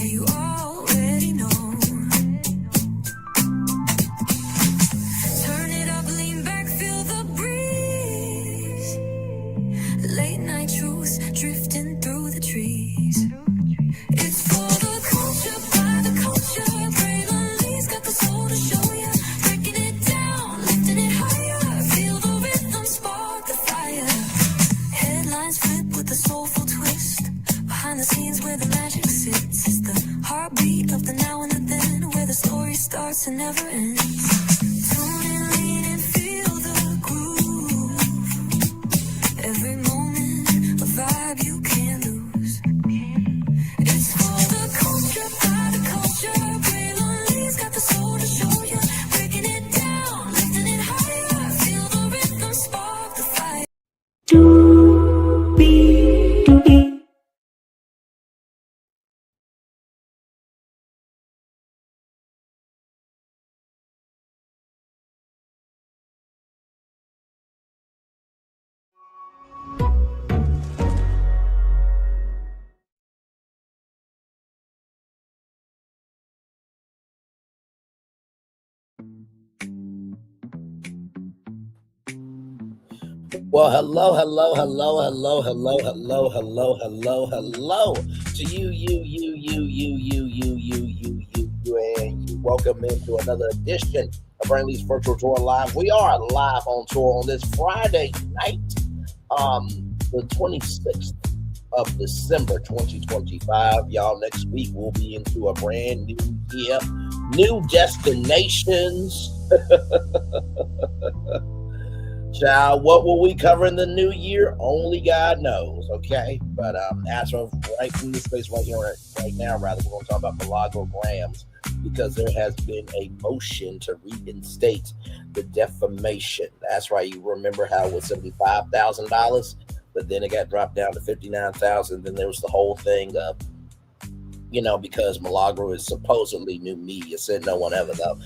you already know. Turn it up, lean back, feel the breeze. Late night truths drifting through the trees. It's for the culture, by the culture. Brainley's got the soul to show ya. Breaking it down, lifting it higher. Feel the rhythm, spark the fire. Headlines flip with a soulful twist. Behind the scenes where the magic sits. It's the heartbeat of the now and the then, where the story starts and never ends. Tune in, lean and feel the groove. Every moment, a vibe you can't lose. It's for the culture, by the culture. Brainley's got the soul to show ya. Breaking it down, lifting it higher. Feel the rhythm, spark the fire. Well, hello to you, and you. Welcome into another edition of Brantley's Virtual Tour Live. We are live on tour on this Friday night, the 26th of December, 2025. Y'all, next week we'll be into a brand new year, new destinations. Child, what will we cover in the new year? Only God knows, okay? But as of right in this space right here, right now, rather, we're going to talk about Milagro Gramz, because there has been a motion to reinstate the defamation. That's right. You remember how it was $75,000, but then it got dropped down to $59,000. Then there was the whole thing of, because Milagro is supposedly new media, said no one ever though,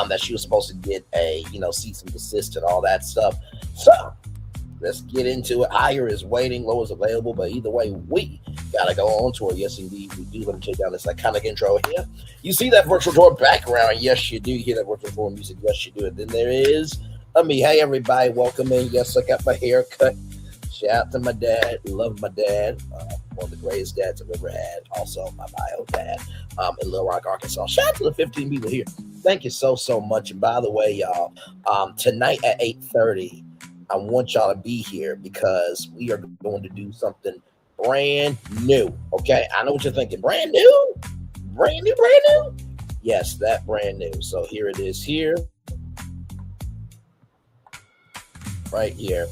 that she was supposed to get a, cease and desist and all that stuff. So let's get into it. Higher is waiting, low is available, but either way, we gotta go on tour. Yes, indeed, we do. Let me take down this iconic intro here. You see that virtual tour background? Yes, you do. You hear that virtual tour music? Yes, you do. And then there is me. Hey, everybody, welcome in. Yes, I got my hair cut. Shout out to my dad. Love my dad. One of the greatest dads I've ever had. Also, my bio dad in Little Rock, Arkansas. Shout out to the 15 people here. Thank you so much. And by the way, y'all, tonight at 8:30, I want y'all to be here because we are going to do something brand new. Okay, I know what you're thinking. Brand new? Brand new? Yes, that brand new. So here it is here. Right here.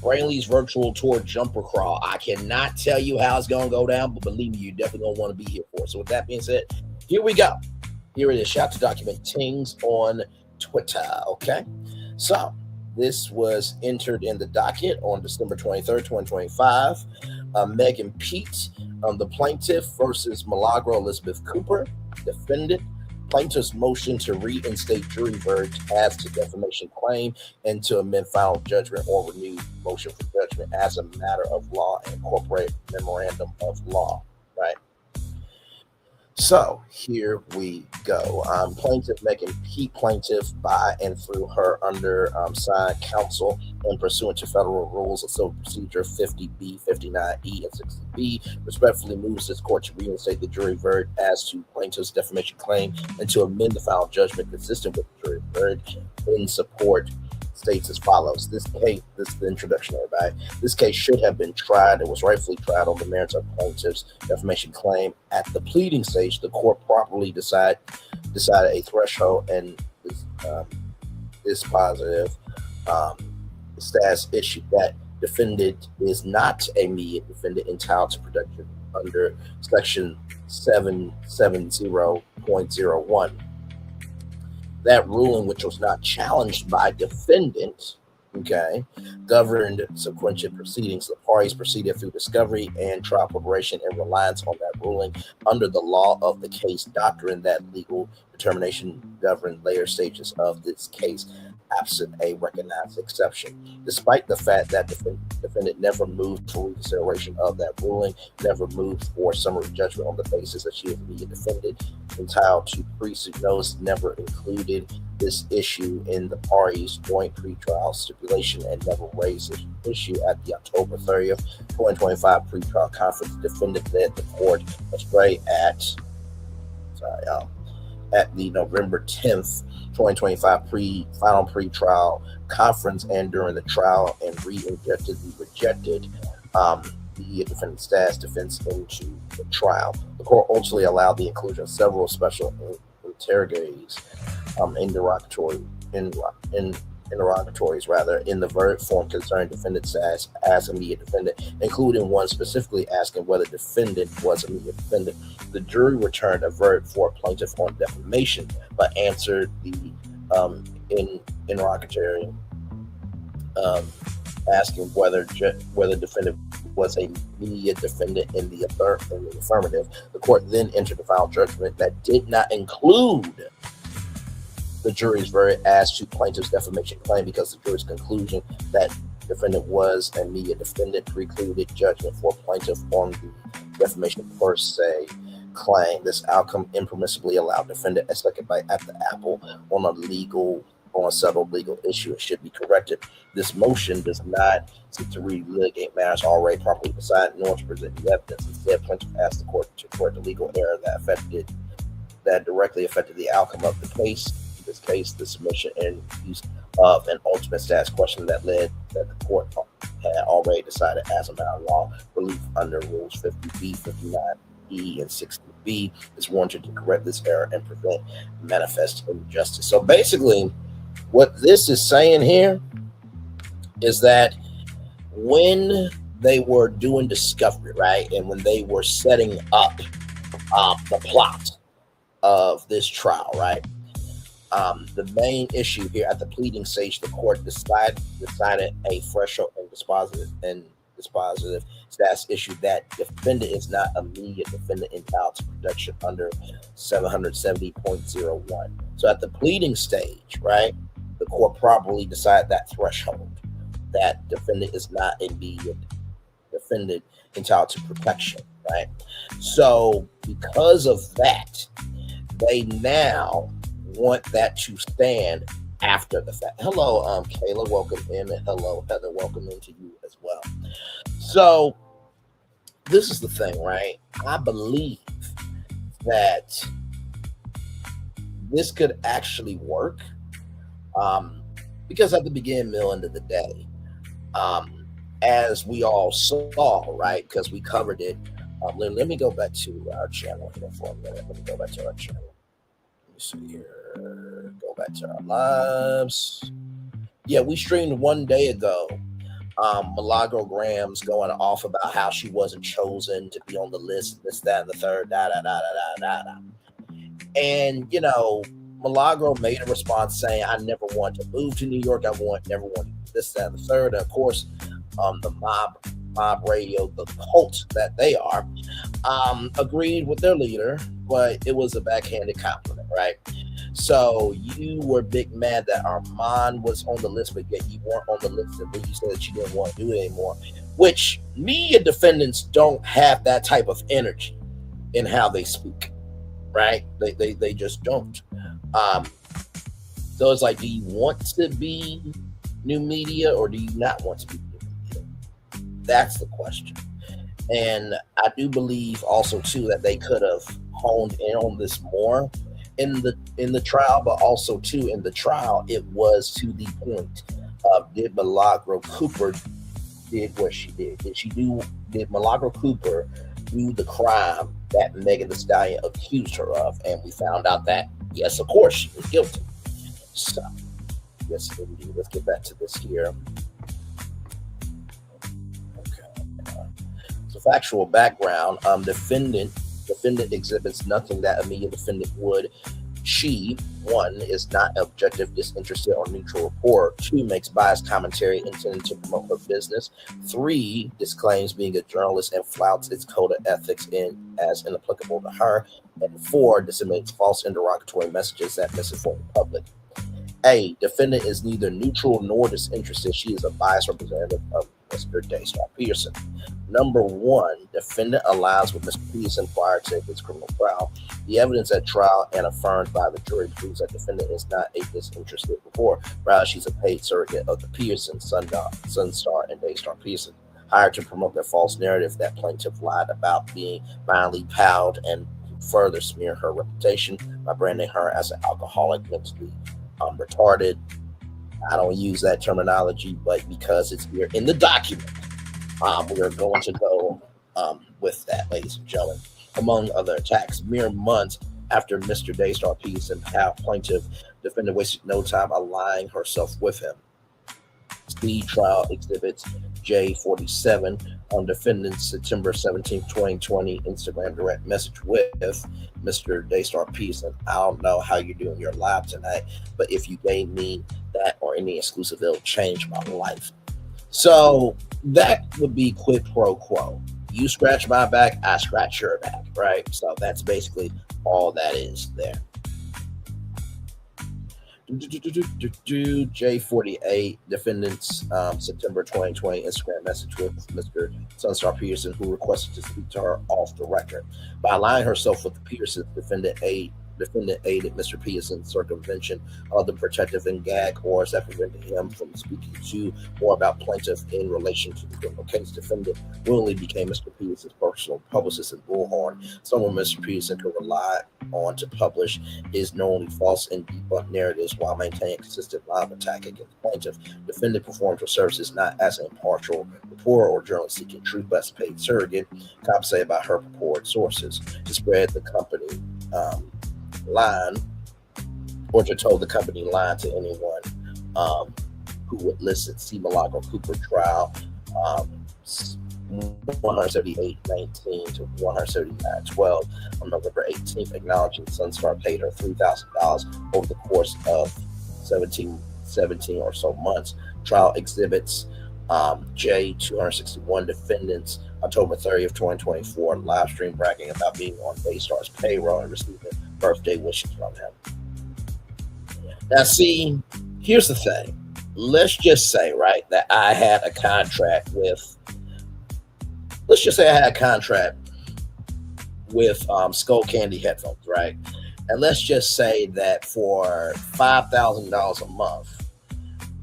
Brantley's virtual tour jumper crawl. I cannot tell you how it's going to go down, but believe me, you definitely going to want to be here for it. So with that being said, here we go. Here it is. Shout out to Document Tings on Twitter. Okay. So this was entered in the docket on December 23rd, 2025. Megan Pete, the plaintiff versus Milagro Elizabeth Cooper, defendant. Plaintiff's motion to reinstate jury verdict as to defamation claim and to amend final judgment or renew motion for judgment as a matter of law and incorporate memorandum of law. Right. So here we go. Plaintiff Megan Pete, plaintiff by and through her signed counsel and pursuant to federal rules of civil procedure 50B, 59E, and 60B, respectfully moves this court to reinstate the jury verdict as to plaintiff's defamation claim and to amend the final judgment consistent with the jury verdict. In support, states as follows. This is the introduction, everybody. This case should have been tried. It was rightfully tried on the merits of plaintiff's defamation claim. At the pleading stage, the court properly decided a threshold and is positive status issue that defendant is not a media defendant entitled to protection under section 770.01. That ruling, which was not challenged by defendant, governed sequential proceedings. The parties proceeded through discovery and trial preparation in reliance on that ruling under the law of the case doctrine. That legal determination governed later stages of this case. absent a recognized exception. Despite the fact that defendant never moved for reconsideration of that ruling, never moved for summary judgment on the basis that she is immediate defendant entitled to pre-suit notice, never included this issue in the parties' joint pretrial stipulation, and never raised this issue at the October 30th, 2025 pretrial conference. Defendant led the court astray at the November 10th, 2025 final pretrial conference and during the trial, and rejected the defendant's status defense into the trial. The court ultimately allowed the inclusion of several special interrogatories in the verdict form concerning defendant's status as immediate defendant, including one specifically asking whether defendant was immediate defendant. The jury returned a verdict for plaintiff on defamation, but answered the interrogatory asking whether defendant was a immediate defendant in the affirmative. The court then entered a final judgment that did not include the jury's verdict as to plaintiff's defamation claim, because the jury's conclusion that defendant was an immediate defendant precluded judgment for plaintiff on the defamation per se claim. This outcome impermissibly allowed defendant a second bite at the apple on a settled legal issue. It should be corrected. This motion does not seek to relitigate matters already properly decided, nor to present new evidence. Instead, plaintiff asked the court to correct the legal error that directly affected the outcome of the case. In this case, the submission and use of an ultimate status question that the court had already decided as a matter of law. Relief under rules 50B, 59E, and 60B is warranted to correct this error and prevent manifest injustice. So basically, what this is saying here is that when they were doing discovery, right, and when they were setting up the plot of this trial, right, the main issue here at the pleading stage, the court decided a threshold and dispositive status issue that defendant is not immediate defendant entitled to protection under 770.01. So at the pleading stage, right, the court properly decided that threshold, that defendant is not immediate defendant entitled to protection, right? So because of that, they now want that to stand after the fact. Hello, Kayla, welcome in, and hello, Heather, welcome into you as well. So this is the thing, right? I believe that this could actually work, because at the beginning, middle, end of the day, as we all saw, right? Because we covered it. Let me go back to our channel here for a minute. Let me go back to our channel. Let me see here. Go back to our lives. Yeah, we streamed one day ago. Milagro Gramz going off about how she wasn't chosen to be on the list, this, that, and the third, And, you know, Milagro made a response saying, I never want to move to New York. Never want this, that, and the third. And of course, the mob radio, the cult that they are, agreed with their leader, but it was a backhanded compliment, right? So you were big mad that Armand was on the list, but yet you weren't on the list, and then you said that you didn't want to do it anymore, which media defendants don't have that type of energy in how they speak, right? They just don't. So it's like, do you want to be new media or do you not want to be new media? That's the question. And I do believe also too that they could have honed in on this more in the trial, but also too in the trial it was to the point of, did Milagro Cooper did what she did? Did Milagro Cooper do the crime that Megan Thee Stallion accused her of? And we found out that yes, of course, she was guilty. So yes, indeed. Let's get back to this here. So factual background, defendant exhibits nothing that immediate defendant would. She, 1, is not objective, disinterested, or neutral reporter. 2, makes biased commentary intended to promote her business. 3, disclaims being a journalist and flouts its code of ethics as inapplicable to her. And 4, disseminates false and derogatory messages that misinform the public. A, defendant is neither neutral nor disinterested. She is a biased representative of Mr. Daystar Peterson. Number one, defendant aligns with Mr. Peterson prior to his criminal trial. The evidence at trial and affirmed by the jury proves that defendant is not a disinterested before. Rather, she's a paid surrogate of the Peterson, Sunstar, and Daystar Peterson, hired to promote their false narrative that plaintiff lied about being violently powed and further smear her reputation by branding her as an alcoholic, mentally retarded. I don't use that terminology, but because it's here in the document, we are going to go with that, ladies and gentlemen. Among other attacks, mere months after Mr. Daystar Peterson, plaintiff defendant wasted no time aligning herself with him. Speed trial exhibits J47 on defendant's September 17, 2020 Instagram direct message with Mr. Daystar Peterson. I don't know how you're doing your live tonight, but if you gave me that or any exclusive, it'll change my life. So that would be quid pro quo. You scratch my back, I scratch your back, right? So that's basically all that is there. J48 defendants September 2020 Instagram message with Mr. Sunstar Peterson, who requested to speak to her off the record. By aligning herself with the Peterson, defendant aided Mr. Peterson's circumvention of the protective and gag orders that prevented him from speaking to more about plaintiff in relation to the criminal case. Defendant willingly became Mr. Peterson's personal publicist and bullhorn, someone Mr. Peterson could rely on to publish his knowingly false and debunked narratives while maintaining consistent live attack against plaintiff. Defendant performed her services not as an impartial reporter or journalist seeking truth, but as a paid surrogate, compensated by her purported sources to spread the company line, or to told the company line to anyone who would listen. See Milagro Cooper trial 178-19 to 179-12 on November 18th, acknowledging Sunstar paid her $3,000 over the course of 17 or so months. Trial exhibits J261 defendants October 30th, 2024 live stream bragging about being on Daystar's payroll and receiving birthday wishes from him. Now, see, here's the thing. Let's just say, right, that I had a contract with, Skull Candy headphones, right? And let's just say that for $5,000 a month,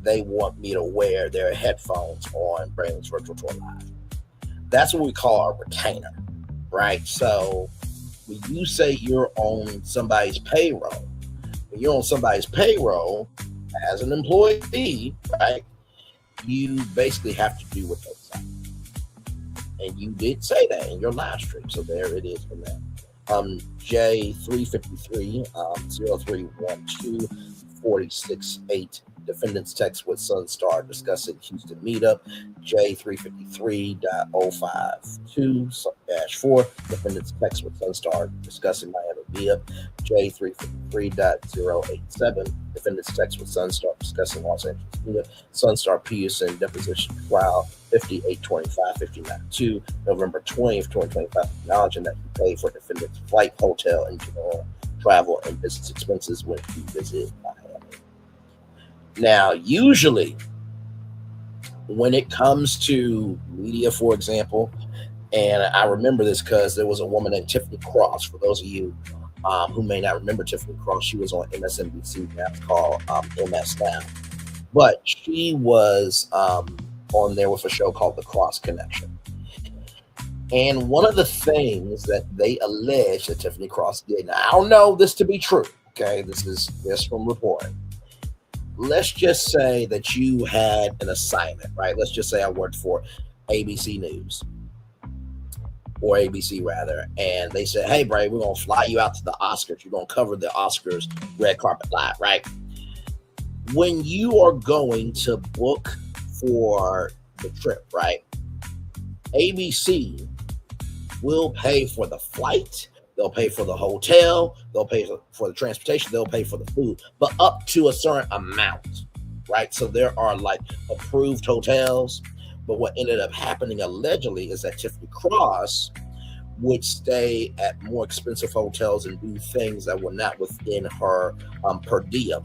they want me to wear their headphones on Braylon's Virtual Tour Live. That's what we call a retainer, right? So when you say you're on somebody's payroll, as an employee, right, you basically have to do what they say. And you did say that in your live stream. So there it is from that. J353 0312 468 defendants text with Sunstar discussing Houston meetup. J353.052-4 defendants text with Sunstar discussing Miami meetup. J353.087 defendants text with Sunstar discussing Los Angeles meetup. Sunstar Peterson deposition trial 5825-59-2 November 20th, 2025, acknowledging that he paid for defendant's flight, hotel, and general travel and business expenses when he visited Miami. Now, usually, when it comes to media, for example, and I remember this because there was a woman named Tiffany Cross. For those of you who may not remember Tiffany Cross, she was on MSNBC, now it's called MS Now. But she was on there with a show called The Cross Connection. And one of the things that they allege that Tiffany Cross did, now I don't know this to be true, okay? This is just from reporting. Let's just say that you had an assignment, right? Let's just say I worked for ABC News, or ABC rather, and they said, hey, Bray, we're going to fly you out to the Oscars. You're going to cover the Oscars red carpet live, right? When you are going to book for the trip, right, ABC will pay for the flight, they'll pay for the hotel, they'll pay for the transportation, they'll pay for the food, but up to a certain amount, right? So there are like approved hotels, but what ended up happening allegedly is that Tiffany Cross would stay at more expensive hotels and do things that were not within her per diem.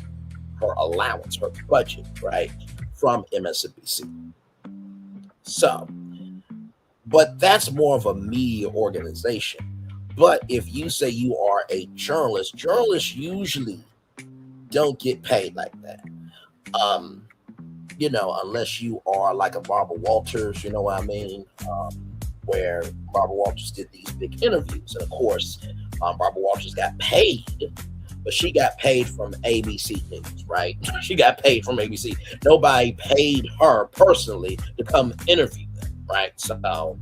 her allowance, her budget, right, from MSNBC. So, but that's more of a media organization. But if you say you are a journalist, journalists usually don't get paid like that. Unless you are like a Barbara Walters, you know what I mean? Where Barbara Walters did these big interviews. And of course, Barbara Walters got paid, but she got paid from ABC News, right? She got paid from ABC. Nobody paid her personally to come interview them, right? So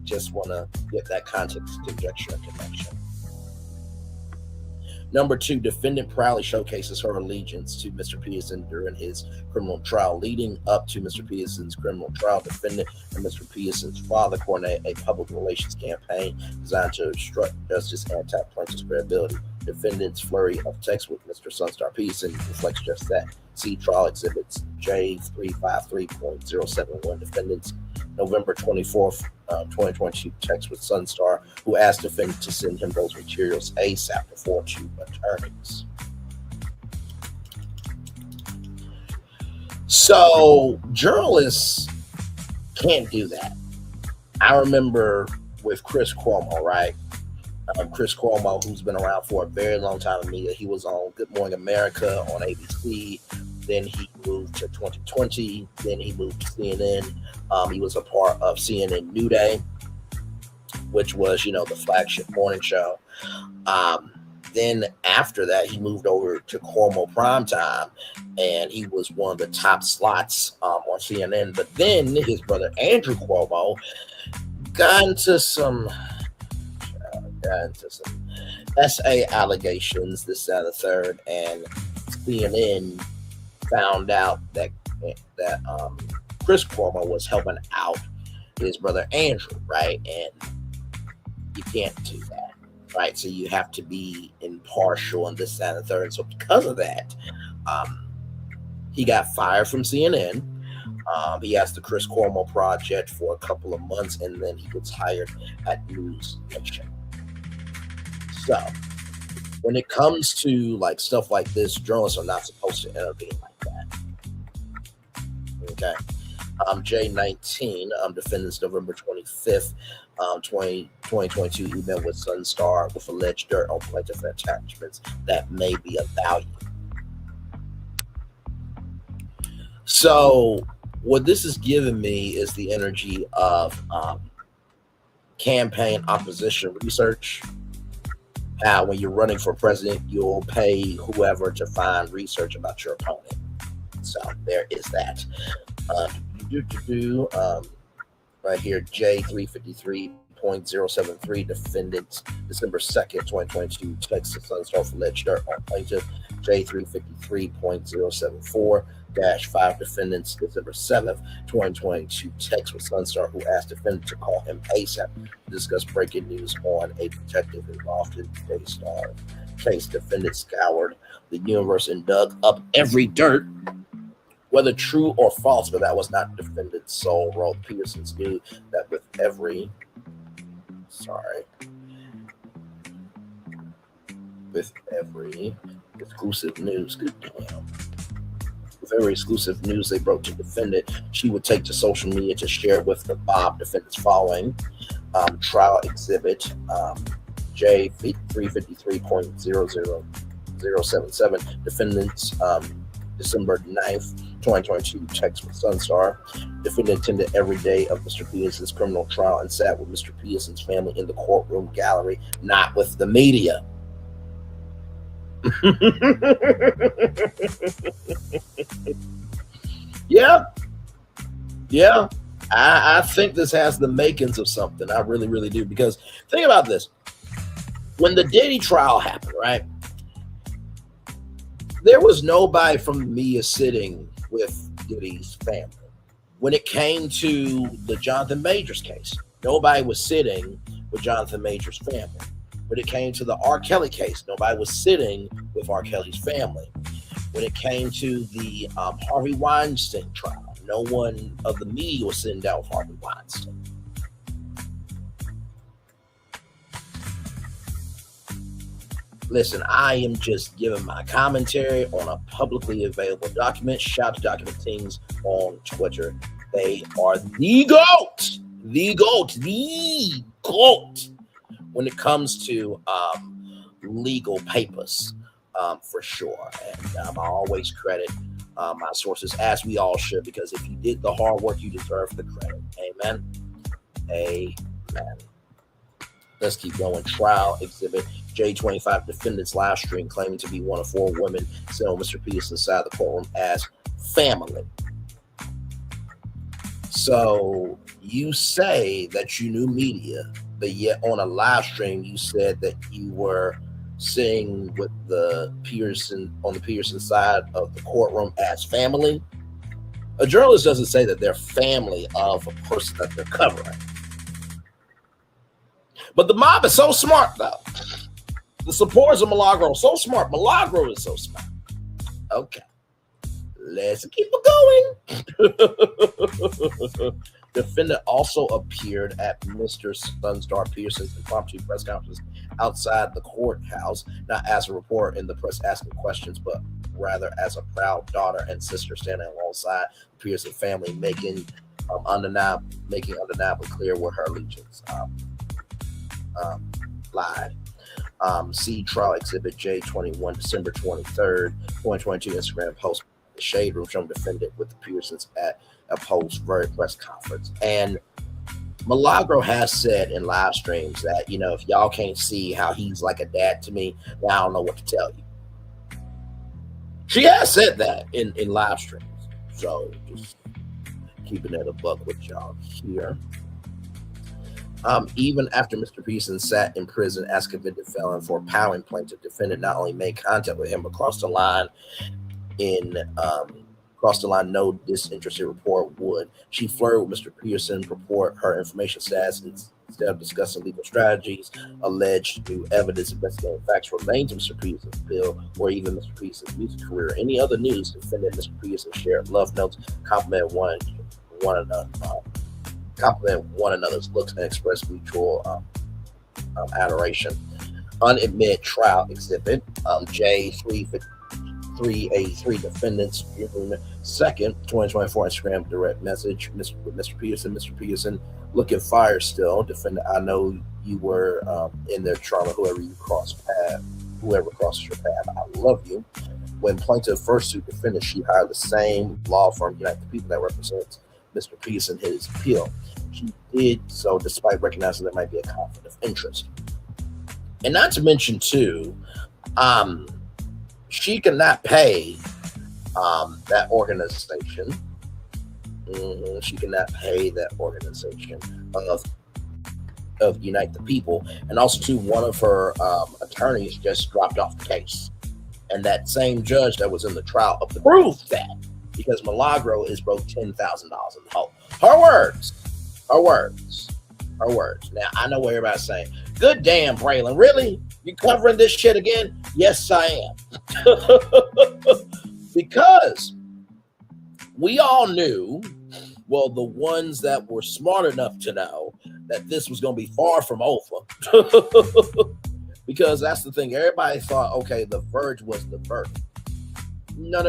just want to get that context, conjecture, and connection. Number 2, defendant proudly showcases her allegiance to Mr. Peterson during his criminal trial. Leading up to Mr. Peterson's criminal trial, defendant and Mr. Peterson's father coordinated a public relations campaign designed to obstruct justice and attack plaintiff's credibility. Defendant's flurry of text with Mr. Sunstar Peterson reflects just that. See trial exhibits J353.071. Defendant's November 24th, 2022 text with Sunstar, who asked defendant to send him those materials ASAP before 2 attorneys. So journalists can't do that. I remember with Chris Cuomo, right? Chris Cuomo, who's been around for a very long time in media. He was on Good Morning America on ABC. Then he moved to 2020. Then he moved to CNN. He was a part of CNN New Day, which was, the flagship morning show. Then after that, he moved over to Cuomo Primetime, and he was one of the top slots on CNN. But then his brother Andrew Cuomo got into some SA allegations, this, that, and the third, and CNN found out that Chris Cuomo was helping out his brother Andrew, right? And you can't do that, right? So you have to be impartial and this, that, and the third. So because of that, he got fired from CNN. He asked the Chris Cuomo Project for a couple of months, and then he was hired at News Nation. So when it comes to like stuff like this, journalists are not supposed to intervene like that. Okay. J19, defendants November 25th, 2022 email with Sunstar with alleged dirt on plaintiff attachments that may be of value. So what this is giving me is the energy of campaign opposition research. How when you're running for president, you'll pay whoever to find research about your opponent. So there is that. Right here, J353.073, defendants December 2nd, 2022, Texas Sunstar for alleged dirt on plaintiff. J353.074. 5 defendants December 7th, 2022 text with Sunstar, who asked defendant to call him ASAP to discuss breaking news on a detective involved in today's star case. Defendant scoured the universe and dug up every dirt, whether true or false, but that was not defendant's sole role. Peterson's knew that with every exclusive news, with every exclusive news they broke to defendant, she would take to social media to share with the Bob defendants following. Trial exhibit J353.00077, defendants December 9th, 2022 text with Sunstar. Defendant attended every day of Mr. Peterson's criminal trial and sat with Mr. Peterson's family in the courtroom gallery, not with the media. Yeah. I think this has the makings of something. I really, really do. Because think about this. When the Diddy trial happened, right? There was nobody from the media sitting with Diddy's family. When it came to the Jonathan Majors case, nobody was sitting with Jonathan Majors' family. When it came to the R. Kelly case, nobody was sitting with R. Kelly's family. When it came to the Harvey Weinstein trial, no one of the media was sitting down with Harvey Weinstein. Listen, I am just giving my commentary on a publicly available document. Shout to document teams on Twitter. They are the GOAT. The GOAT. The GOAT when it comes to legal papers, for sure. And I always credit my sources, as we all should, because if you did the hard work, you deserve the credit. Amen. Amen. Let's keep going. Trial exhibit J25 defendant's live stream claiming to be one of 4 women sitting on Mr. Peterson's side of the courtroom as family. So you say that you knew media, but yet on a live stream you said that you were sitting with the Peterson on the Peterson side of the courtroom as family. A journalist doesn't say that they're family of a person that they're covering. But the mob is so smart, though. The supporters of Milagro are so smart. Milagro is so smart. Okay. Let's keep it going. Defendant also appeared at Mr. Sunstar Peterson's impromptu press conference outside the courthouse, not as a reporter in the press asking questions, but rather as a proud daughter and sister standing alongside the Peterson family, making undeniably clear what her allegiance lied. See trial exhibit J21, December 23rd, 2022 Instagram post. The shade room showing defendant with the Petersons at a post-verdict press conference. And Milagro has said in live streams that, you know, if y'all can't see how he's like a dad to me, then I don't know what to tell you. She has said that in live streams. So just keeping it a buck with y'all here. Even after Mr. Peterson sat in prison as convicted felon for empowering plaintiff, defendant not only made contact with him, but crossed the line no disinterested report would. She flirted with Mr. Peterson, report her information status instead of discussing legal strategies, alleged new evidence, investigating facts relating to Mr. Peterson's bill, or even Mr. Peterson's music career. Any other news, defendant Mr. Peterson shared love notes, compliment one another's looks, and expressed mutual adoration. Unadmitted trial exhibit J383 defendants June 2nd, 2024 Instagram direct message with Mr. Peterson. Mr. Peterson looking fire still. Defendant, I know you were in there, trauma. Whoever crosses your path, I love you. When plaintiff first sued defendant, she hired the same law firm, Unite the People, that represents Mr. Peterson in his appeal. She did so despite recognizing there might be a conflict of interest. And not to mention too, she cannot pay that organization. She cannot pay that organization of Unite the People. And also too, one of her attorneys just dropped off the case. And that same judge that was in the trial approved that because Milagro is broke $10,000 in the hole. Her words. Now, I know what everybody's saying. Good damn, Braylon. Really? You covering this shit again? Yes, I am. Because we all knew, well, the ones that were smart enough to know that this was going to be far from over. Because that's the thing. Everybody thought, okay, the verge was the verdict. No.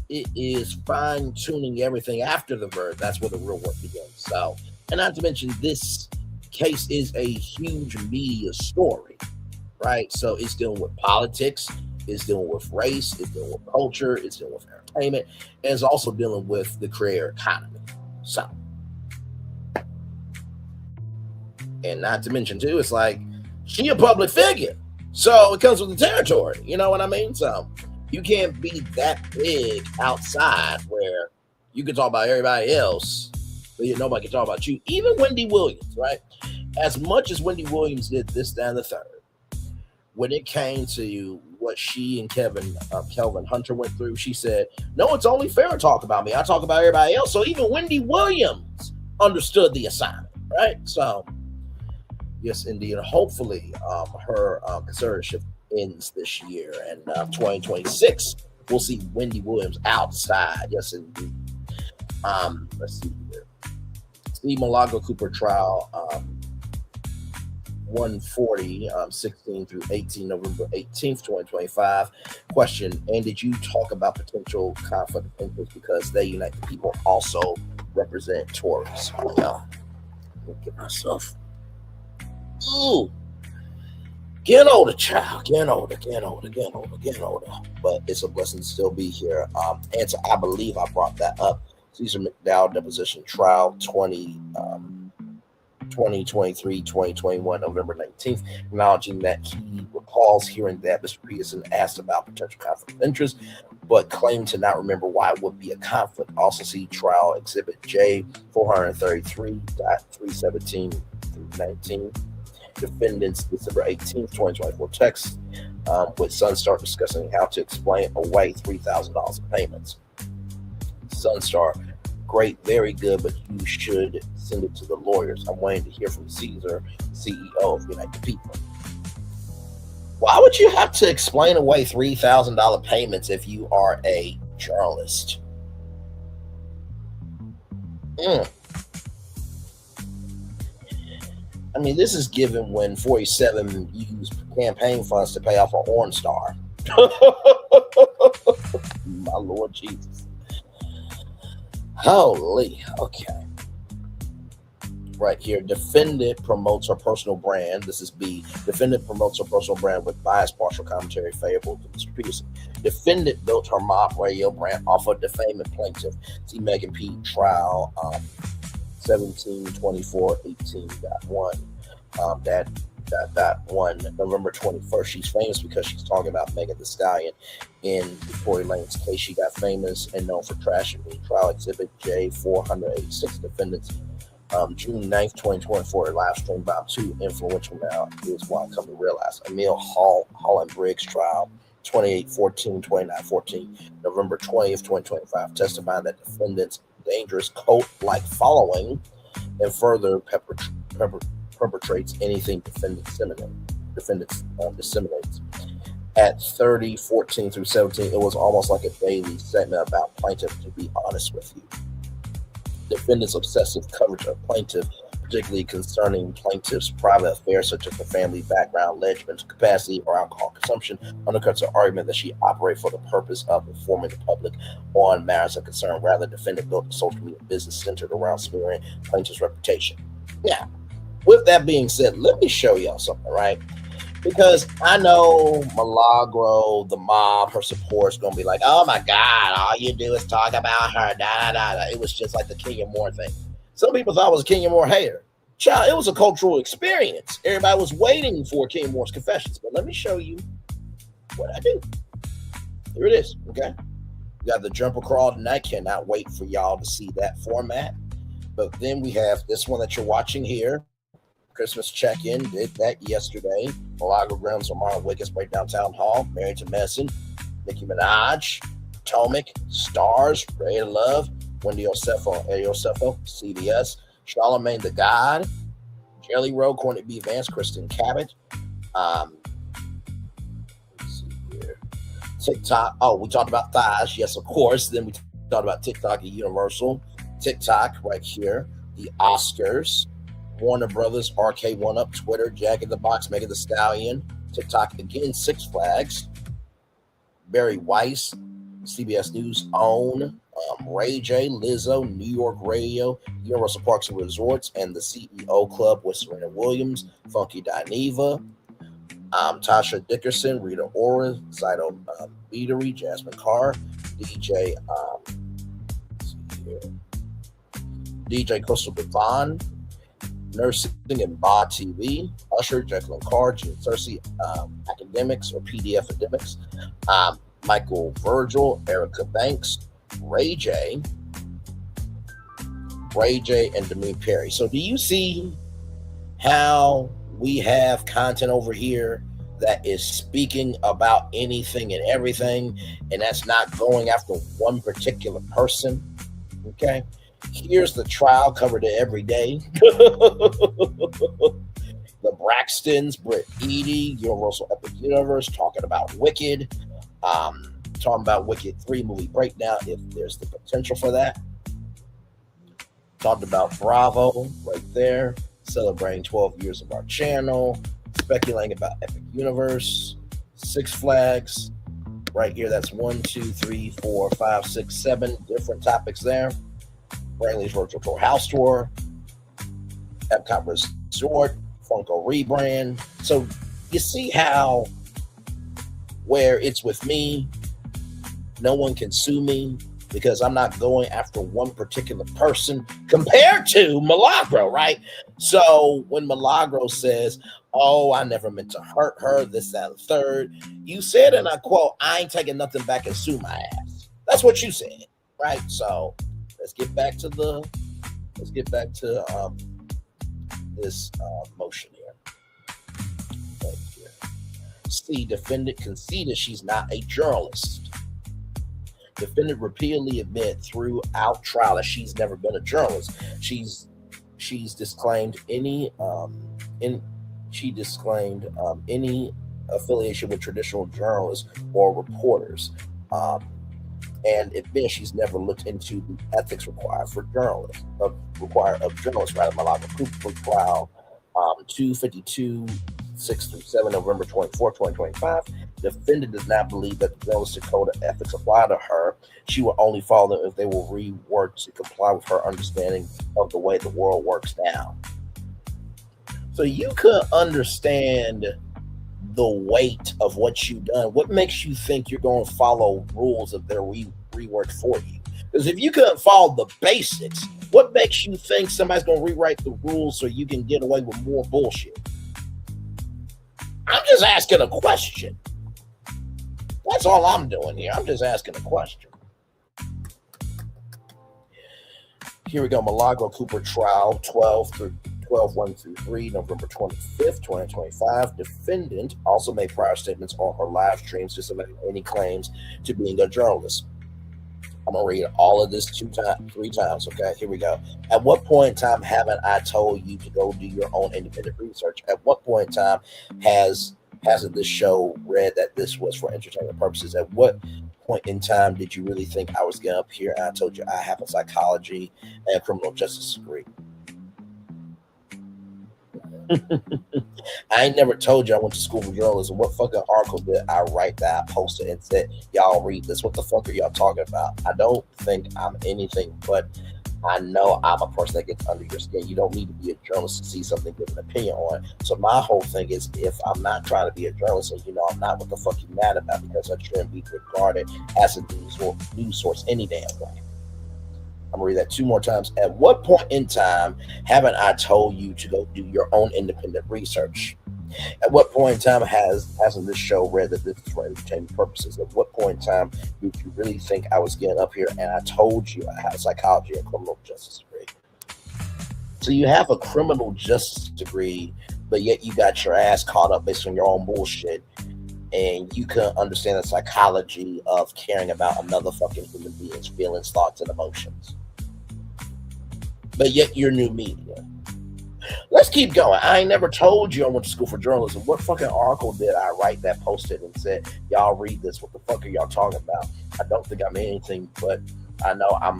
It is fine-tuning everything after the verdict. That's where the real work begins. So, and not to mention, this case is a huge media story, right? So it's dealing with politics, it's dealing with race, it's dealing with culture, it's dealing with entertainment, and it's also dealing with the creator economy. So, and not to mention too, it's like she a public figure, so it comes with the territory. You know what I mean? So you can't be that big outside where you can talk about everybody else, but nobody can talk about you. Even Wendy Williams, right? As much as Wendy Williams did this, that, and the third, when it came to what she and Kelvin Hunter went through, she said, no, it's only fair to talk about me. I talk about everybody else. So even Wendy Williams understood the assignment, right? So, yes, indeed. Hopefully, her conservatorship ends this year, and 2026, we'll see Wendy Williams outside. Yes, indeed. Let's see here. The Milagro Cooper trial 140, 16 through 18, November 18th, 2025. Question, and did you talk about potential conflict of interest because they unite the people also represent Taurus? Oh, no. Let me get myself. Ooh. Getting older, child. Getting older. But it's a blessing to still be here. Answer, I believe I brought that up. Caesar McDowell deposition trial 2023-2021, November 19th, acknowledging that he recalls hearing that Mr. Peterson asked about potential conflict of interest, but claimed to not remember why it would be a conflict. Also see trial exhibit J 433.317 through 19. Defendants December 18th, 2024 text with Sunstar discussing how to explain away $3,000 in payments. Sunstar, great, very good, but you should send it to the lawyers. I'm waiting to hear from Caesar, CEO of Unite the People. Why would you have to explain away $3,000 payments if you are a journalist? I mean, this is given when 47 used campaign funds to pay off an Orange Star. My Lord Jesus. Holy, okay. Right here, defendant promotes her personal brand. This is B. Defendant promotes her personal brand with biased partial commentary favorable to Mr. Peterson. Defendant built her mob radio brand off of defaming plaintiff. See Megan P. trial 17/24/18.1. That one November 21st. She's famous because she's talking about Megan Thee Stallion in Tory Lane's case. She got famous and known for trashing me. Trial exhibit J 486 defendants. June 9th, 2024, live stream by two influential now is what I come to realize. Emil Holland Briggs trial 28/14/29/14, November 20th, 2025, testifying that defendants' dangerous cult-like following and further perpetrates anything defendant disseminates. At 30/14 through 17, it was almost like a daily segment about plaintiff, to be honest with you. Defendant's obsessive coverage of plaintiff, particularly concerning plaintiff's private affairs such as the family background, alleged mental capacity, or alcohol consumption, undercuts her argument that she operated for the purpose of informing the public on matters of concern. Rather, defendant built a social media business centered around smearing plaintiff's reputation. Now, with that being said, let me show y'all something, right? Because I know Milagro, the mob, her support is going to be like, oh my God, all you do is talk about her, da. It was just like the Kenya Moore thing. Some people thought I was a Kenya Moore hater. Child, it was a cultural experience. Everybody was waiting for Kenya Moore's confessions. But let me show you what I do. Here it is, okay? We got the jumper crawl tonight. Cannot wait for y'all to see that format. But then we have this one that you're watching here. Christmas check-in, did that yesterday. Milagro Gramz, Marlon Wiggins break down Townhall, Married to Medicine, Nicki Minaj, Potomac, Stars, Ready to Love, Wendy Osefo, Eddie Osefo, CBS, Charlamagne the God, Jelly Roll, Courtney B. Vance, Kristen Cabot. Let's see here. TikTok. Oh, we talked about thighs. Yes, of course. Then we talked about TikTok and Universal. TikTok right here. The Oscars. Warner Brothers, RK1 Up, Twitter, Jack in the Box, Megan Thee Stallion, TikTok again, Six Flags, Barry Weiss, CBS News, OWN, Ray J, Lizzo, New York Radio, Universal Parks and Resorts, and the CEO Club with Serena Williams, Funky Dineva, Tasha Dickerson, Rita Ora, Zido Beatery, Jasmine Carr, DJ Crystal Devon, Nursing and Ba TV, Usher, Jacqueline Carr, Gene Cersei, Academics or PDF Academics, Michael Virgil, Erica Banks, Ray J, and Demi Perry. So do you see how we have content over here that is speaking about anything and everything, and that's not going after one particular person? Okay. Here's the trial covered every day. The Braxtons, Britt Eady, Universal Epic Universe, talking about Wicked, talking about Wicked 3 movie breakdown, if there's the potential for that. Talked about Bravo right there. celebrating 12 years of our channel, speculating about Epic Universe, Six Flags. Right here, that's 1, 2, 3, 4, 5, 6, 7 different topics there. Brantley's Virtual Tour House Tour, Epcot Resort, Funko rebrand. So you see how where it's with me, no one can sue me because I'm not going after one particular person compared to Milagro, right? So when Milagro says, oh, I never meant to hurt her, this, that, and the third, you said, and I quote, I ain't taking nothing back and sue my ass. That's what you said, right? So let's get back to this motion here. C, defendant conceded she's not a journalist. Defendant repeatedly admitted throughout trial that she's never been a journalist. She's disclaimed any any affiliation with traditional journalists or reporters, and admits she's never looked into the ethics required for journalists. Rather, Milagro Cooper trial 252. 6 through 7, November 24, 2025. Defendant does not believe that the journalistic code of ethics apply to her. She will only follow them if they will rework to comply with her understanding of the way the world works now. So you could understand the weight of what you've done. What makes you think you're going to follow rules if they're reworked for you? Because if you couldn't follow the basics, what makes you think somebody's going to rewrite the rules so you can get away with more bullshit? I'm just asking a question. That's all I'm doing here. I'm just asking a question. Here we go. Milagro Cooper trial 12/1 through 3, November 25th, 2025. Defendant also made prior statements on her live streams disavowing any claims to being a journalist. I'm going to read all of this 3 times, okay? Here we go. At what point in time haven't I told you to go do your own independent research? At what point in time hasn't this show read that this was for entertainment purposes? At what point in time did you really think I was getting up here and I told you I have a psychology and criminal justice degree? I ain't never told you I went to school for journalism. What fucking article did I write that I posted and said, y'all read this? What the fuck are y'all talking about? I don't think I'm anything, but I know I'm a person that gets under your skin. You don't need to be a journalist to see something, give an opinion on it. So my whole thing is, if I'm not trying to be a journalist and I'm not, what the fuck you mad about? Because I shouldn't be regarded as a news source any damn way. I'm going to read that 2 more times. At what point in time haven't I told you to go do your own independent research? At what point in time hasn't this show read that this is for entertainment purposes? At what point in time did you really think I was getting up here and I told you I had a psychology and criminal justice degree? So you have a criminal justice degree, but yet you got your ass caught up based on your own bullshit, and you couldn't understand the psychology of caring about another fucking human being's feelings, thoughts, and emotions. But yet you're new media. Let's keep going. I ain't never told you I went to school for journalism. What fucking article did I write that posted and said, y'all read this? What the fuck are y'all talking about? I don't think I'm anything, but I know I'm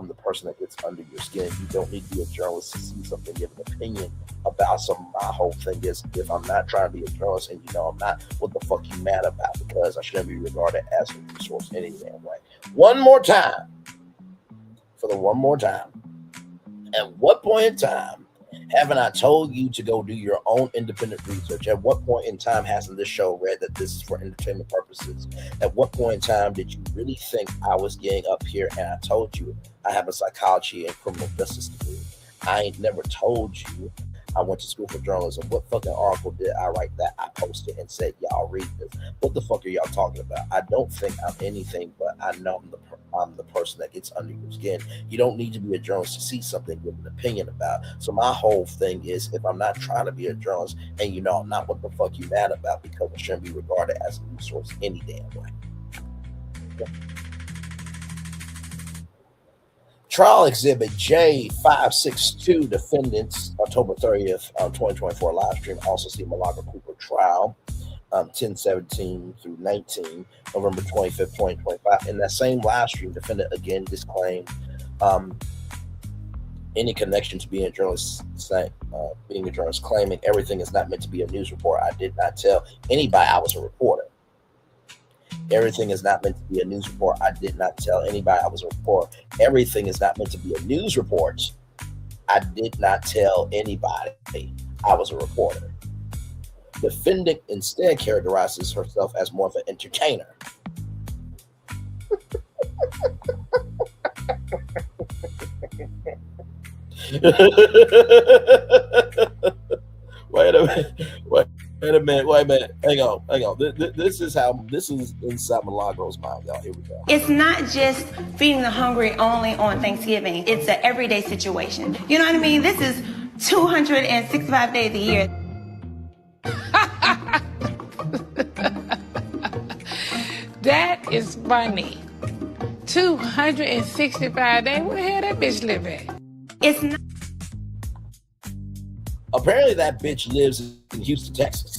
the person that gets under your skin. You don't need to be a journalist to see something, give an opinion about something. My whole thing is, if I'm not trying to be a journalist and I'm not, what the fuck you mad about? Because I shouldn't be regarded as a resource any damn way. One more time. For the one more time. At what point in time haven't I told you to go do your own independent research? At what point in time hasn't this show read that this is for entertainment purposes? At what point in time did you really think I was getting up here and I told you I have a psychology and criminal justice degree? I ain't never told you I went to school for journalism. What fucking article did I write that I posted and said, y'all read this? What the fuck are y'all talking about? I don't think I'm anything, but I know I'm the person that gets under your skin. You don't need to be a journalist to see something, give an opinion about. So my whole thing is, if I'm not trying to be a journalist and I'm not, what the fuck you mad about? Because I shouldn't be regarded as a news source any damn way. Okay. Trial Exhibit J562, defendants, October 30th, 2024 live stream. Also see Milagro Cooper trial, 10/17 through 19, November 25th, 2025. In that same live stream, defendant again disclaimed Any connection to being a journalist, claiming everything is not meant to be a news report. I did not tell anybody I was a reporter. Everything is not meant to be a news report. I did not tell anybody I was a reporter. Everything is not meant to be a news report. I did not tell anybody I was a reporter. Defendant instead characterizes herself as more of an entertainer. Wait a minute. Hang on. This is inside Milagro's mind, y'all. Here we go. It's not just feeding the hungry only on Thanksgiving. It's an everyday situation. You know what I mean? This is 265 days a year. That is funny. 265 days? Where the hell that bitch live at? It's not. Apparently that bitch lives in Houston, Texas.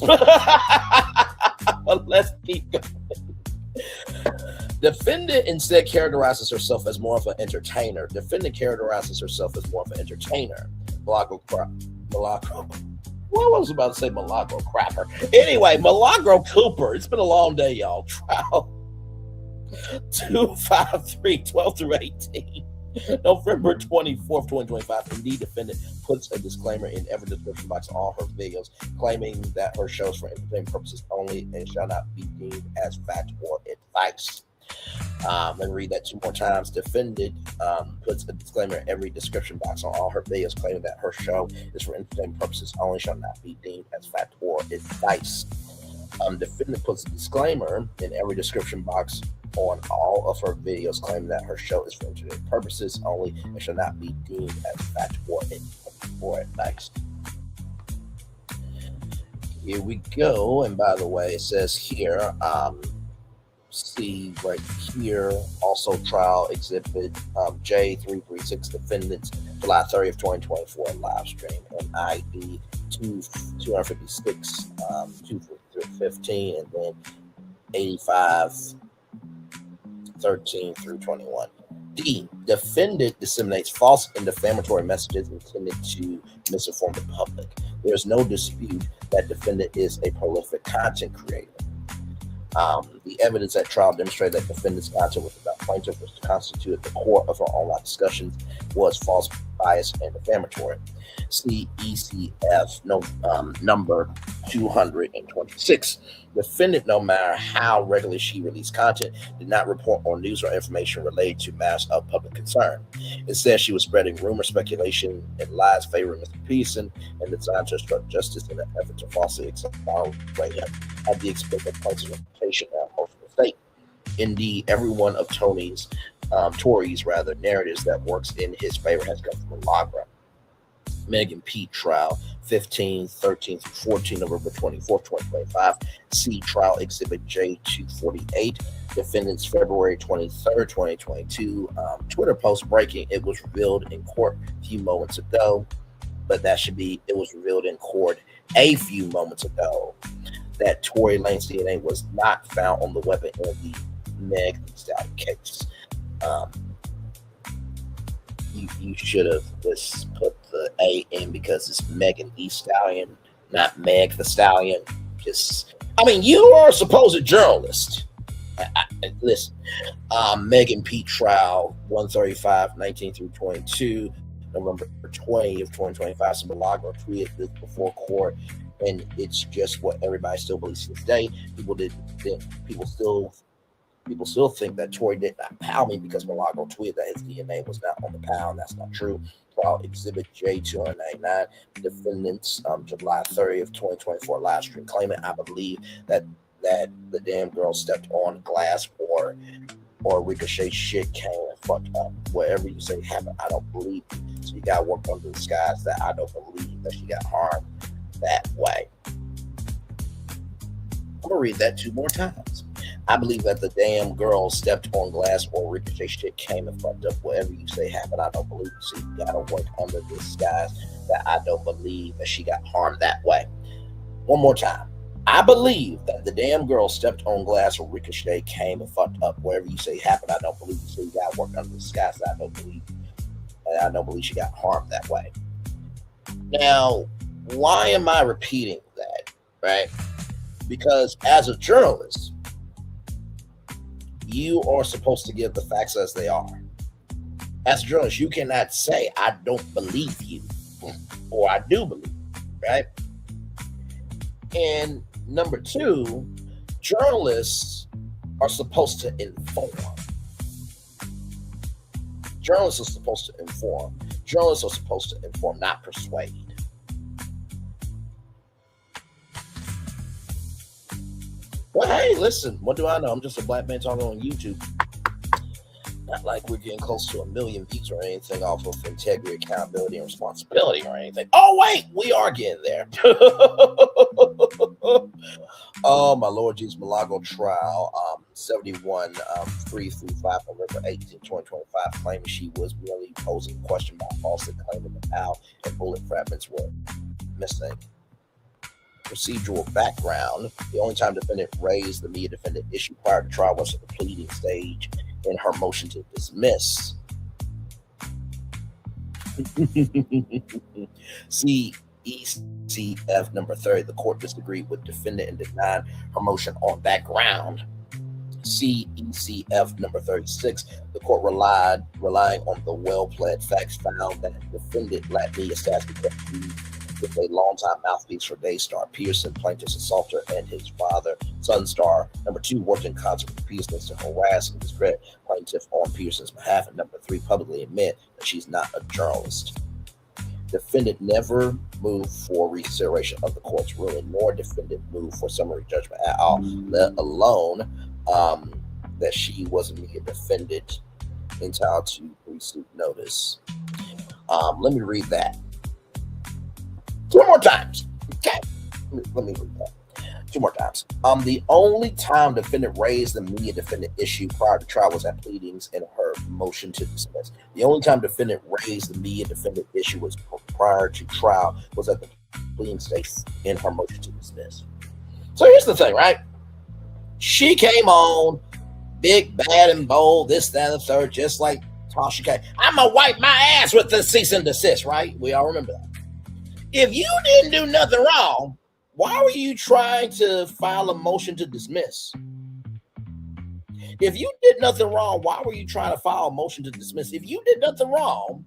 Let's keep going. Defendant instead characterizes herself as more of an entertainer. Milagro What was I about to say? Milagro Crapper. Anyway, Milagro Cooper. It's been a long day, y'all. Trial 253-12-18. November 24th, 2025. Indeed, defendant puts a disclaimer in every description box on all her videos, claiming that her shows for entertainment purposes only and shall not be deemed as fact or advice. Let me read that two more times. Defendant puts a disclaimer in every description box on all her videos, claiming that her show is for entertainment purposes only, shall not be deemed as fact or advice. Defendant puts a disclaimer in every description box on all of her videos, claiming that her show is for entertainment purposes only and shall not be deemed as fact or advice. Here we go. And by the way, it says here, see right here, also trial exhibit J336, defendants, July 30th, 2024, live stream, NID 256, 215, and then 85-13-21. D. Defendant disseminates false and defamatory messages intended to misinform the public. There is no dispute that defendant is a prolific content creator. The evidence at trial demonstrated that defendant's content was about plaintiff, which constituted the core of her online discussions, was false, biased, and defamatory. See ECF number 226. Defendant, no matter how regularly she released content, did not report on news or information related to matters of public concern. Instead, she was spreading rumor, speculation, and lies favoring Mr. Peterson and designed to obstruct justice in an effort to falsely exonerate him at the expense of plaintiff's reputation and emotional state. Indeed, every one of Tory's narratives that works in his favor has come from Milagro. Megan P. trial 15-13-14, November 24th, 2025. C. trial exhibit J248, defendants, February 23rd, 2022. Twitter post breaking: it was revealed in court a few moments ago, but it was revealed in court a few moments ago that Tory Lane's DNA was not found on the weapon in the Meg Thee Stallion case. You should have just put the A in because it's Megan Thee Stallion, not Meg the Stallion. You are a supposed journalist. Listen, Megan P. trial 135-19-22, November 20th, 2025. So Milagro tweeted this before court, and it's just what everybody still believes to this day. People still think that Tory did not pound me because Milagro tweeted that his DNA was not on the pound. That's not true. Trial exhibit J299, defendants, July 30th, 2024, live stream, claiming I believe that the damn girl stepped on glass or ricochet shit came and fucked up. Whatever you say happened, I don't believe it. So you got to work under the skies that I don't believe that she got harmed that way. I'm going to read that two more times. I believe that the damn girl stepped on glass or ricochet shit came and fucked up. Whatever you say happened, I don't believe it. So you got to work under the skies that I don't believe that she got harmed that way. One more time. I believe that the damn girl stepped on glass or ricochet came and fucked up. Whatever you say happened, I don't believe it. So you got to work under the skies that I don't believe And I don't believe she got harmed that way. Now, why am I repeating that, right? Because as a journalist, you are supposed to give the facts as they are. As a journalist, you cannot say, I don't believe you, or I do believe you, right? And number two, journalists are supposed to inform. Journalists are supposed to inform. Journalists are supposed to inform, not persuade. Well, hey, listen, what do I know? I'm just a black man talking on YouTube. Not like we're getting close to 1 million views or anything off of integrity, accountability, and responsibility or anything. Oh, wait, we are getting there. Oh, my Lord Jesus, Milagro trial, 71, 3 through 5, November 18, 2025, claiming she was merely posing a question by falsely claiming the POW and bullet fragments were missing. Procedural background: the only time defendant raised the media defendant issue prior to trial was at the pleading stage in her motion to dismiss. CECF number 30, the court disagreed with defendant and denied her motion on that ground. CECF number 36, the court relying on the well-pled facts, found that defendant lacked media status because he was a longtime mouthpiece for Daystar Pearson, plaintiff's assaulter, and his father, Sunstar. Number 2, worked in concert with Pearson to harass and discredit plaintiff on Pearson's behalf. And number 3, publicly admit that she's not a journalist. Defendant never moved for reconsideration of the court's ruling, nor defendant moved for summary judgment at all, let alone that she was a media defendant entitled to receive notice. Let me read that 2 more times. Okay, let me read that 2 more times. The only time defendant raised the media defendant issue prior to trial was at pleadings in her motion to dismiss. The only time defendant raised the media defendant issue was prior to trial was at the pleading stage in her motion to dismiss. So here's the thing, right? She came on big, bad, and bold, this, that, and the third, just like Tasha K. I'm gonna wipe my ass with the cease and desist, right? We all remember that. If you didn't do nothing wrong, why were you trying to file a motion to dismiss? If you did nothing wrong, why were you trying to file a motion to dismiss? If you did nothing wrong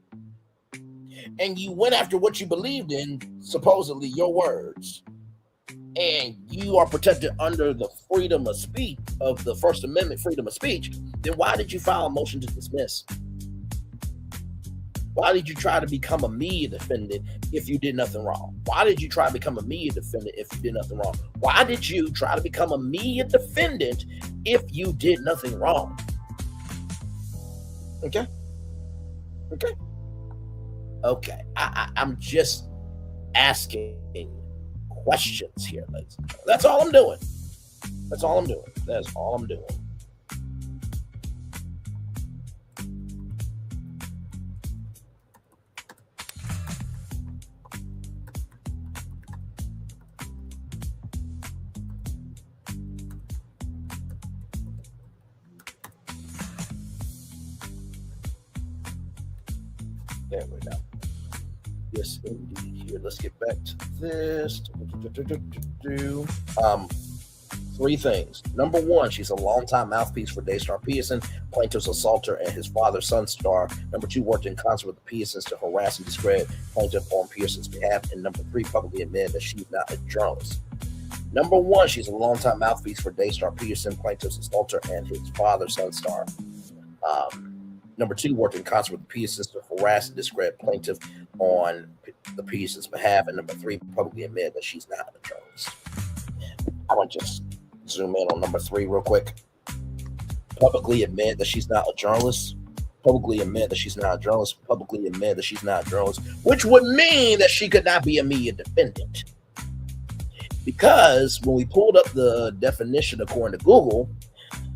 and you went after what you believed in, supposedly your words, and you are protected under the freedom of speech of the First Amendment, freedom of speech, then why did you file a motion to dismiss? Why did you try to become a media defendant if you did nothing wrong? Why did you try to become a media defendant if you did nothing wrong? Why did you try to become a media defendant if you did nothing wrong? Okay. I'm just asking questions here, ladies and gentlemen. That's all I'm doing. That's all I'm doing. There we go. Yes, indeed. Here, let's get back to this. 3 things. Number 1, she's a longtime mouthpiece for Daystar Pearson, plaintiff's assaulter, and his father, Sunstar. Number 2, worked in concert with the Pearsons to harass and discredit plaintiff on Pearson's behalf. And number 3, publicly admitted that she's not a journalist. Number 1, she's a longtime mouthpiece for Daystar Pearson, plaintiff's assaulter, and his father, Sunstar. Number 2, worked in concert with the Pearsons to harass and discredit plaintiff on the Pearsons' behalf. And number 3, publicly admitted that she's not a journalist. I want to just zoom in on number 3 real quick. Publicly admit that she's not a journalist. Publicly admit that she's not a journalist. Publicly admit that she's not a journalist, which would mean that she could not be a media defendant. Because when we pulled up the definition according to Google,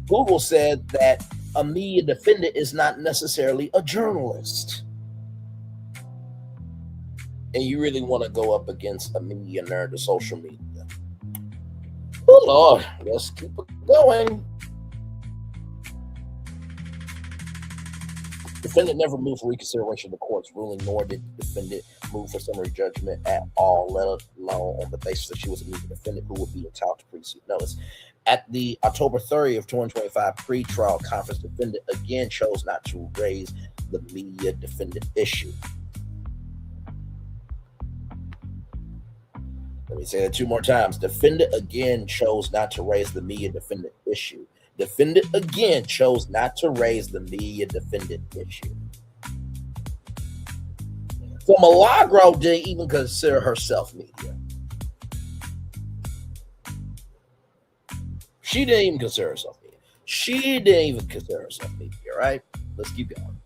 Google said that a media defendant is not necessarily a journalist. And you really want to go up against a media nerd of social media. Oh, Lord, let's keep it going. Defendant never moved for reconsideration of the court's ruling, nor did defendant move for summary judgment at all, let alone on the basis that she was a media defendant who would be entitled to pre-suit notice. At the October 30th, 2025 pre-trial conference, defendant again chose not to raise the media defendant issue. Let me say that 2 more times. Defendant again chose not to raise the media defendant issue. Defendant again chose not to raise the media defendant issue. So Milagro didn't even consider herself media. She didn't even consider herself media. Right? Let's keep going.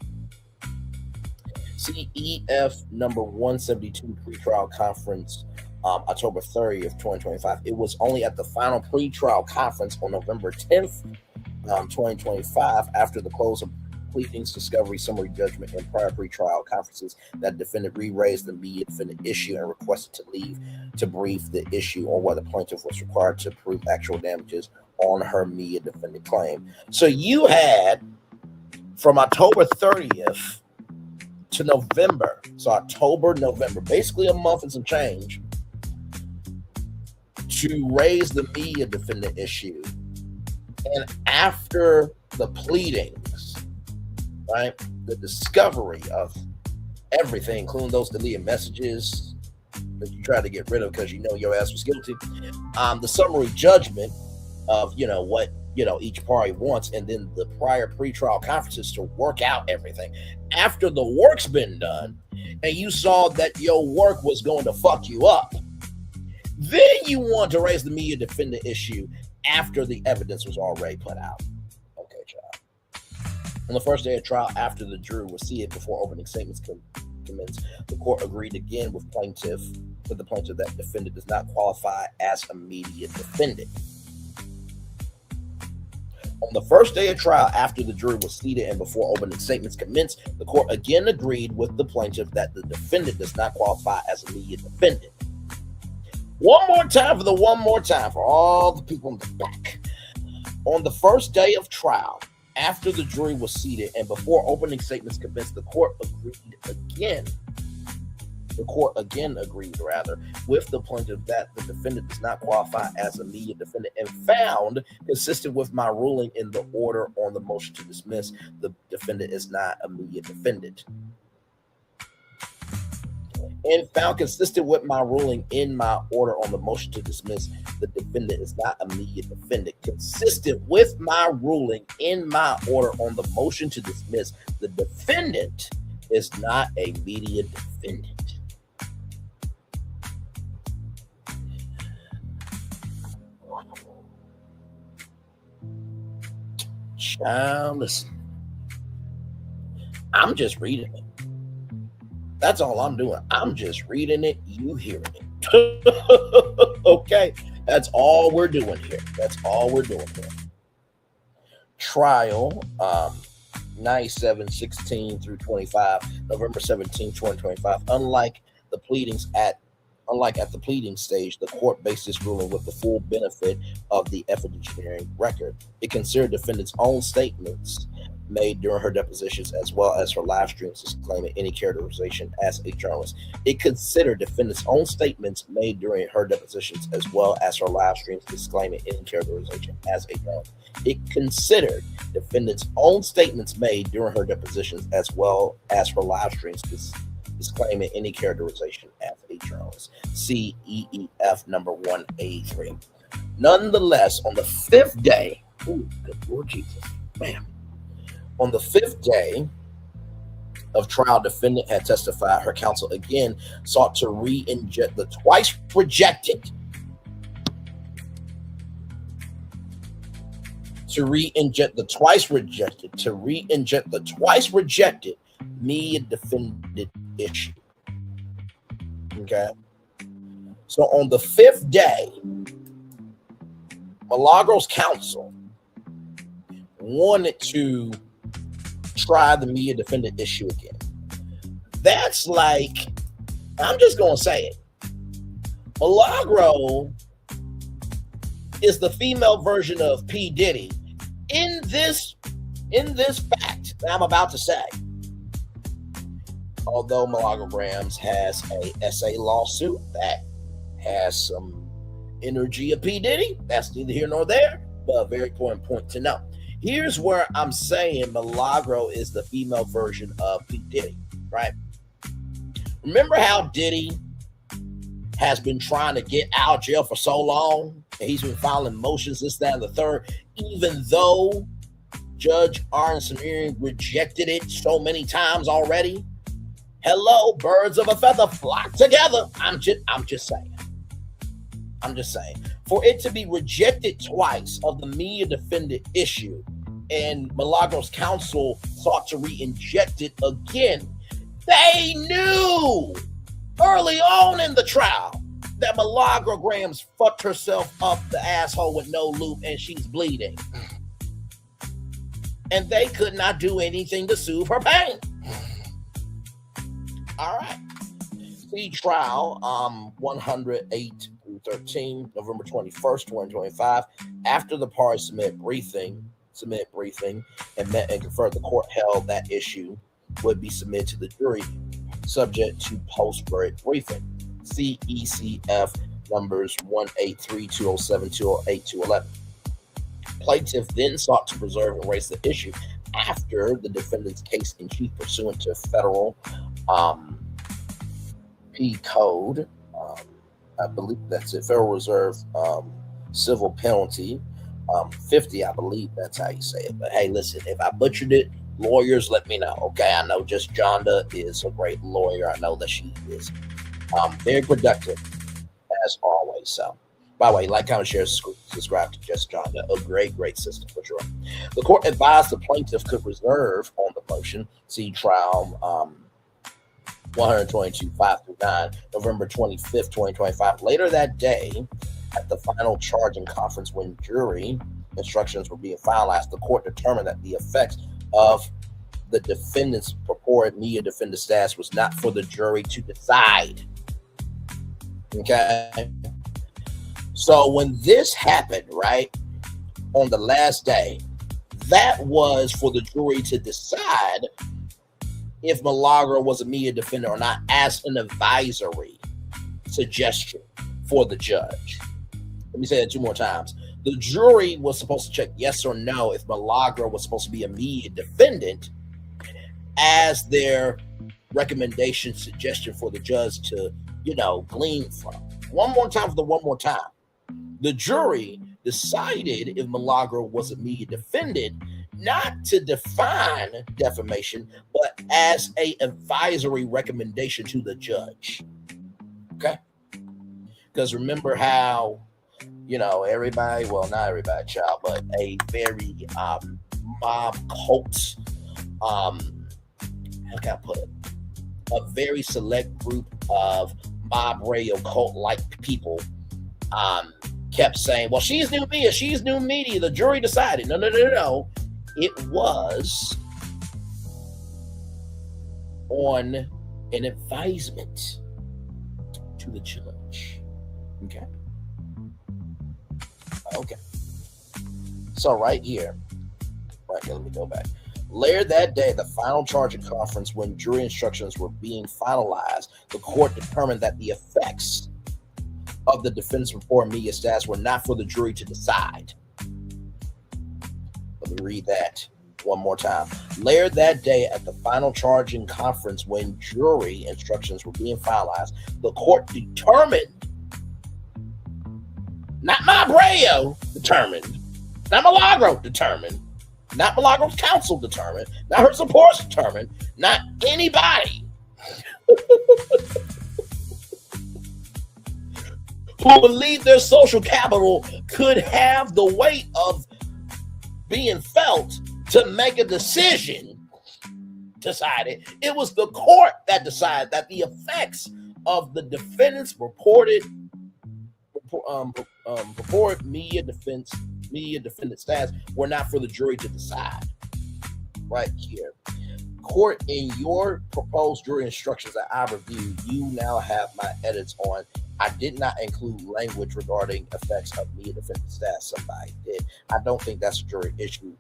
CEF number 172 pretrial conference, October 30th, 2025. It was only at the final pretrial conference on November 10th, 2025, after the close of pleadings, discovery, summary judgment, and prior pretrial conferences, that defendant re-raised the media defendant issue and requested to leave to brief the issue on whether plaintiff was required to prove actual damages on her media defendant claim. So you had from October 30th to November, so October, November, basically a month and some change, to raise the media defendant issue. And after the pleadings, right, the discovery of everything, including those deleted messages that you tried to get rid of because you know your ass was guilty, the summary judgment of, what, each party wants, and then the prior pretrial conferences to work out everything. After the work's been done and you saw that your work was going to fuck you up, then you want to raise the media defendant issue after the evidence was already put out. Okay, child. On the first day of trial, after the jury was seated before opening statements commenced, the court agreed again with the plaintiff that defendant does not qualify as a media defendant. On the first day of trial, after the jury was seated and before opening statements commenced, the court again agreed with the plaintiff that the defendant does not qualify as a media defendant. One more time for all the people in the back. On the first day of trial, after the jury was seated and before opening statements commenced, the court again agreed with the plaintiff that the defendant does not qualify as a media defendant, and found, consistent with my ruling in the order on the motion to dismiss, the defendant is not a media defendant. And found, consistent with my ruling in my order on the motion to dismiss, the defendant is not a media defendant. Consistent with my ruling in my order on the motion to dismiss, the defendant is not a media defendant. Child, listen. I'm just reading it. That's all I'm doing. I'm just reading it, you hearing it. Okay? That's all we're doing here. Trial, 97-16 through 25, November 17, 2025. Unlike at the pleading stage, the court based its ruling with the full benefit of the evidentiary record. It considered defendant's own statements made during her depositions, as well as her live streams disclaiming any characterization as a journalist. It considered defendant's own statements made during her depositions, as well as her live streams disclaiming any characterization as a journalist. It considered defendant's own statements made during her depositions, as well as her live streams disclaiming any characterization as a journalist. CEEF number 183. Nonetheless, on the fifth day, good Lord Jesus, man. On the fifth day of trial, defendant had testified. Her counsel again sought to re-inject the twice rejected media defendant issue. Okay. So on the fifth day, Milagro's counsel wanted to try the media defendant issue again. That's like, I'm just going to say it. Milagro is the female version of P. Diddy in this fact that I'm about to say. although Milagro Gramz has a SA lawsuit that has some energy of P. Diddy, that's neither here nor there, but a very important point to know. Here's where I'm saying Milagro is the female version of P. Diddy, right? Remember how Diddy has been trying to get out of jail for so long, and he's been filing motions, this, that, and the third, even though Judge Arn Samiri rejected it so many times already? Hello, birds of a feather flock together. I'm just saying. For it to be rejected twice of the media defendant issue, and Milagro's counsel sought to re-inject it again, they knew early on in the trial that Milagro Gramz fucked herself up the asshole with no lube and she's bleeding. And they could not do anything to soothe her pain. All right. See trial 108 through 13, November 21st, 2025. After the parties submit briefing and met and conferred, the court held that issue would be submitted to the jury subject to post-verdict briefing. See ECF numbers 183, 207, 208, 211. Plaintiff then sought to preserve and raise the issue after the defendant's case in chief pursuant to federal P code. I believe that's it. Federal Reserve civil penalty 50. I believe that's how you say it. But hey, listen, if I butchered it, lawyers, let me know. Okay, I know just Jonda is a great lawyer. I know that she is very productive as always. So, by the way, like, comment, share, subscribe to Just Jonda, a great system for sure. The court advised the plaintiff could reserve on the motion. See trial 122, 5 through 9, November 25th, 2025. Later that day, at the final charging conference, when jury instructions were being finalized, the court determined that the effects of the defendant's purported media defender status was not for the jury to decide. Okay? So when this happened, right, on the last day, that was for the jury to decide if Milagro was a media defender or not as an advisory suggestion for the judge. Let me say that 2 more times. The jury was supposed to check yes or no if Milagro was supposed to be a media defendant as their recommendation suggestion for the judge to, glean from. One more time for the one more time. The jury decided if Milagro was a media defendant not to define defamation, but as a advisory recommendation to the judge. Okay? Because remember how, everybody, well, not everybody, child, but a very mob cult, how can I put it? A very select group of mob radio cult-like people kept saying, well, she's new media. The jury decided. No. It was on an advisement to the judge. Okay. So right here, let me go back. Later that day, the final charging conference, when jury instructions were being finalized, the court determined that the effects of the defendant's report media status were not for the jury to decide. Let me read that one more time. Later that day, at the final charging conference, when jury instructions were being finalized, the court determined, not Mabreo determined, not Milagro determined, not Milagro's counsel determined, not her supporters determined, not anybody who believed their social capital could have the weight of being felt to make a decision decided. It was the court that decided that the effects of the defendant's purported media defendant status were not for the jury to decide. Right here. Court, in your proposed jury instructions that I reviewed, you now have my edits on. I did not include language regarding effects of media defendant status. Somebody did. I don't think that's a jury issue,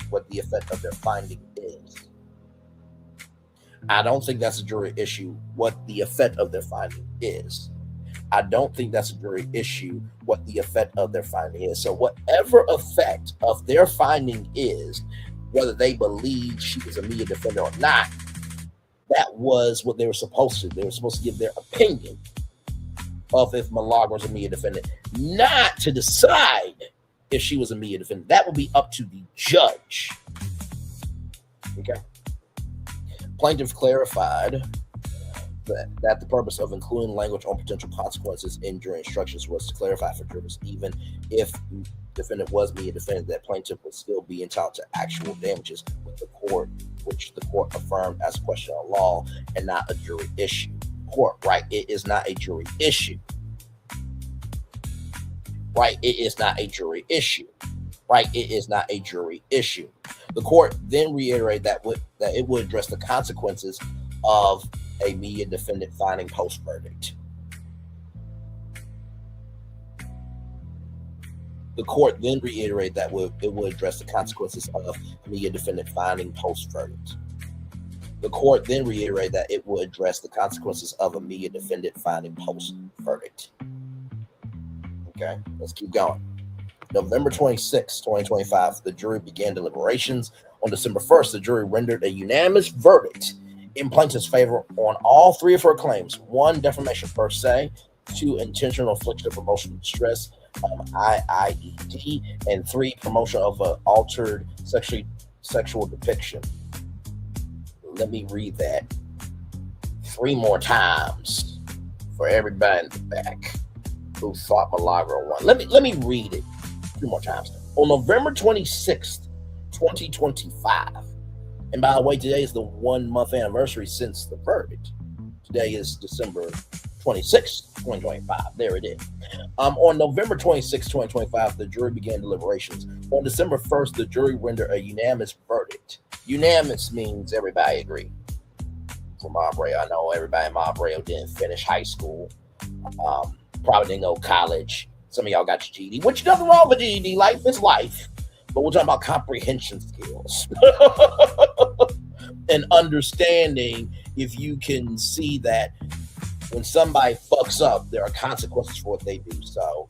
what the effect of their finding is. I don't think that's a jury issue what the effect of their finding is. I don't think that's a jury issue what the effect of their finding is. So whatever effect of their finding is, whether they believe she was a media defender or not, that was what they were supposed to. They were supposed to give their opinion of if Milagro was a media defendant, not to decide if she was a media defendant. That would be up to the judge. Okay. Plaintiff clarified that the purpose of including language on potential consequences in jury instructions was to clarify for jurors, even if the defendant was media defendant, that plaintiff would still be entitled to actual damages with the court, which the court affirmed as a question of law and not a jury issue. Court, right? It is not a jury issue. Right? It is not a jury issue. Right? It is not a jury issue. The court then reiterated that it would address the consequences of a media defendant finding post-verdict. The court then reiterated that it would address the consequences of a media defendant finding post-verdict. The court then reiterated that it would address the consequences of a media defendant finding post-verdict. Okay, let's keep going. November 26, 2025, the jury began deliberations. On December 1st, the jury rendered a unanimous verdict in plaintiff's favor on all three of her claims: 1, defamation per se; 2, intentional infliction of emotional distress, IIED; and 3, promotion of an altered sexual depiction. Let me read that 3 more times for everybody in the back who thought Milagro won. Let me read it 3 more times. On November 26th, 2025, and by the way, today is the 1-month anniversary since the verdict. Today is December 26th, 2025. There it is. On November 26th, 2025, the jury began deliberations. On December 1st, the jury rendered a unanimous verdict. Unanimous means everybody agreed. For Milagro, I know everybody in Milagro didn't finish high school. Probably didn't go to college. Some of y'all got your GED, which nothing wrong with GED. Life is life. But we're talking about comprehension skills and understanding. If you can see that when somebody fucks up, there are consequences for what they do. So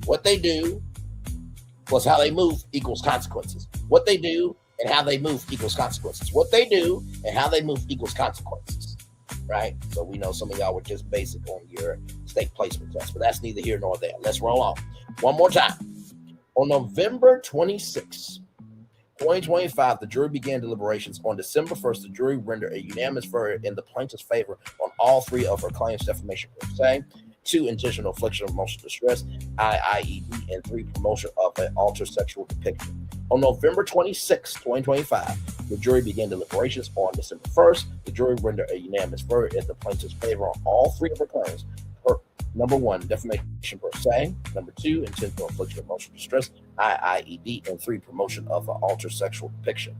what they do plus how they move equals consequences. What they do and how they move equals consequences. What they do and how they move equals consequences. Right? So we know some of y'all were just basic on your state placement test, but that's neither here nor there. Let's roll on. One more time. On November 26, 2025, the jury began deliberations. On December 1st, the jury rendered a unanimous verdict in the plaintiff's favor on all 3 of her claims: defamation per se; 2, intentional infliction of emotional distress, IIED; and 3, promotion of an altered sexual depiction. On November 26, 2025, the jury began deliberations. On December 1st, the jury rendered a unanimous verdict in the plaintiff's favor on all 3 of her claims: number 1, defamation per se; number 2, intentional infliction of emotional distress, IIED; and 3, promotion of an altered sexual depiction.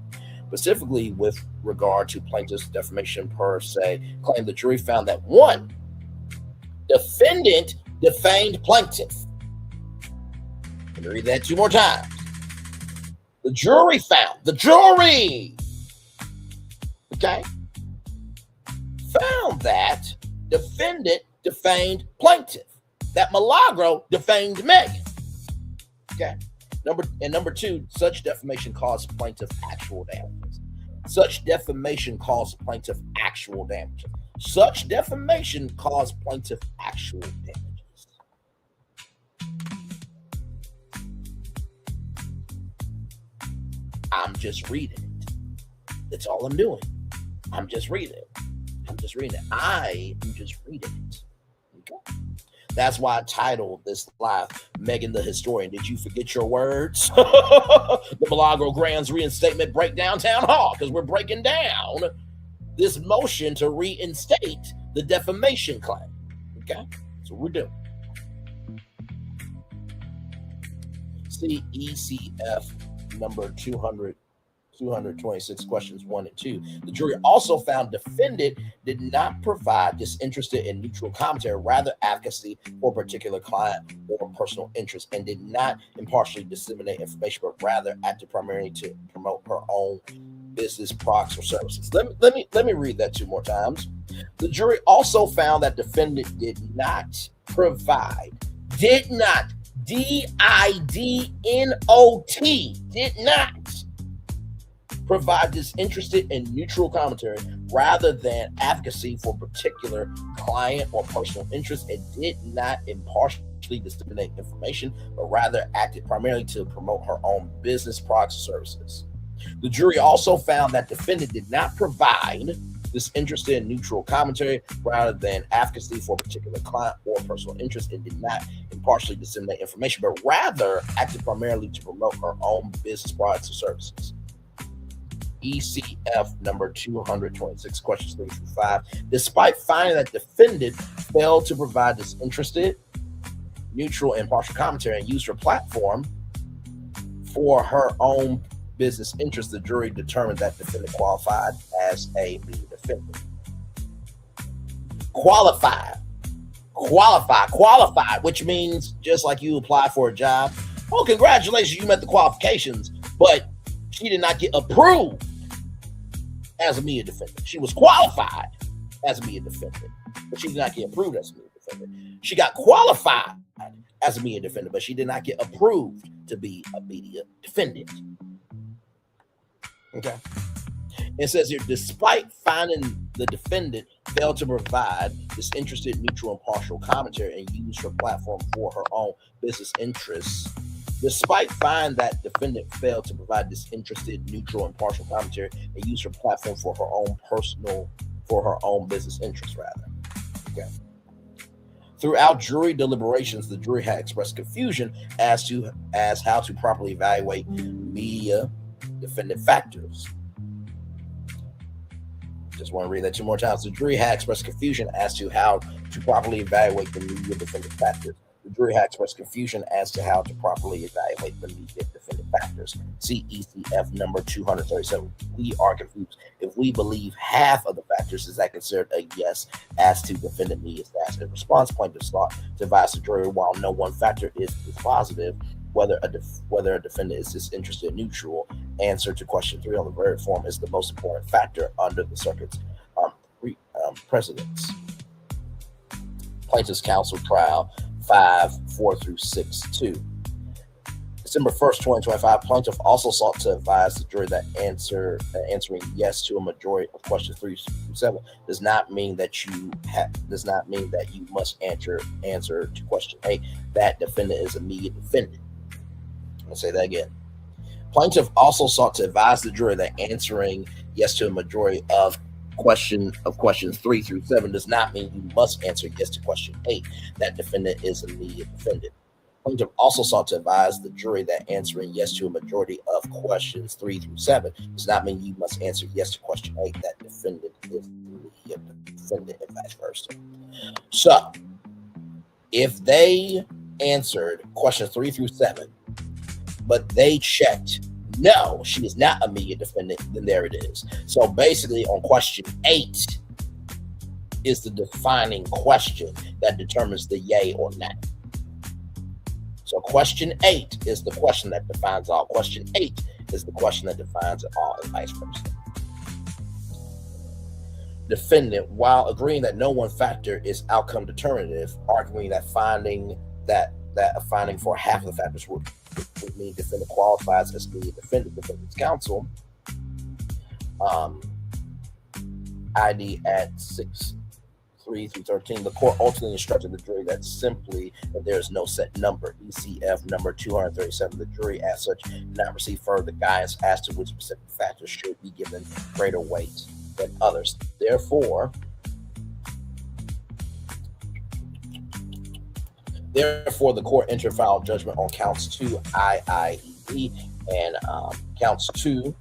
Specifically, with regard to plaintiff's defamation per se claim, the jury found that 1, defendant defamed plaintiff. Let me read that 2 more times. The jury found that defendant defamed plaintiff, that Milagro defamed Meg. Okay. Number 2, such defamation caused plaintiff actual damages. Such defamation caused plaintiff actual damages. Such defamation caused plaintiff actual damages. I'm just reading it. That's all I'm doing. I'm just reading it. I am just reading it. Okay. That's why I titled this live, Megan the Historian. Did you forget your words? The Milagro Gramz Reinstatement Breakdown Townhall, because we're breaking down this motion to reinstate the defamation claim. Okay? That's what we're doing. CECF number 226, questions 1 and 2. The jury also found defendant did not provide disinterested and neutral commentary, rather advocacy for a particular client or personal interest, and did not impartially disseminate information, but rather acted primarily to promote her own business products or services. Let me read that 2 more times. The jury also found that defendant did not provide, did not, D-I-D-N-O-T, did not provide disinterested and neutral commentary rather than advocacy for particular client or personal interest, and did not impartially disseminate information, but rather acted primarily to promote her own business products or services. The jury also found that defendant did not provide disinterested and neutral commentary rather than advocacy for a particular client or personal interest, and did not impartially disseminate information, but rather acted primarily to promote her own business products or services. ECF number 226, questions 3 through 5. Despite finding that defendant failed to provide disinterested, neutral, and impartial commentary and used her platform for her own business interest, the jury determined that defendant qualified as a media defendant. Qualified, which means just like you apply for a job. Oh, congratulations, you met the qualifications, but she did not get approved as a media defendant. She was qualified as a media defendant, but she did not get approved as a media defendant. She got qualified as a media defendant, but she did not get approved to be a media defendant. Okay. It says here, despite finding the defendant failed to provide disinterested, neutral, and partial commentary and use her platform for her own business interests, despite finding that defendant failed to provide disinterested, neutral, and partial commentary and use her platform for her own business interests, rather. Okay. Throughout jury deliberations, the jury had expressed confusion as how to properly evaluate media defendant factors. Just want to read that 2 more times. The jury had expressed confusion as to how to properly evaluate the media defendant factors. The jury had expressed confusion as to how to properly evaluate the media defendant factors. See ECF number 237. We are confused. If we believe half of the factors, is that considered a yes as to defendant media status? In response, plaintiffs sought to advise the jury while no one factor is positive, whether a defendant is disinterested, neutral. Answer to question 3 on the verdict form is the most important factor under the circuit's precedents. Plaintiff's counsel trial 5-4-6-2. December 1st, 2025, plaintiff also sought to advise the jury that answering yes to a majority of questions 3 through 7 does not mean that you must answer to question 8 that defendant is a media defendant. I'll say that again. Plaintiff also sought to advise the jury that answering yes to a majority of questions 3 through 7 does not mean you must answer yes to question 8 that defendant is a media defendant. Plaintiff also sought to advise the jury that answering yes to a majority of questions 3 through 7 does not mean you must answer yes to question 8 that defendant is a media defendant, and vice versa. So, if they answered questions 3 through 7, but they checked, no, she is not a media defendant, then there it is. So basically on question 8 is the defining question that determines the yay or nay. So question 8 is the question that defines all. Question 8 is the question that defines it all, and vice versa. Defendant, while agreeing that no one factor is outcome determinative, arguing that a finding for half of the factors would mean defendant qualifies as media defendant. Defendant's counsel, ID at 6-3-13, the court ultimately instructed the jury that there is no set number. ECF number 237, the jury as such did not receive further guidance as to which specific factors should be given greater weight than others. Therefore, the court entered final judgment on counts 2 IIED and counts 2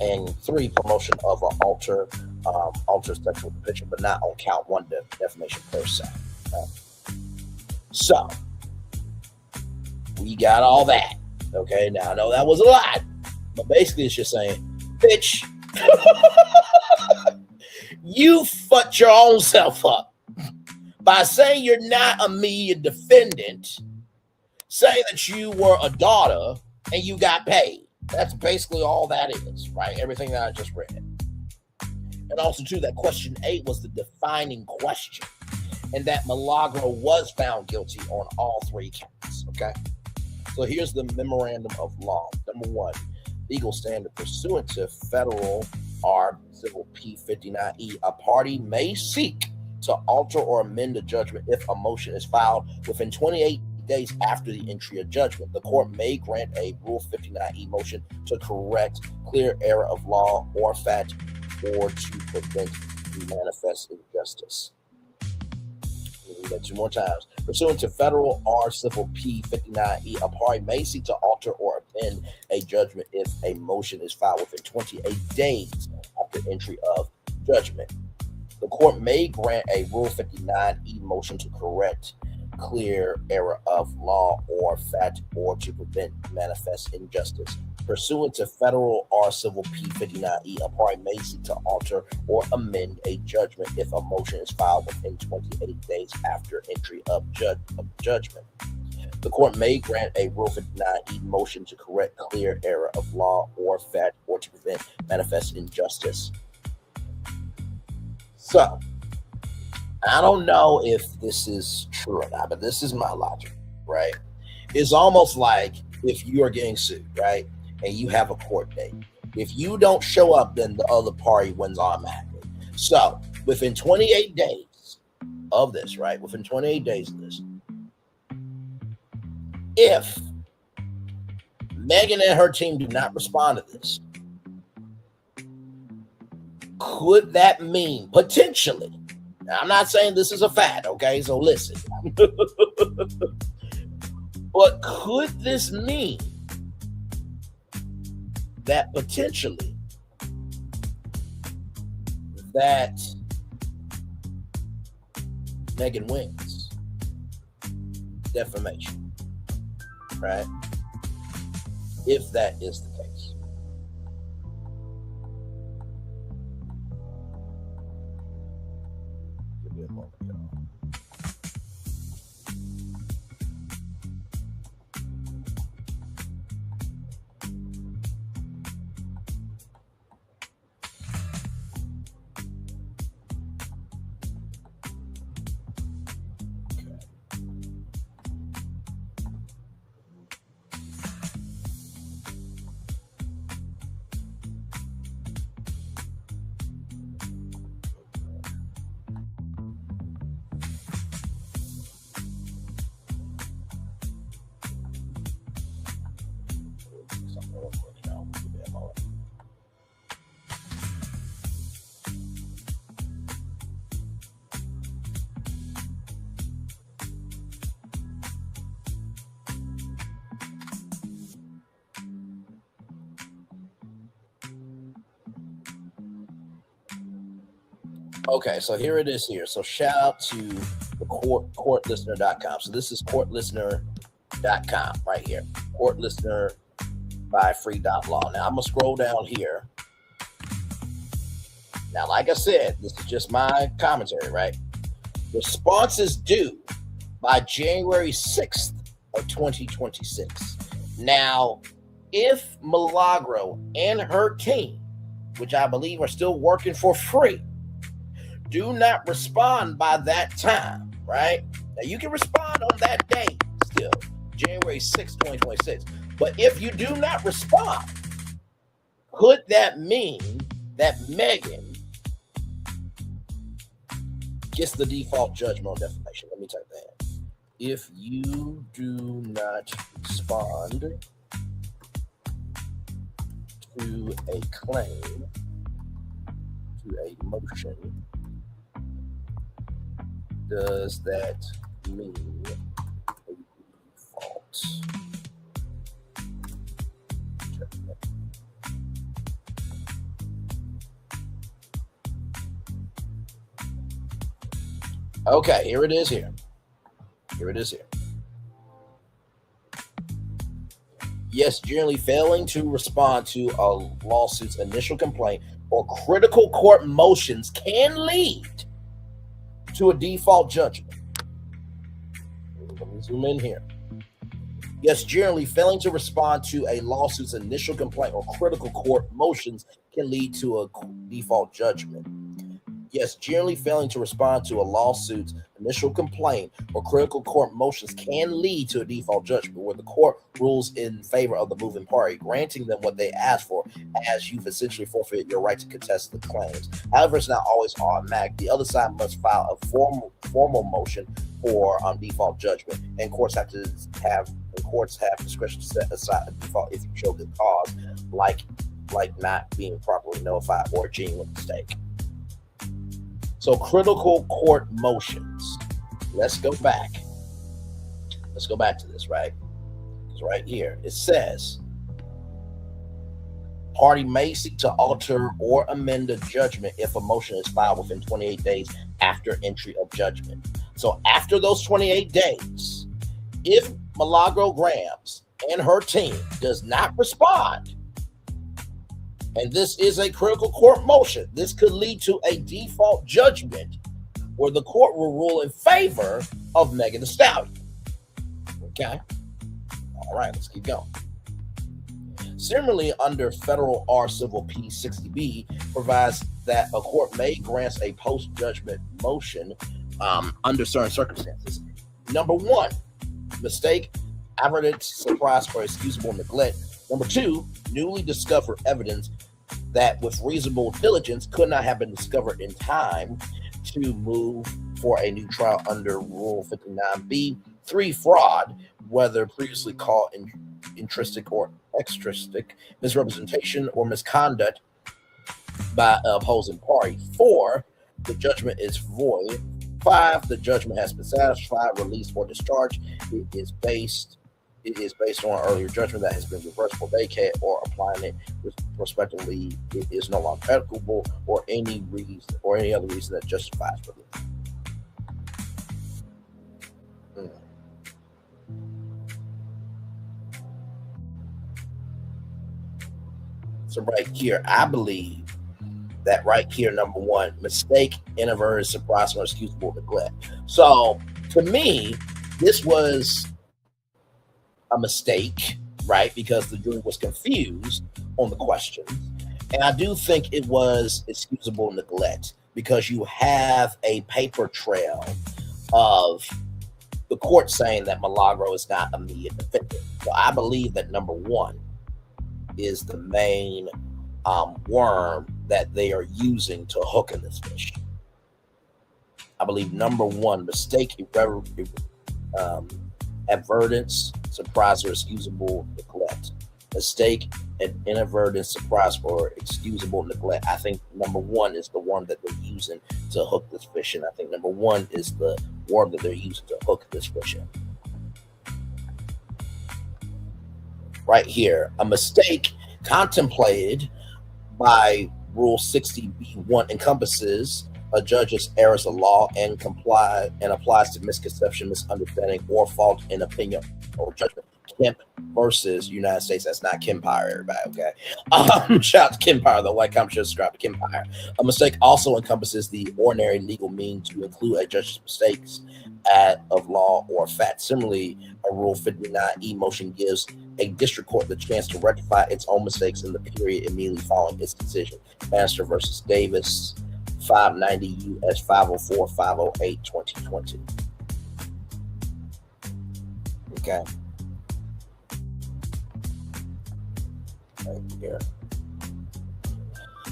and 3 promotion of an alter sexual depiction, but not on count 1 defamation per se. So we got all that. Okay, now I know that was a lot, but basically it's just saying, bitch, you fucked your own self up. By saying you're not a media defendant, saying that you were a daughter and you got paid. That's basically all that is, right? Everything that I just read. And also, too, that question 8 was the defining question, and that Milagro was found guilty on all 3 counts, okay? So here's the memorandum of law. Number 1, legal standard pursuant to federal R civil P59E, a party may seek to alter or amend the judgment if a motion is filed within 28 days after the entry of judgment. The court may grant a Rule 59E motion to correct clear error of law or fact or to prevent manifest injustice. That 2 more times. Pursuant to federal R civil P59E, a party may seek to alter or amend a judgment if a motion is filed within 28 days after entry of judgment. The court may grant a Rule 59E motion to correct clear error of law or fact or to prevent manifest injustice. Pursuant to federal R civil P59E, a party may seek to alter or amend a judgment if a motion is filed within 28 days after entry of judgment. The court may grant a Rule 59E motion to correct clear error of law or fact or to prevent manifest injustice. So, I don't know if this is true or not, but this is my logic, right? It's almost like if you are getting sued, right, and you have a court date. If you don't show up, then the other party wins automatically. So, within 28 days of this, right, within 28 days of this, if Megan and her team do not respond to this, could that mean potentially? Now, I'm not saying this is a fact, okay? So listen. But could this mean that potentially that Megan wins defamation, right? If that is the case. Give me a moment, y'all. Okay, so here it is here. So shout out to the courtlistener.com. So this is courtlistener.com right here. Courtlistener by free.law. Now I'm going to scroll down here. Now, like I said, this is just my commentary, right? Responses due by January 6th of 2026. Now, if Milagro and her team, which I believe are still working for free, do not respond by that time, right? Now, you can respond on that day still, January 6th, 2026. But if you do not respond, could that mean that Megan gets the default judgment on defamation? Let me type that. If you do not respond to a claim, to a motion, does that mean a default judgment? Okay, here it is here. Here it is here. Yes, generally failing to respond to a lawsuit's initial complaint or critical court motions can lead to a default judgment. Let me zoom in here. Yes, generally, failing to respond to a lawsuit's initial complaint or critical court motions can lead to a default judgment. Yes, generally failing to respond to a lawsuit's initial complaint or critical court motions can lead to a default judgment where the court rules in favor of the moving party, granting them what they asked for, as you've essentially forfeited your right to contest the claims. However, it's not always automatic. The other side must file a formal motion for default judgment, and courts have discretion to set aside a default if you show good cause, like not being properly notified or a genuine mistake. So critical court motions. Let's go back to this, right? Because right here it says party may seek to alter or amend a judgment if a motion is filed within 28 days after entry of judgment. So after those 28 days, if Milagro Gramz and her team does not respond, and this is a critical court motion, this could lead to a default judgment where the court will rule in favor of Megan Thee Stallion. Okay? All right, let's keep going. Similarly, under Federal R Civil P 60B provides that a court may grant a post-judgment motion under certain circumstances. Number one, mistake, aberrant, surprise, or excusable neglect. Number two, newly discovered evidence that with reasonable diligence could not have been discovered in time to move for a new trial under Rule 59B. 3, fraud, whether previously called intrinsic or extrinsic, misrepresentation or misconduct by an opposing party. 4, the judgment is void. 5, the judgment has been satisfied, released, or discharged. It is based on earlier judgment that has been reversed or vacated, or applying it respectively. It is no longer applicable, or any other reason that justifies relief. So right here, I believe that right here, number one, mistake, inadvertent, surprise, or excusable neglect. So to me, this was a mistake, right? Because the jury was confused on the questions. And I do think it was excusable neglect because you have a paper trail of the court saying that Milagro is not a immediate defendant. So I believe that number one is the main worm that they are using to hook in this fish. I believe number one, mistake, advertence, surprise, or excusable neglect. Mistake, and inadvertent, surprise, or excusable neglect. I think number one is the one that they're using to hook this fish in. I think number one is the word that they're using to hook this fish in. Right here, a mistake contemplated by Rule 60B1 encompasses a judge's errors of law and applies to misconception, misunderstanding, or fault in opinion or judgment. Kemp versus United States. That's not Kempire, everybody, okay? Shout out to Kempire, though. White Comic should subscribe to Kempire. A mistake also encompasses the ordinary legal means to include a judge's mistakes of law or fact. Similarly, a Rule 59E motion gives a district court the chance to rectify its own mistakes in the period immediately following its decision. Bannister versus Davis, 590 U.S. 504, 508, 2020. Okay. Right here.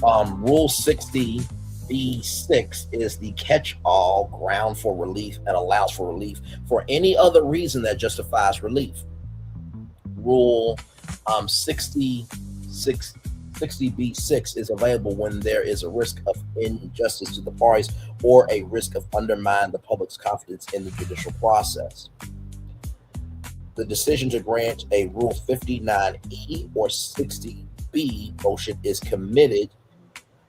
Rule 60B6 is the catch-all ground for relief and allows for relief for any other reason that justifies relief. Rule 60B6 is available when there is a risk of injustice to the parties or a risk of undermining the public's confidence in the judicial process. The decision to grant a Rule 59E or 60B motion is committed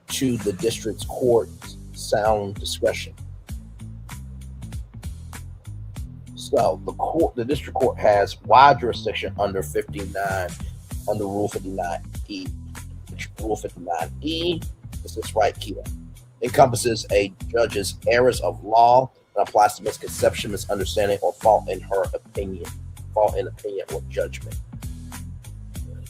to the district court's sound discretion. So the district court has wide jurisdiction under Rule 59E. Rule 59E, this is right here, encompasses a judge's errors of law and applies to misconception, misunderstanding, or fault in her opinion. default in opinion or judgment.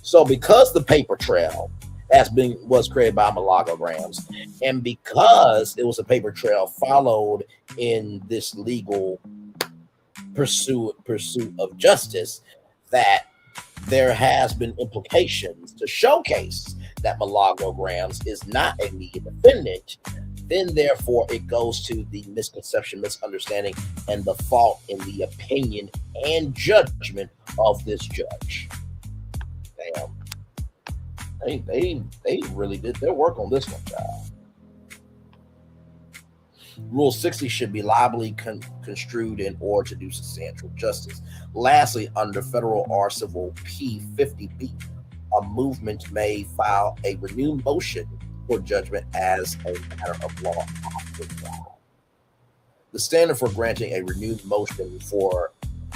So because the paper trail was created by Milagro Gramz, and because it was a paper trail followed in this legal pursuit of justice, that there has been implications to showcase that Milagro Gramz is not a media defendant, then therefore it goes to the misconception, misunderstanding, and the fault in the opinion and judgment of this judge. Damn. They really did their work on this one, child. Rule 60 should be liably construed in order to do substantial justice. Lastly, under Federal R Civil P 50B, a movement may file a renewed motion for judgment as a matter of law. The standard for granting a renewed motion for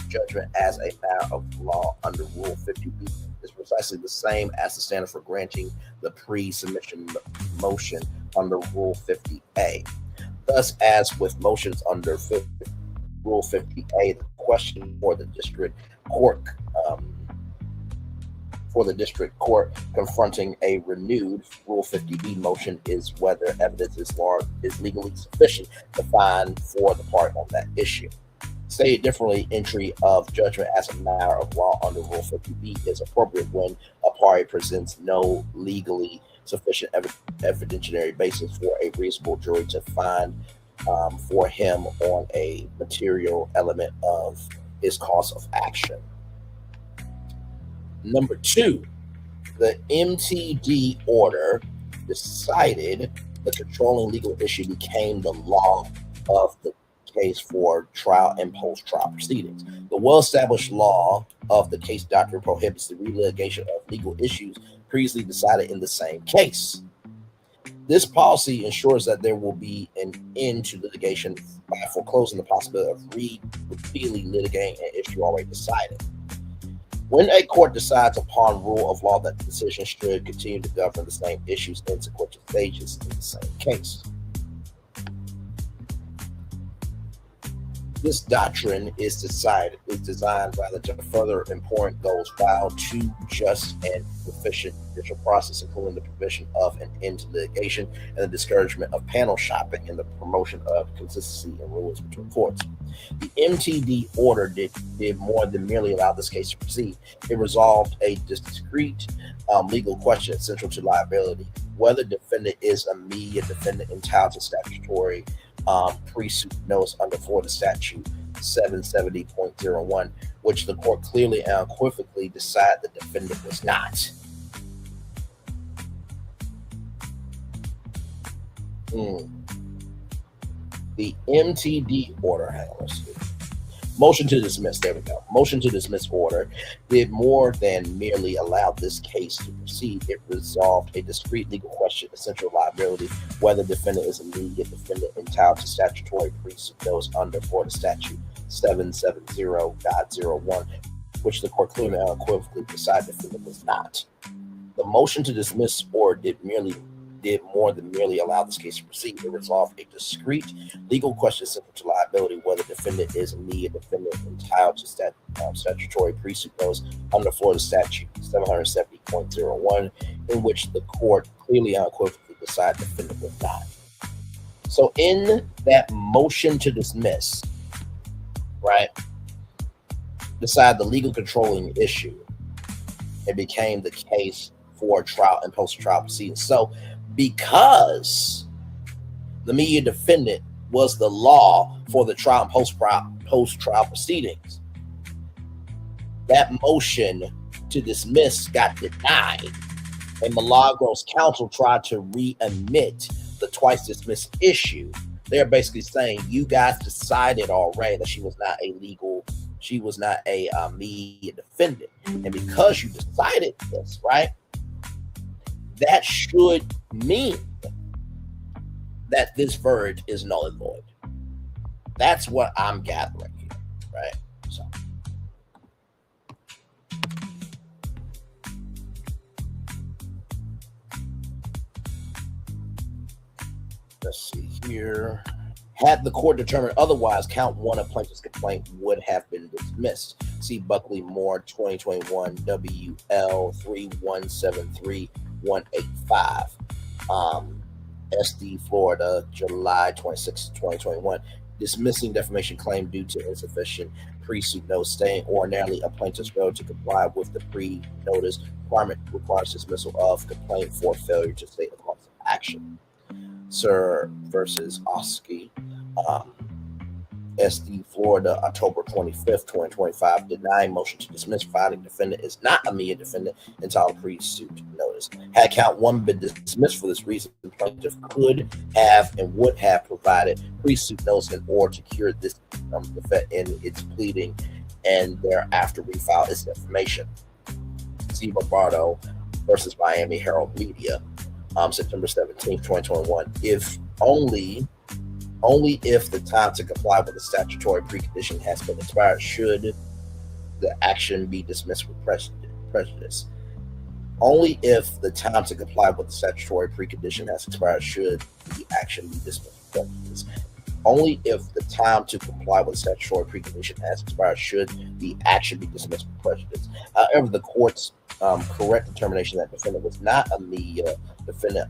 judgment as a matter of law under Rule 50B is precisely the same as the standard for granting the pre-submission motion under Rule 50A. Thus, as with motions under Rule 50A, the question for the district court confronting a renewed Rule 50B motion is whether evidence is legally sufficient to find for the party on that issue. Stated differently, entry of judgment as a matter of law under Rule 50B is appropriate when a party presents no legally sufficient evidentiary basis for a reasonable jury to find for him on a material element of his cause of action. Number 2, the MTD order decided the controlling legal issue became the law of the case for trial and post-trial proceedings. The well-established law of the case doctrine prohibits the relitigation of legal issues previously decided in the same case. This policy ensures that there will be an end to litigation by foreclosing the possibility of repeatedly litigating an issue already decided. When a court decides upon rule of law that the decision should continue to govern the same issues in sequential stages in the same case. This doctrine is designed rather to further important goals while to just and efficient judicial process, including the provision of an end to litigation and the discouragement of panel shopping and the promotion of consistency in rules between courts. The MTD order did more than merely allow this case to proceed. It resolved a discrete legal question central to liability: whether defendant is a media defendant entitled to statutory pre-suit notice under Florida Statute 770.01, which the court clearly and unequivocally decided the defendant was not. The MTD order, hang on, let's see. Motion to dismiss, there we go. Motion to dismiss order did more than merely allow this case to proceed. It resolved a discrete legal question, essential liability, whether defendant is a media defendant entitled to statutory pre-suit notice under Florida Statute 770.01, which the court clearly and unequivocally decided the defendant was not. The motion to dismiss order did more than merely allow this case to proceed. It resolved a discrete legal question central to liability, whether defendant is a media defendant entitled to statutory pre-suit notice under Florida Statute 770.01, in which the court clearly and unequivocally decided the defendant was not. So in that motion to dismiss, right, decide the legal controlling issue, it became the case for trial and post-trial proceedings. So because the media defendant was the law for the trial and post-trial proceedings, that motion to dismiss got denied, and Milagro's counsel tried to re-admit the twice dismissed issue. They're basically saying, you guys decided already that she was not a media defendant, and because you decided this, right, that should mean that this verdict is null and void. That's what I'm gathering here, right? So, let's see here. Had the court determined otherwise, count one of plaintiff's complaint would have been dismissed. See Buckley Moore, 2021 WL 3173185. SD Florida, July 26, 2021. Dismissing defamation claim due to insufficient pre-suit notice, staying ordinarily a plaintiff's failure to comply with the pre-notice requirement requires dismissal of complaint for failure to state a cause of action. Sir versus Oski. SD Florida, October 25th, 2025, denying motion to dismiss, finding defendant is not a mere defendant entitled pre-suit notice. Had count one been dismissed for this reason, the plaintiff could have and would have provided pre-suit notice in order to cure this defect in its pleading and thereafter refile its defamation. See Barbardo versus Miami Herald Media, September 17th, 2021. If only if the time to comply with the statutory precondition has been expired should the action be dismissed with prejudice. Only if the time to comply with the statutory precondition has expired should the action be dismissed with prejudice. Only if the time to comply with the statutory precondition has expired should the action be dismissed with prejudice. However, the court's correct determination that defendant was not a media defendant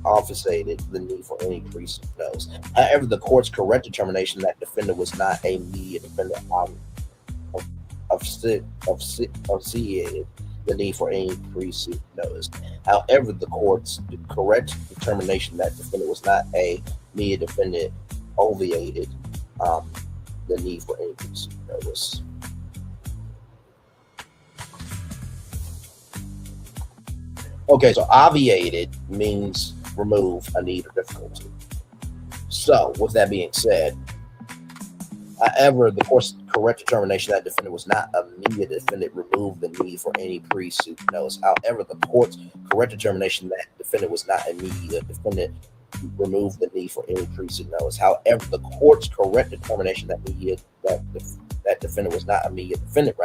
obfuscated the need for any pre-suit notice. However, the court's correct determination that defendant was not a media defendant obfuscated the need for any pre-suit notice. However, the court's correct determination that defendant was not a media defendant obviated the need for any pre-suit notice. Okay, so obviated means remove a need or difficulty. So, with that being said, however, the court's correct determination that defendant was not a media defendant removed the need for any pre-suit notice. However, the court's correct determination that defendant was not a media defendant removed the need for any pre-suit notice. However, the court's correct determination that defendant was not a media defendant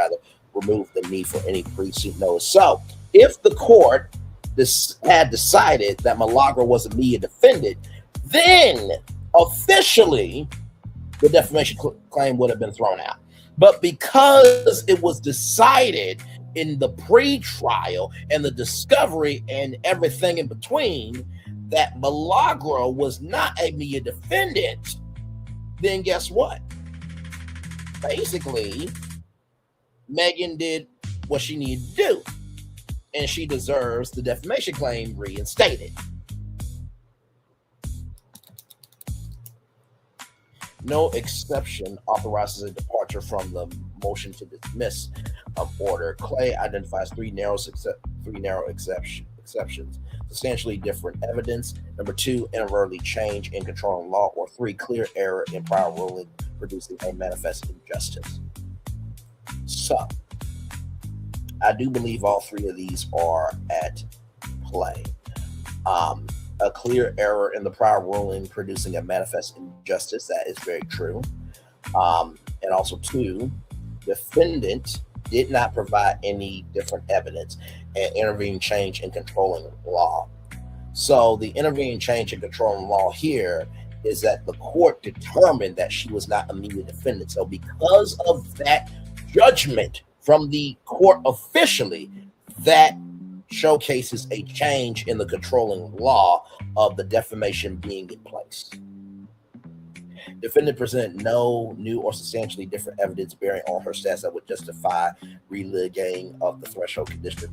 removed the need for any pre-suit notice. So, if the court had decided that Milagro was a media defendant, then officially the defamation claim would have been thrown out. But because it was decided in the pre-trial and the discovery and everything in between that Milagro was not a media defendant, then guess what? Basically, Megan did what she needed to do, and she deserves the defamation claim reinstated. No exception authorizes a departure from the motion to dismiss order. Clay identifies three narrow exceptions: substantially different evidence, number two, inadvertently change in controlling law, or three, clear error in prior ruling producing a manifest injustice. So, I do believe all three of these are at play. A clear error in the prior ruling producing a manifest injustice, that is very true. And also two, defendant did not provide any different evidence and intervening change in controlling law. So the intervening change in controlling law here is that the court determined that she was not a media defendant. So because of that judgment from the court officially, that showcases a change in the controlling law of the defamation being in place. Defendant presented no new or substantially different evidence bearing on her status that would justify relitigating of the threshold condition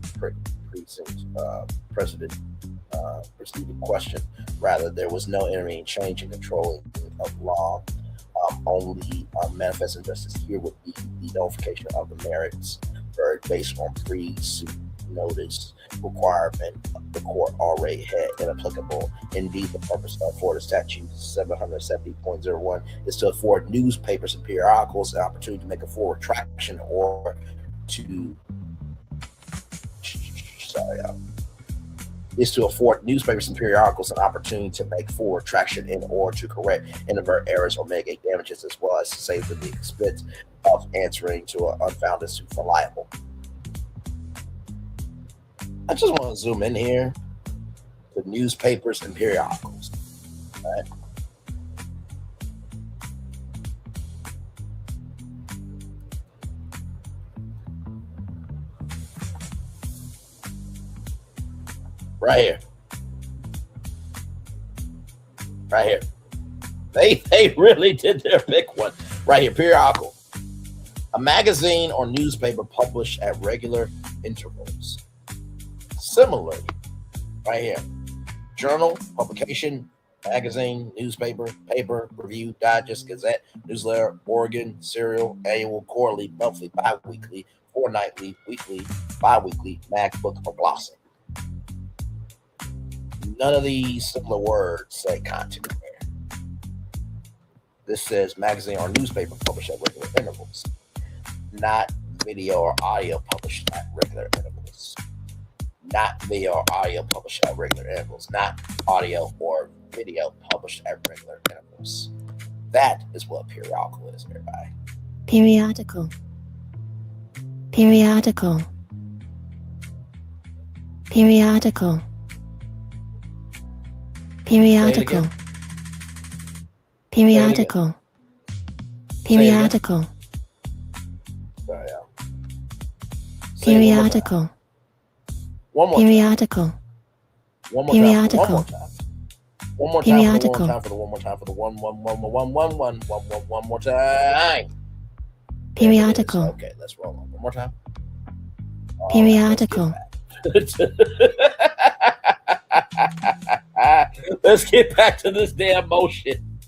precinct precedent preceding question. Rather, there was no intervening change in controlling of law. Only manifest injustice here would be the nullification of the merits based on pre-suit notice requirement the court already had inapplicable. Indeed, the purpose of Florida Statute 770.01 is to afford newspapers and periodicals an opportunity to make a full retraction or to afford newspapers and periodicals an opportunity to make full retraction in order to correct and avert errors or mitigate damages, as well as to save the expense of answering to an unfounded suit for liable. I just want to zoom in here to newspapers and periodicals. Right? Right here. Right here. They really did their big one. Right here, periodical. A magazine or newspaper published at regular intervals. Similarly, right here, journal, publication, magazine, newspaper, paper, review, digest, gazette, newsletter, organ, serial, annual, quarterly, monthly, bi-weekly, fortnightly, weekly, bi-weekly, mag, book, or glossy. None of these similar words say content there. This says magazine or newspaper published at regular intervals, not video or audio published at regular intervals. Not video or audio published at regular intervals. Not audio or video published at regular intervals. That is what periodical is, everybody. Periodical. Periodical. Periodical. Periodical. Periodical. Periodical. Sorry, y'all. Periodical. One more Periodical. time. One more Periodical. time. One more time. Periodical. One more time for the one more time for the one more time. Periodical. Okay, let's roll on. One more time. Periodical. Let's get back to this damn motion.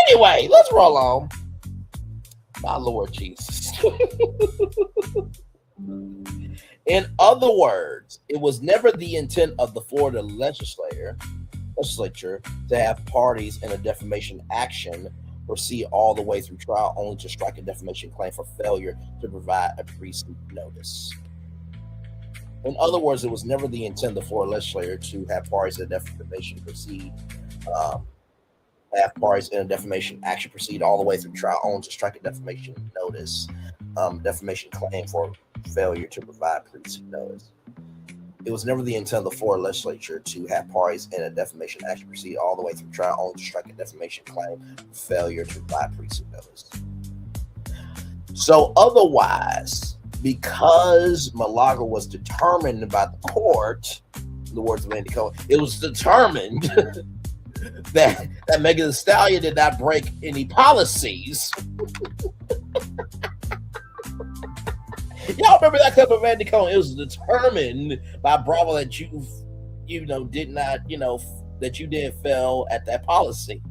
Anyway, let's roll on. My Lord Jesus. In other words, it was never the intent of the Florida legislature to have parties in a defamation action proceed all the way through trial only to strike a defamation claim for failure to provide a pre-suit notice. In other words, it was never the intent of the Florida legislature to have parties in a defamation action proceed all the way through trial only to strike a defamation notice, defamation claim for failure to provide pre-suit notice. It was never the intent of the Florida legislature to have parties in a defamation action proceed all the way through trial only to strike a defamation claim for failure to provide pre-suit notice. So otherwise, because Milagro was determined by the court, in the words of Andy Cohen, it was determined that Megan Thee Stallion did not break any policies. Y'all remember that clip of Andy Cohen? It was determined by Bravo that you did not, that you did fail at that policy.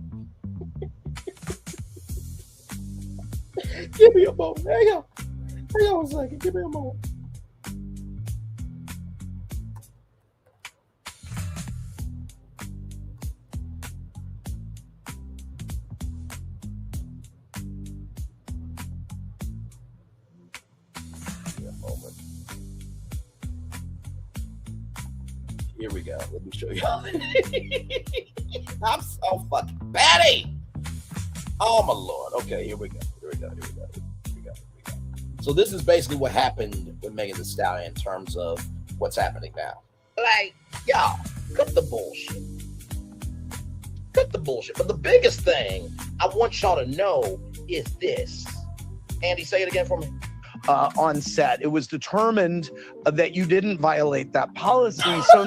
Give me a moment. Hang on a second. Give me a moment. Here we go. Let me show y'all. I'm so fucking batty. Oh my Lord. Okay, here we go. So this is basically what happened with Megan Thee Stallion in terms of what's happening now. Like, y'all, cut the bullshit. But the biggest thing I want y'all to know is this. Andy, say it again for me. On set, it was determined that you didn't violate that policy. So,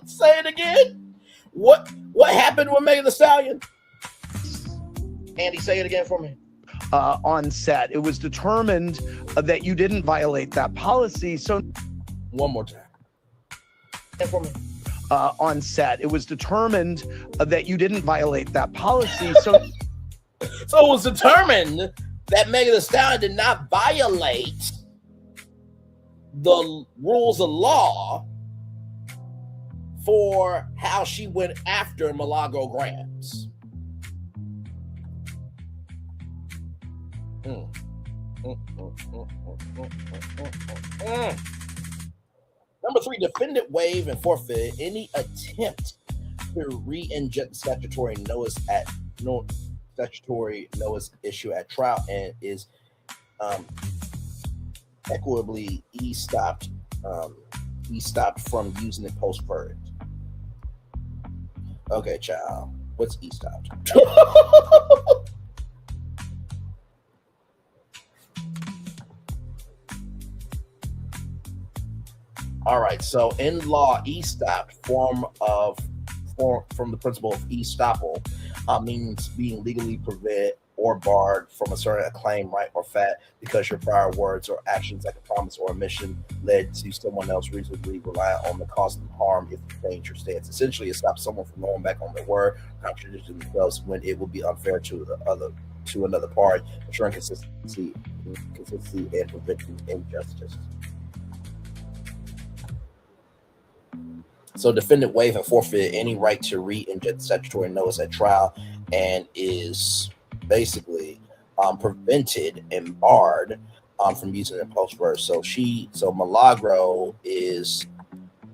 say it again. What happened with Megan Thee Stallion? Andy, say it again for me. On set, it was determined that you didn't violate that policy. So, one more time. For me. On set, it was determined that you didn't violate that policy. So it was determined that Megan Thee Stallion did not violate the rules of law for how she went after Milagro Gramz. Number 3, defendant waive and forfeit any attempt to re-inject the statutory notice issue at trial and is equitably stopped from using it post verdict. Okay, child. What's stopped? All right. So in law, estopped from the principle of estoppel means being legally prevented or barred from asserting a claim, right, or fact because your prior words or actions, like a promise or omission, led to someone else reasonably relying on the cause of harm if you change your stance. Essentially, it stops someone from going back on their word, contradicting themselves when it would be unfair to another party, ensuring consistency and preventing injustice. So defendant waive and forfeit any right to re-inject statutory notice at trial and is basically prevented and barred from using it post-verse. So Milagro is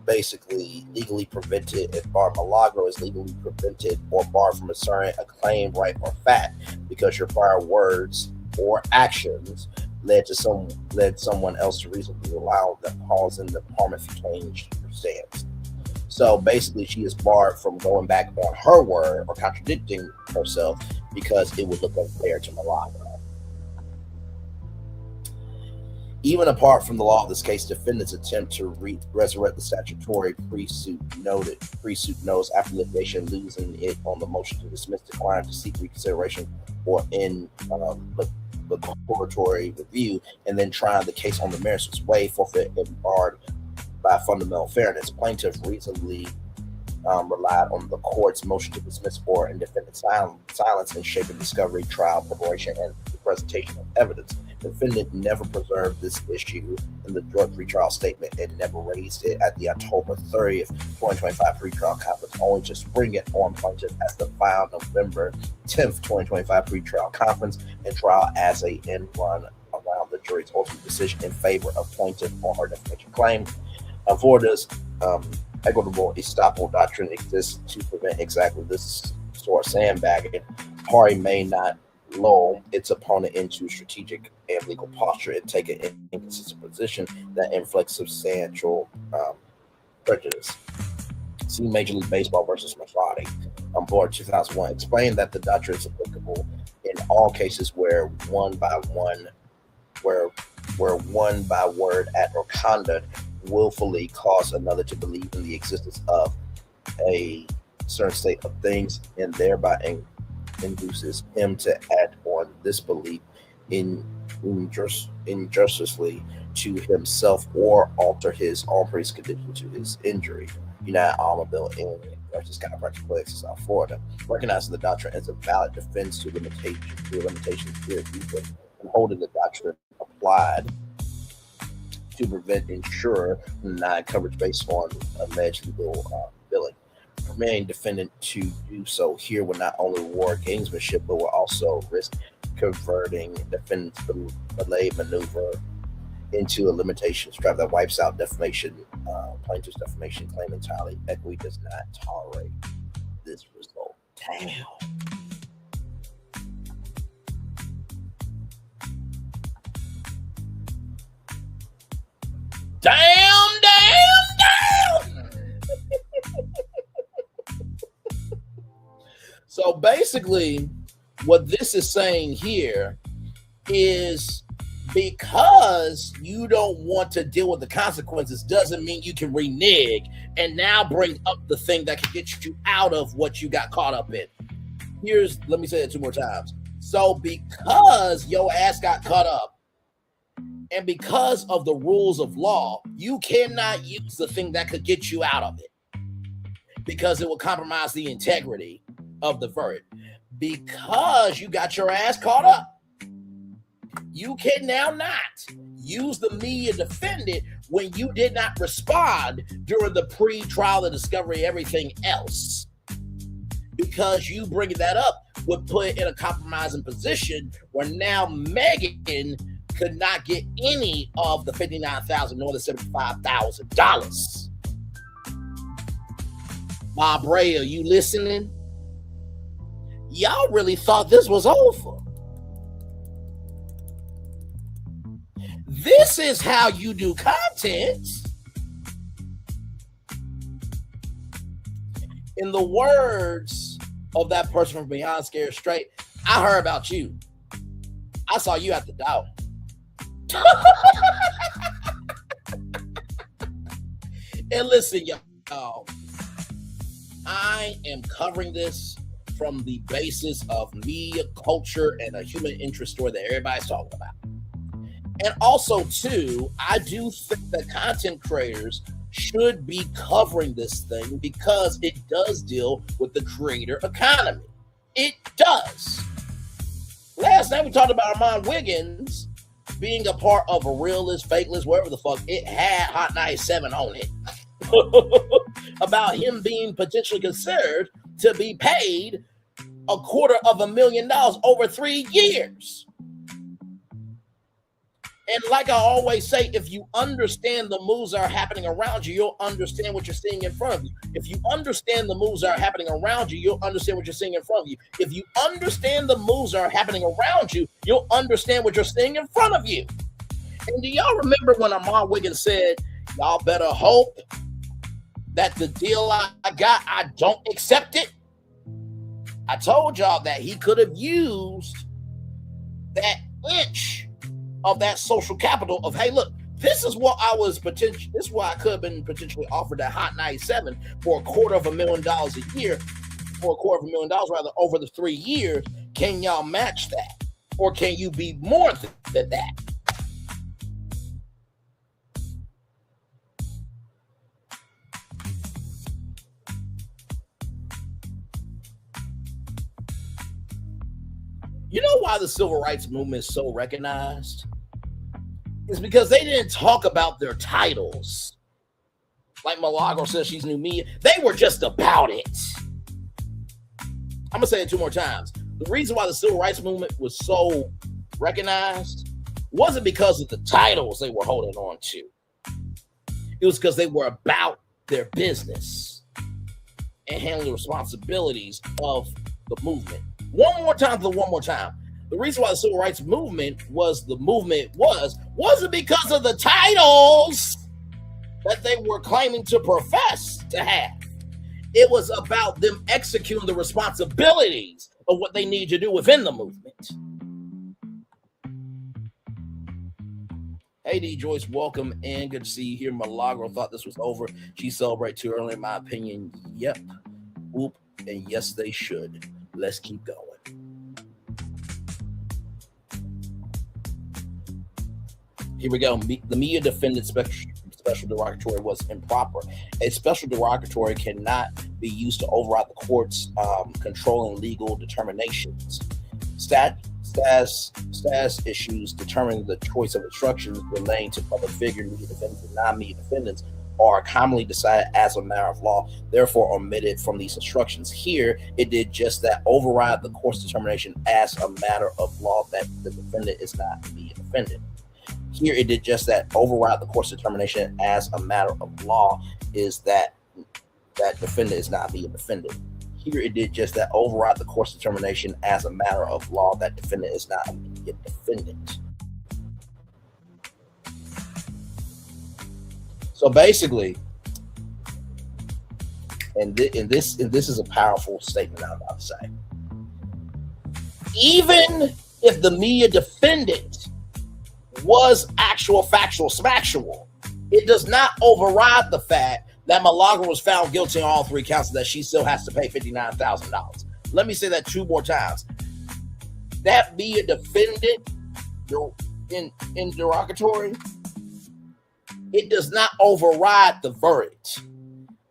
basically legally prevented and barred. Milagro is legally prevented or barred from asserting a claim, right, or fact because your prior words or actions led someone else to reasonably rely on the cause and the harm if you changed your stance. So basically, she is barred from going back on her word or contradicting herself because it would look unfair to Milagro. Even apart from the law of this case, defendants attempt to resurrect the statutory pre-suit notice after litigation, losing it on the motion to dismiss, decline to seek reconsideration or in the declaratory review, and then trying the case on the merits was waived, forfeit, and barred by fundamental fairness. Plaintiff reasonably relied on the court's motion to dismiss or and defendant silence in shaping discovery, trial preparation, and the presentation of evidence. Defendant never preserved this issue in the joint pretrial statement and never raised it at the October 30th, 2025 pretrial conference, only to spring it on plaintiff at the filed November 10th, 2025 pretrial conference and trial as a end run around the jury's ultimate decision in favor of plaintiff on her defamation claim. For this equitable estoppel doctrine exists to prevent exactly this sort of sandbagging. Party may not lull its opponent into strategic and legal posture and take an inconsistent position that inflicts substantial prejudice. See Major League Baseball versus Masrati on board 2001. Explain that the doctrine is applicable in all cases where one by word, act, or conduct willfully cause another to believe in the existence of a certain state of things and thereby induces him to act on this belief injustly to himself or alter his own previous condition to his injury. United Automobile Inc. versus Chiropractic Clinics, South Florida. Recognizing the doctrine as a valid defense to limitations here and holding the doctrine applied to prevent insurer denied coverage based on alleged legal billing. Permitting defendant to do so here will not only reward gamesmanship, but will also risk converting defendant's belay maneuver into a limitation trap that wipes out defamation, plaintiff's defamation claim entirely. Equity does not tolerate this result. Damn. So basically, what this is saying here is because you don't want to deal with the consequences doesn't mean you can renege and now bring up the thing that can get you out of what you got caught up in. Let me say it 2 more times. So because your ass got caught up and because of the rules of law, you cannot use the thing that could get you out of it because it will compromise the integrity of the verdict. Because you got your ass caught up, you can now not use the media defendant when you did not respond during the pre-trial, the discovery, everything else. Because you bringing that up would put it in a compromising position where now Megan could not get any of the $59,000 nor the $75,000. Bob Ray, are you listening? Y'all really thought this was over. This is how you do content. In the words of that person from Beyond Scared Straight, I heard about you. I saw you at the door. And listen, y'all, I am covering this from the basis of media, culture, and a human interest story that everybody's talking about. And also, too, I do think that content creators should be covering this thing because it does deal with the creator economy. It does. Last night we talked about Armand Wiggins being a part of a real list, fake list, whatever the fuck. It had Hot 97 on it. About him being potentially considered to be paid $250,000 over 3 years. And like I always say, if you understand the moves that are happening around you, you'll understand what you're seeing in front of you. If you understand the moves that are happening around you, you'll understand what you're seeing in front of you. If you understand the moves that are happening around you, you'll understand what you're seeing in front of you. And do y'all remember when Armand Wiggins said, y'all better hope that the deal I got, I don't accept it? I told y'all that he could have used that inch of that social capital of, hey, look, this is what I was potentially, this is why I could have been potentially offered that Hot 97 for $250,000 a year, for $250,000 rather, over the 3 years. Can y'all match that? Or can you be more than that? You know why the civil rights movement is so recognized? It's because they didn't talk about their titles. Like Milagro says, she's new media. They were just about it. I'm going to say it 2 more times. The reason why the civil rights movement was so recognized wasn't because of the titles they were holding on to. It was because they were about their business and handling the responsibilities of the movement. One more time. The reason why the civil rights movement was the movement wasn't because of the titles that they were claiming to profess to have. It was about them executing the responsibilities of what they need to do within the movement. Hey, D. Joyce, welcome in. Good to see you here. Milagro thought this was over. She celebrated too early, in my opinion. Yep. Whoop. And yes, they should. Let's keep going. Here we go. The media defended special derogatory was improper. A special derogatory cannot be used to override the court's controlling legal determinations. Status issues determining the choice of instructions relating to public figure, media defendants, and non-media defendants are commonly decided as a matter of law, therefore omitted from these instructions. Here, it did just that, override the court's determination as a matter of law that the defendant is not the defendant. Here, it did just that, override the court's determination as a matter of law is that defendant is not the defendant. Here, it did just that, override the court's determination as a matter of law that defendant is not the defendant. So basically, and this is a powerful statement I'm about to say. Even if the media defendant was actual, factual, smactual, it does not override the fact that Milagro was found guilty on all 3 counts, that she still has to pay $59,000. Let me say that 2 more times. That media defendant in derogatory, it does not override the verdict.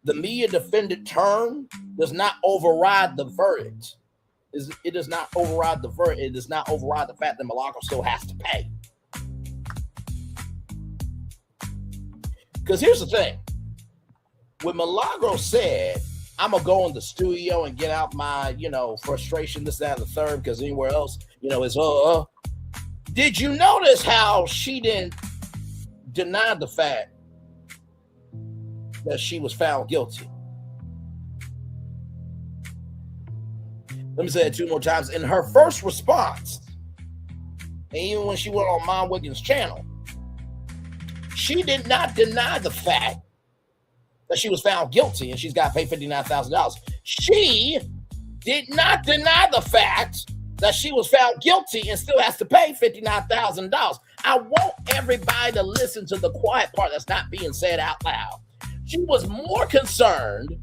The media defendant term does not override the verdict. It does not override the verdict. It does not override the fact that Milagro still has to pay. Because here's the thing. When Milagro said, I'm going to go in the studio and get out my, frustration, this, that, and the third, because anywhere else, it's, did you notice how she didn't deny the fact that she was found guilty? Let me say it 2 more times. In her first response, and even when she went on Mom Wiggins' channel, she did not deny the fact that she was found guilty and she's got to pay $59,000. She did not deny the fact that she was found guilty and still has to pay $59,000. I want everybody to listen to the quiet part that's not being said out loud. She was more concerned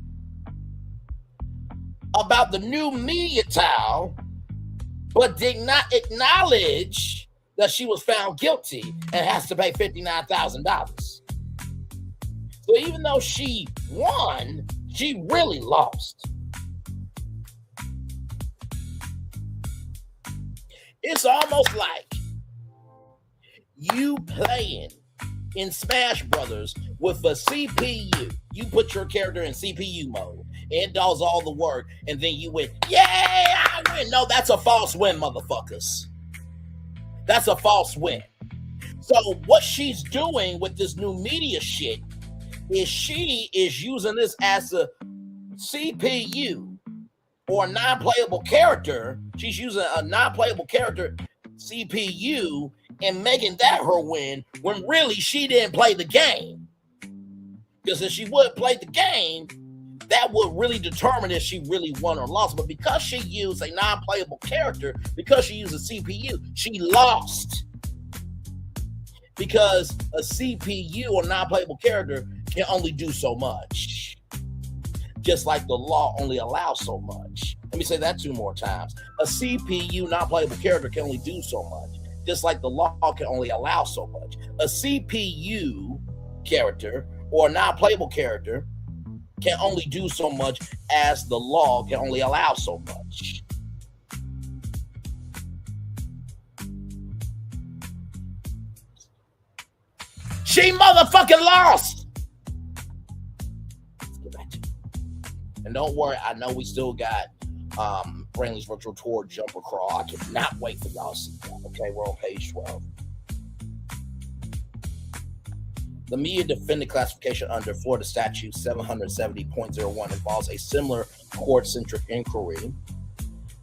about the new media towel, but did not acknowledge that she was found guilty and has to pay $59,000. So even though she won, she really lost. It's almost like you playing in Smash Brothers with a CPU. You put your character in CPU mode. It does all the work, and then you win. Yay, I win. No, that's a false win, motherfuckers. That's a false win. So what she's doing with this new media shit is she is using this as a CPU or a non-playable character. She's using a non-playable character CPU and making that her win when really she didn't play the game. Because if she would play the game, that would really determine if she really won or lost. But because she used a non-playable character, because she used a CPU, she lost. Because a CPU or non-playable character can only do so much. Just like the law only allows so much. Let me say that 2 more times. A CPU non-playable character can only do so much. Just like the law can only allow so much. A CPU character or a non-playable character can only do so much as the law can only allow so much. She motherfucking lost. Let's get back to it. And don't worry, I know we still got Brainley's virtual tour jumper crawl. I cannot wait for y'all to see that. Okay, we're on page 12. The media defendant classification under Florida Statute 770.01 involves a similar court-centric inquiry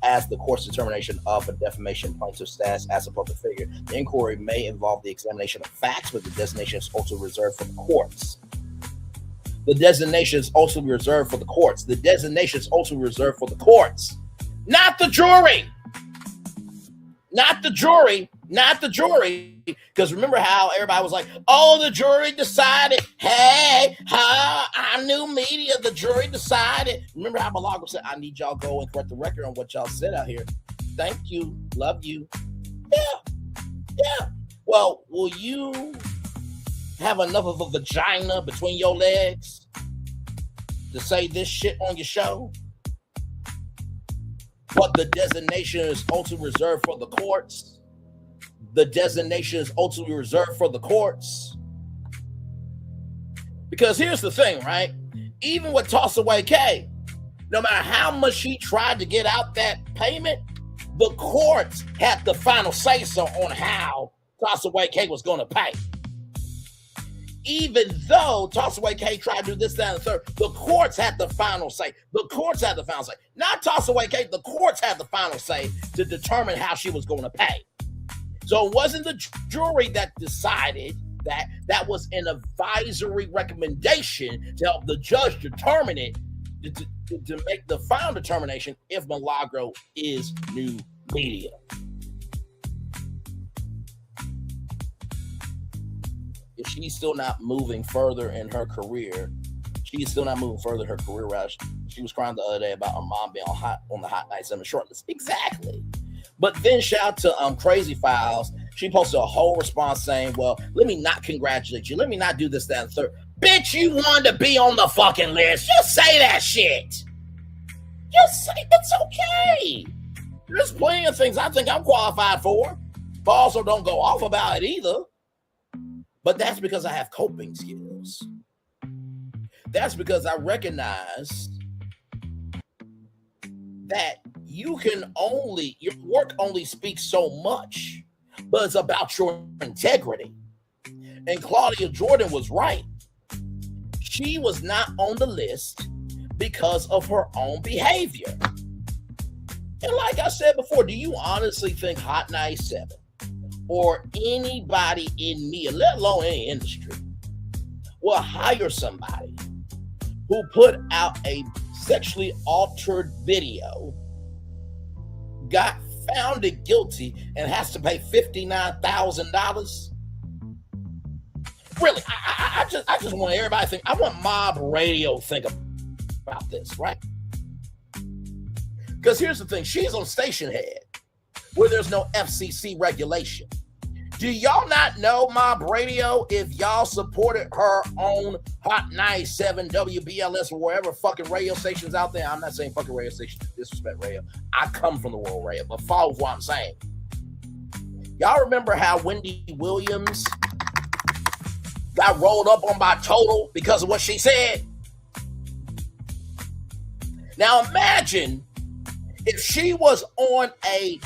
as the court's determination of a defamation plaintiff status as a public figure. The inquiry may involve the examination of facts, but the designation is also reserved for the courts. The designation is also reserved for the courts. The designation is also reserved for the courts, not the jury. Not the jury. Not the jury. Because remember how everybody was like, oh, the jury decided. Hey, our new media, the jury decided. Remember how Milagro said, I need y'all go and correct the record on what y'all said out here. Thank you. Love you. Yeah. Well, will you have enough of a vagina between your legs to say this shit on your show? But the designation is also reserved for the courts. The designation is ultimately reserved for the courts. Because here's the thing, right? Even with Tossaway K, no matter how much he tried to get out that payment, the courts had the final say so on how Tossaway K was going to pay. Even though Tossaway K tried to do this, that, and the third, the courts had the final say. The courts had the final say. Not Tossaway K, the courts had the final say to determine how she was going to pay. So it wasn't the jury that decided that. That was an advisory recommendation to help the judge determine it, to make the final determination if Milagro is new media. If she's still not moving further in her career, Rush. She was crying the other day about her mom being on the Hot 97 shortlist. Exactly. But then shout out to Crazy Files. She posted a whole response saying, well, let me not congratulate you. Let me not do this, that, and third. Bitch, you wanted to be on the fucking list. Just say that shit. Just say it's okay. There's plenty of things I think I'm qualified for, but also don't go off about it either. But that's because I have coping skills. That's because I recognize that your work only speaks so much, but it's about your integrity. And Claudia Jordan was right. She was not on the list because of her own behavior. And like I said before, do you honestly think Hot 97 or anybody in media, let alone any industry, will hire somebody who put out a sexually altered video, got found guilty, and has to pay $59,000? Really, I just want everybody to think. I want mob radio to think about this, right? Because here's the thing: she's on station head, where there's no FCC regulation. Do y'all not know mob radio? If y'all supported her on Hot 97, WBLS, or wherever fucking radio stations out there, I'm not saying fucking radio stations, disrespect radio. I come from the world radio, but follow what I'm saying. Y'all remember how Wendy Williams got rolled up on by Total because of what she said? Now imagine if she was on a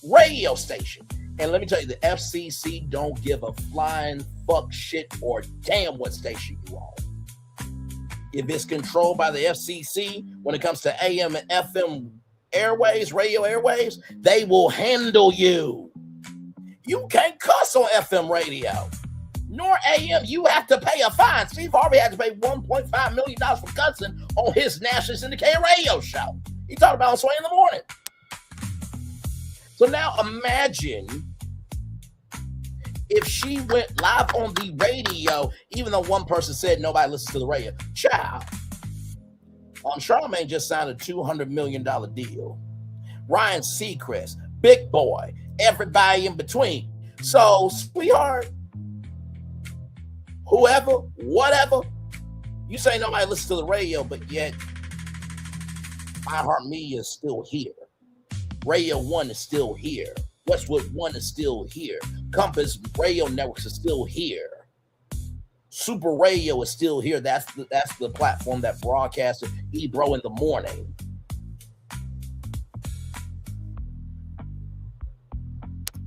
radio station. And let me tell you, the FCC don't give a flying fuck shit or damn what station you on. If it's controlled by the FCC, when it comes to AM and FM airways, radio airways, they will handle you. You can't cuss on FM radio, nor AM. You have to pay a fine. Steve Harvey had to pay $1.5 million for cussing on his nationally syndicated radio show. He talked about on Sway in the Morning. So now imagine if she went live on the radio, even though one person said nobody listens to the radio. Child, Charlamagne just signed a $200 million deal. Ryan Seacrest, Big Boy, everybody in between. So, sweetheart, whoever, whatever, you say nobody listens to the radio, but yet iHeartMedia is still here. Radio 1 is still here. Westwood 1 is still here. Compass Radio Networks is still here. Super Radio is still here. That's the platform that broadcasted Ebro in the morning.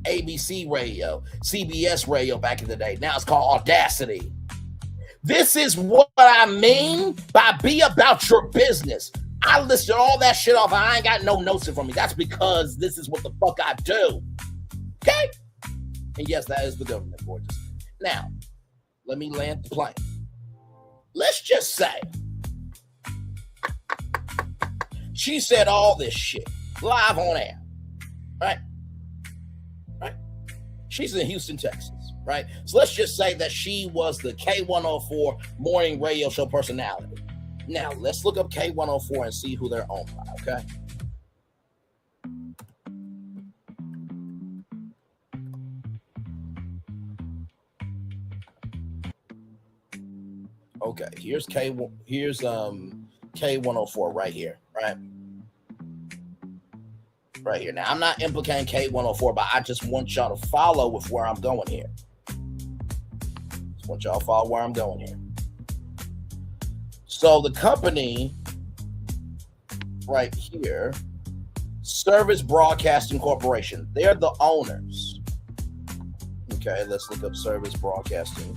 ABC Radio, CBS Radio back in the day. Now it's called Audacity. This is what I mean by be about your business. I listed all that shit off. I ain't got no notes in front of me. That's because this is what the fuck I do. Okay? And yes, that is the government, gorgeous. Now, let me land the plane. Let's just say she said all this shit live on air, right? Right? She's in Houston, Texas, right? So let's just say that she was the K104 morning radio show personality. Now, let's look up K104 and see who they're owned by, okay? Okay, here's K104 right here, right? Right here. Now, I'm not implicating K104, but I just want y'all to follow with where I'm going here. Just want y'all to follow where I'm going here. So the company right here, Service Broadcasting Corporation, they're the owners. Okay, let's look up Service Broadcasting.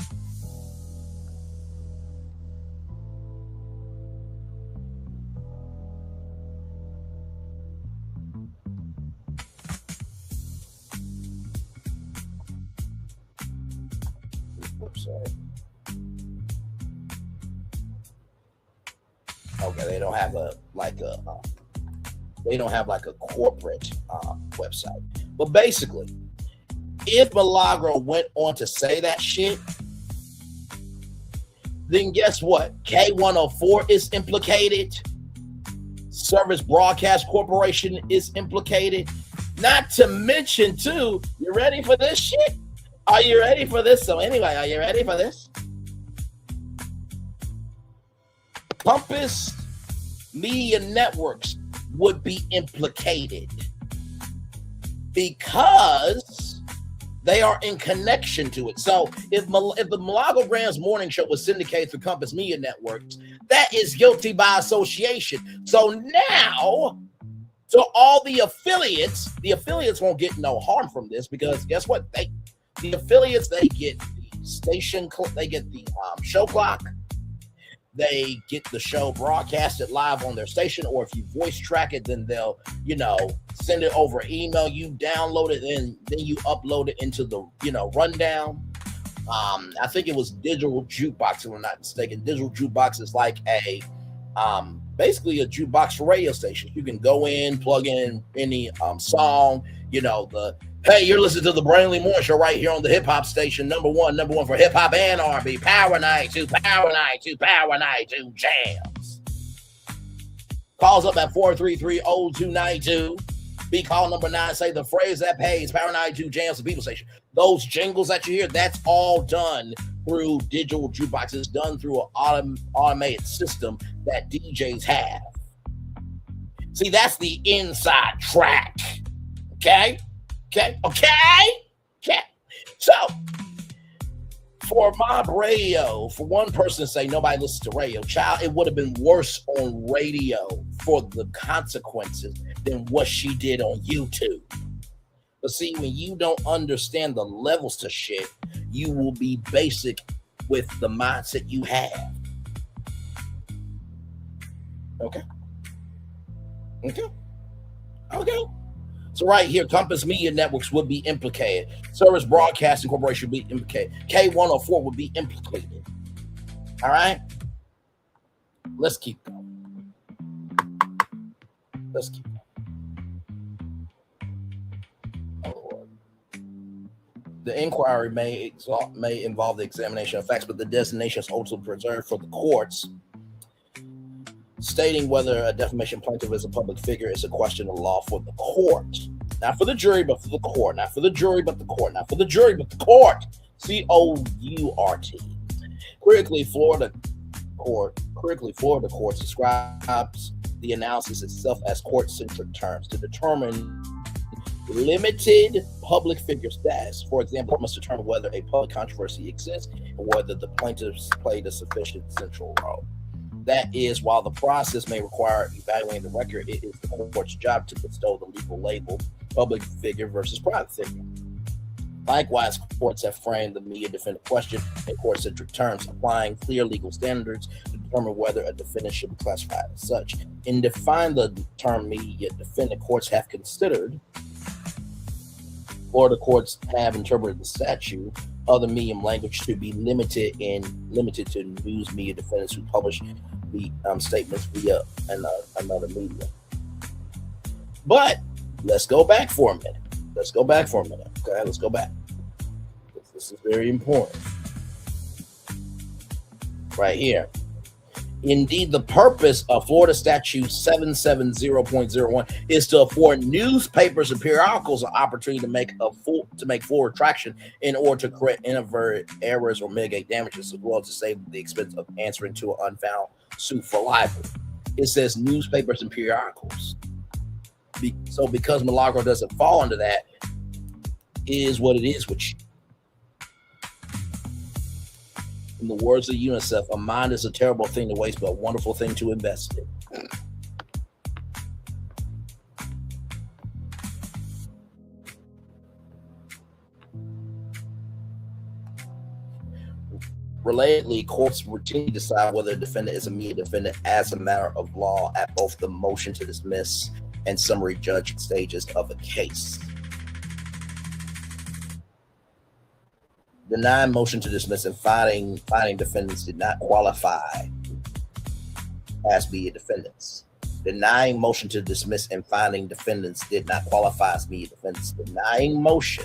Website. Okay, they don't have a corporate website. But basically, if Milagro went on to say that shit, then guess what? K104 is implicated. Service Broadcast Corporation is implicated. Not to mention, too, you ready for this shit? Are you ready for this? So anyway, are you ready for this? Compass Media Networks would be implicated because they are in connection to it. So if the Milagro Gramz morning show was syndicated through Compass Media Networks, that is guilty by association. So now, to all the affiliates won't get no harm from this because guess what? The affiliates, they get the station, they get the show clock. They get the show broadcasted live on their station, or if you voice track it, then they'll, send it over email. You download it, and then you upload it into the, rundown. I think it was Digital Jukebox, if I'm not mistaken. Digital Jukebox is like basically a jukebox for radio stations. You can go in, plug in any song. The Hey, you're listening to the Brainly Morning Show right here on the hip hop station, number one for hip hop and R&B. Power 92, Power 92, Power 92 Jams. Calls up at 433-0292. Be call number 9. Say the phrase that pays. Power 92 Jams, the people station. Those jingles that you hear, that's all done through digital jukeboxes, done through an automated system that DJs have. See, that's the inside track. Okay. So, for mob radio, for one person to say nobody listens to radio, child, it would have been worse on radio for the consequences than what she did on YouTube. But see, when you don't understand the levels to shit, you will be basic with the mindset you have. Okay. So right here, Compass Media Networks would be implicated. Service Broadcasting Corporation would be implicated. K104 would be implicated. All right? Let's keep going. The inquiry may involve the examination of facts, but the designation is ultimately preserved for the courts. Stating whether a defamation plaintiff is a public figure is a question of law for the court. Not for the jury, but for the court. Not for the jury, but the court. Not for the jury, but the court. C-O-U-R-T. Critically, Florida court describes the analysis itself as court-centric terms to determine limited public figure status. For example, it must determine whether a public controversy exists and whether the plaintiffs played a sufficient central role. That is, while the process may require evaluating the record, it is the court's job to bestow the legal label public figure versus private figure. Likewise, courts have framed the media defendant question in court-centric terms, applying clear legal standards to determine whether a defendant should be classified as such. In defining the term media defendant, courts have considered, Florida courts have interpreted the statute of the medium language to be limited to news media defendants who publish the statements via another media. But let's go back for a minute. Okay, let's go back. This is very important. Right here. Indeed, the purpose of Florida Statute 770.01 is to afford newspapers and periodicals an opportunity to make full retraction in order to correct inadvertent errors or mitigate damages, as well as to save the expense of answering to an unfound suit for libel. It says newspapers and periodicals. So because Milagro doesn't fall under that, is what it is with you. In the words of UNICEF, a mind is a terrible thing to waste, but a wonderful thing to invest in. Relatedly, courts routinely decide whether a defendant is a media defendant as a matter of law at both the motion to dismiss and summary judgment stages of a case. Denying motion to dismiss and finding defendants did not qualify as media defendants. Denying motion to dismiss and finding defendants did not qualify as media defendants. Denying motion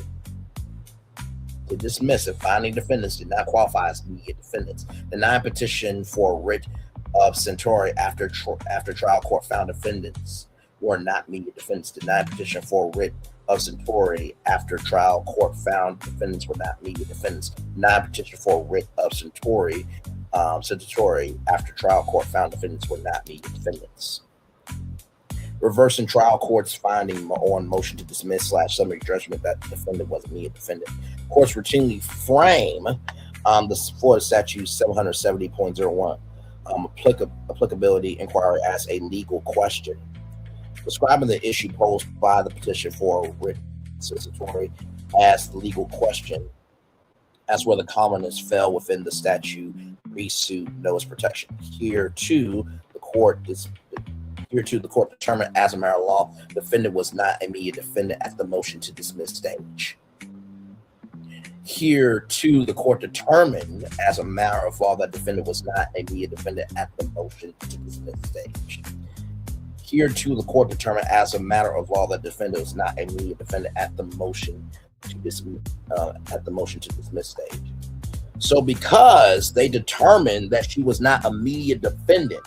to dismiss and finding defendants did not qualify as media defendants. Denying petition for writ of centuri after trial court found defendants were not media defendants. Denying petition for writ of centuri after trial court found defendants were not media defendants. Denying petition for writ of centuri after trial court found defendants were not media defendants. Reversing trial court's finding on motion to dismiss / summary judgment that the defendant was a media defendant. Courts routinely frame the Florida Statute 770.01 applicability inquiry as a legal question, describing the issue posed by the petition for writ cessatory as the legal question, as where the commoners fell within the statute pre-suit notice protection. Here too, the court determined as a matter of law, the defendant was not a media defendant at the motion to dismiss stage. Here too, the court determined as a matter of law that the defendant was not a media defendant at the motion to dismiss stage. Here, too, the court determined as a matter of law that the defendant was not a immediate defendant at the motion to dismiss stage. So because they determined that she was not immediate defendant,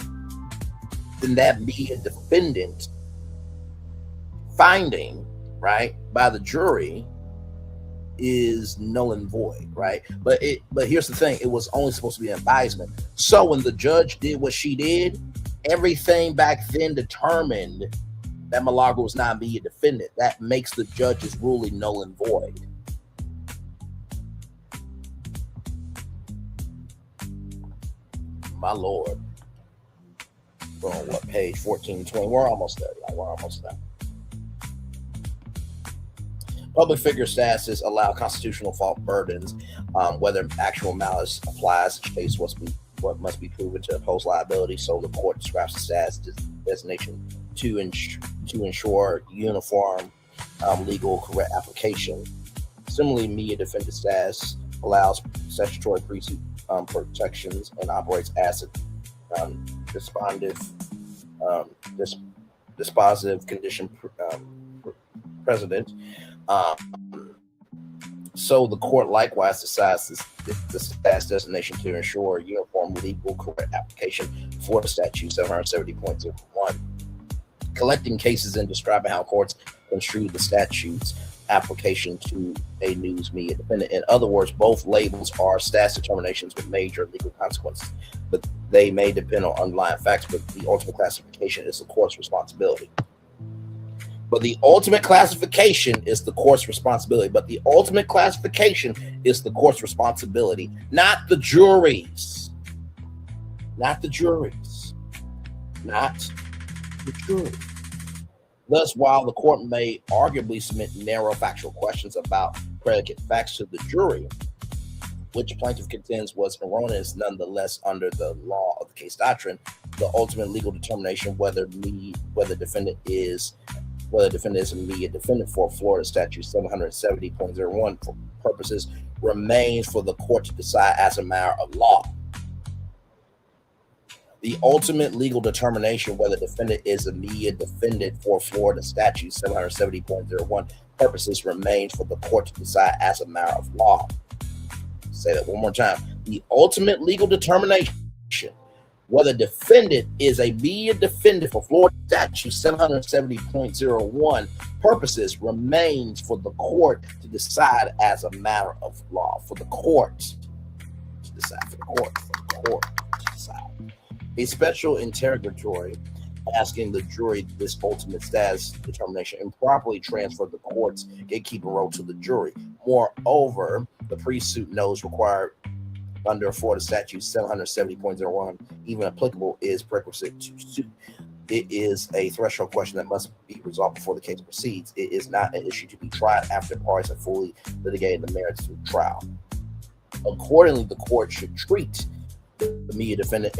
then that immediate defendant finding, right, by the jury is null and void, right? But here's the thing, it was only supposed to be an advisement. So when the judge did what she did, everything back then determined that Milagro was not immediate defendant. That makes the judge's ruling null and void. My Lord. We're on what, page 1420? We're almost there. Yeah, we're almost there. Public figure statuses allow constitutional fault burdens, whether actual malice applies. The case what must be proven to oppose liability. So the court describes the status designation to ensure uniform, legal, correct application. Similarly, immediate defendant status allows statutory protections and operates as a dispositive condition precedent. So the court likewise decides the status designation to ensure uniform, legal, correct application for the statute 770.01. Collecting cases and describing how courts construe the statute's application to a news media defendant. In other words, both labels are status determinations with major legal consequences, but they may depend on underlying facts, but the ultimate classification is the court's responsibility. Not the juries. Thus, while the court may arguably submit narrow factual questions about predicate facts to the jury, which plaintiff contends was erroneous, nonetheless, under the law of the case doctrine, the ultimate legal determination whether defendant is immediate defendant for Florida Statute 770.01 for purposes remains for the court to decide as a matter of law. The ultimate legal determination whether defendant is immediate defendant for Florida Statute 770.01 purposes remains for the court to decide as a matter of law. Say that one more time. The ultimate legal determination whether defendant is a immediate defendant for Florida Statute 770.01 purposes remains for the court to decide as a matter of law. For the court to decide. A special interrogatory asking the jury this ultimate status determination improperly transferred the court's gatekeeper role to the jury. Moreover, the pre-suit notice required under Florida Statute 770.01, even applicable, is prerequisite to suit. It is a threshold question that must be resolved before the case proceeds. It is not an issue to be tried after parties have fully litigated the merits of the trial. Accordingly, the court should treat the immediate defendant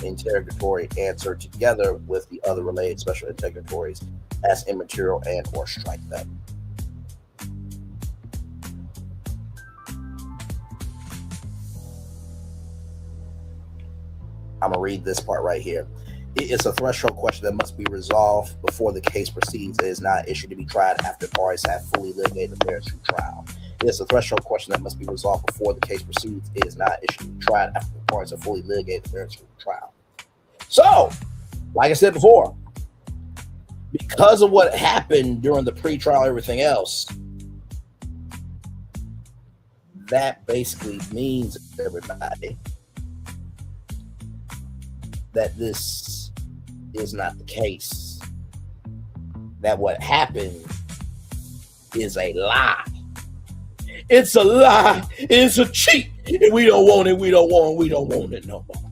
interrogatory answer together with the other related special interrogatories as immaterial and or strike them. I'm going to read this part right here. It is a threshold question that must be resolved before the case proceeds. It is not an issue to be tried after parties have fully litigated the merits of the trial. It is a threshold question that must be resolved before the case proceeds. It is not an issue to be tried after the parties have fully litigated the merits of the trial. So, like I said before, because of what happened during the pre-trial, everything else, that basically means, everybody, that this is not the case. That what happened is a lie. It's a lie. It's a cheat. And we don't want it. We don't want it no more.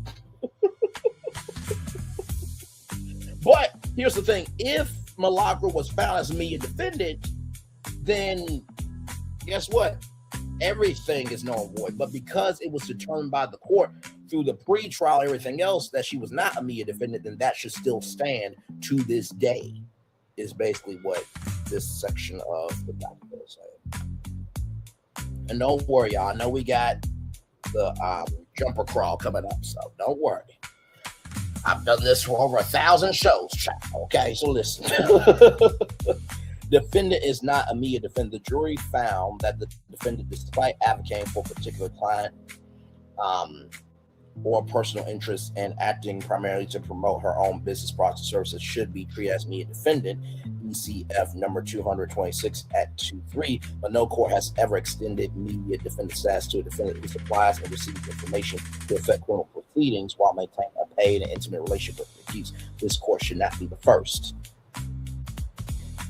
But here's the thing. If Milagro was found as immediate defendant, then guess what? Everything is null and void. But because it was determined by the court through the pre-trial, everything else, that she was not immediate defendant, then that should still stand to this day, is basically what this section of the document is saying. And don't worry, y'all. I know we got the jumper crawl coming up, so don't worry. I've done this for over 1,000 shows, child. Okay, so listen. Defendant is not a media defendant. The jury found that the defendant, despite advocating for a particular client or personal interests and acting primarily to promote her own business products and services, should be treated as media defendant, ECF number 226 at 23, but no court has ever extended media defendant status to a defendant who supplies and receives information to affect criminal proceedings while maintaining a paid and intimate relationship with the accused. This court should not be the first.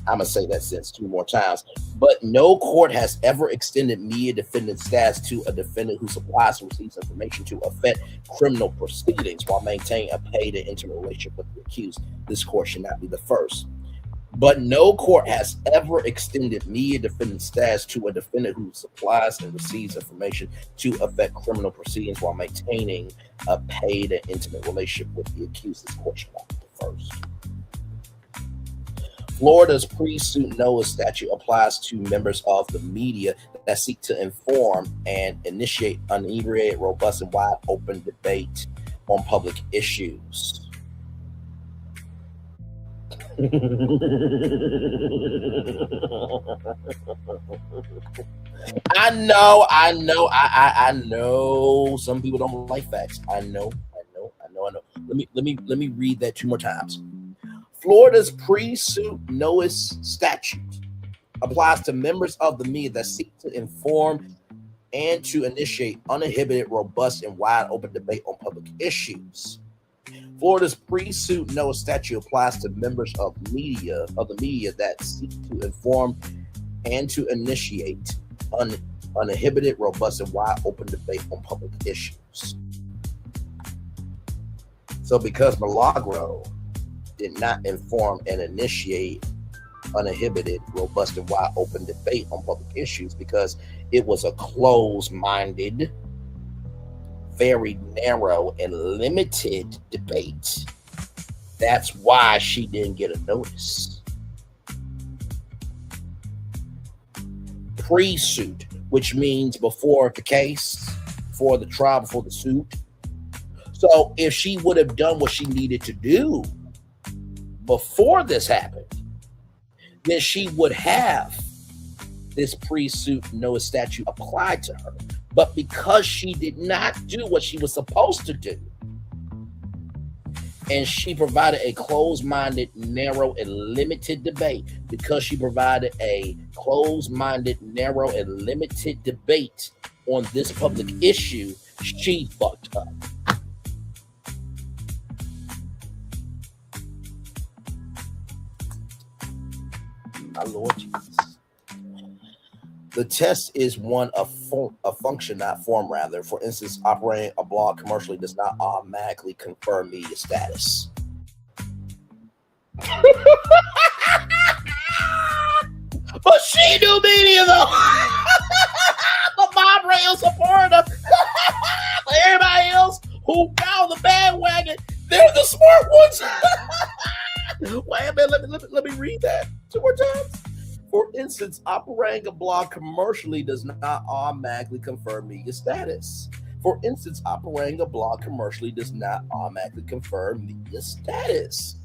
I'm going to say that sentence 2 more times. But no court has ever extended media defendant status to a defendant who supplies and receives information to affect criminal proceedings while maintaining a paid and intimate relationship with the accused. This court should not be the first. But no court has ever extended media defendant status to a defendant who supplies and receives information to affect criminal proceedings while maintaining a paid and intimate relationship with the accused. This court should not be the first. Florida's pre-suit notice statute applies to members of the media that seek to inform and initiate unebriated, robust, and wide open debate on public issues. I know. Some people don't like facts. I know. Let me read that 2 more times. Florida's pre-suit notice statute applies to members of the media that seek to inform and to initiate uninhibited, robust, and wide open debate on public issues. Florida's pre-suit notice statute applies to members of the media that seek to inform and to initiate uninhibited, robust, and wide open debate on public issues. So because Milagro did not inform and initiate uninhibited, robust, and wide open debate on public issues, because it was a closed-minded, very narrow and limited debate, that's why she didn't get a notice. Pre-suit, which means before the case, before the trial, before the suit. So if she would have done what she needed to do before this happened, then she would have this pre-suit notice statute applied to her. But because she did not do what she was supposed to do, and she provided a closed-minded, narrow, and limited debate, because she provided a closed-minded, narrow, and limited debate on this public issue, she fucked up. My Lord Jesus. The test is one of function, not form, rather. For instance, operating a blog commercially does not automatically confer media status. But she knew media, though. The mob rail supporter. But everybody else who found the bandwagon, they're the smart ones. Wait a minute, let me read that 2 more times. For instance, operating a blog commercially does not automatically confer media status. For instance, operating a blog commercially does not automatically confer media status.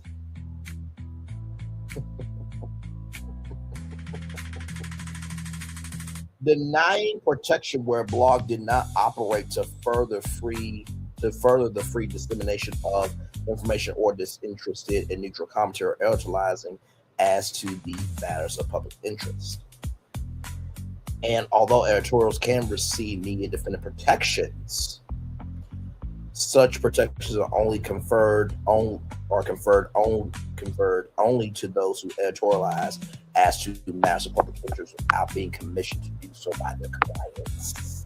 Denying protection where a blog did not operate to further the free dissemination of information or disinterested and neutral commentary or editorializing as to the matters of public interest. And although editorials can receive media defendant protections, such protections are only conferred only to those who editorialize as to the matters of public interest without being commissioned to do so by their clients.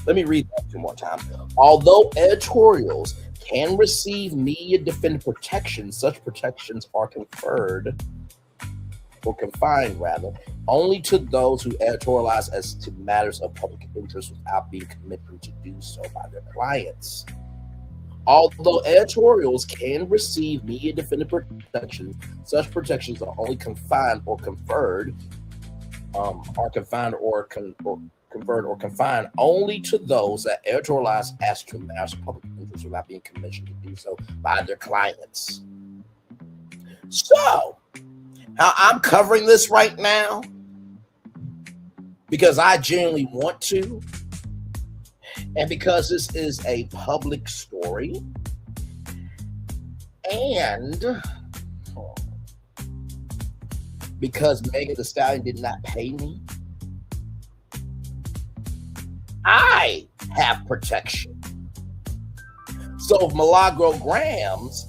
Let me read that 2 more times. Although editorials can receive media defendant protections, such protections are confined only to those who editorialize as to matters of public interest without being commissioned to do so by their clients. Although editorials can receive media defendant protections, such protections are only confined or conferred conferred or confined only to those that editorialize as to matters of public interest without being commissioned to do so by their clients. So, how I'm covering this right now, because I genuinely want to, and because this is a public story, and because Megan Thee Stallion did not pay me, I have protection. So if Milagro Gramz,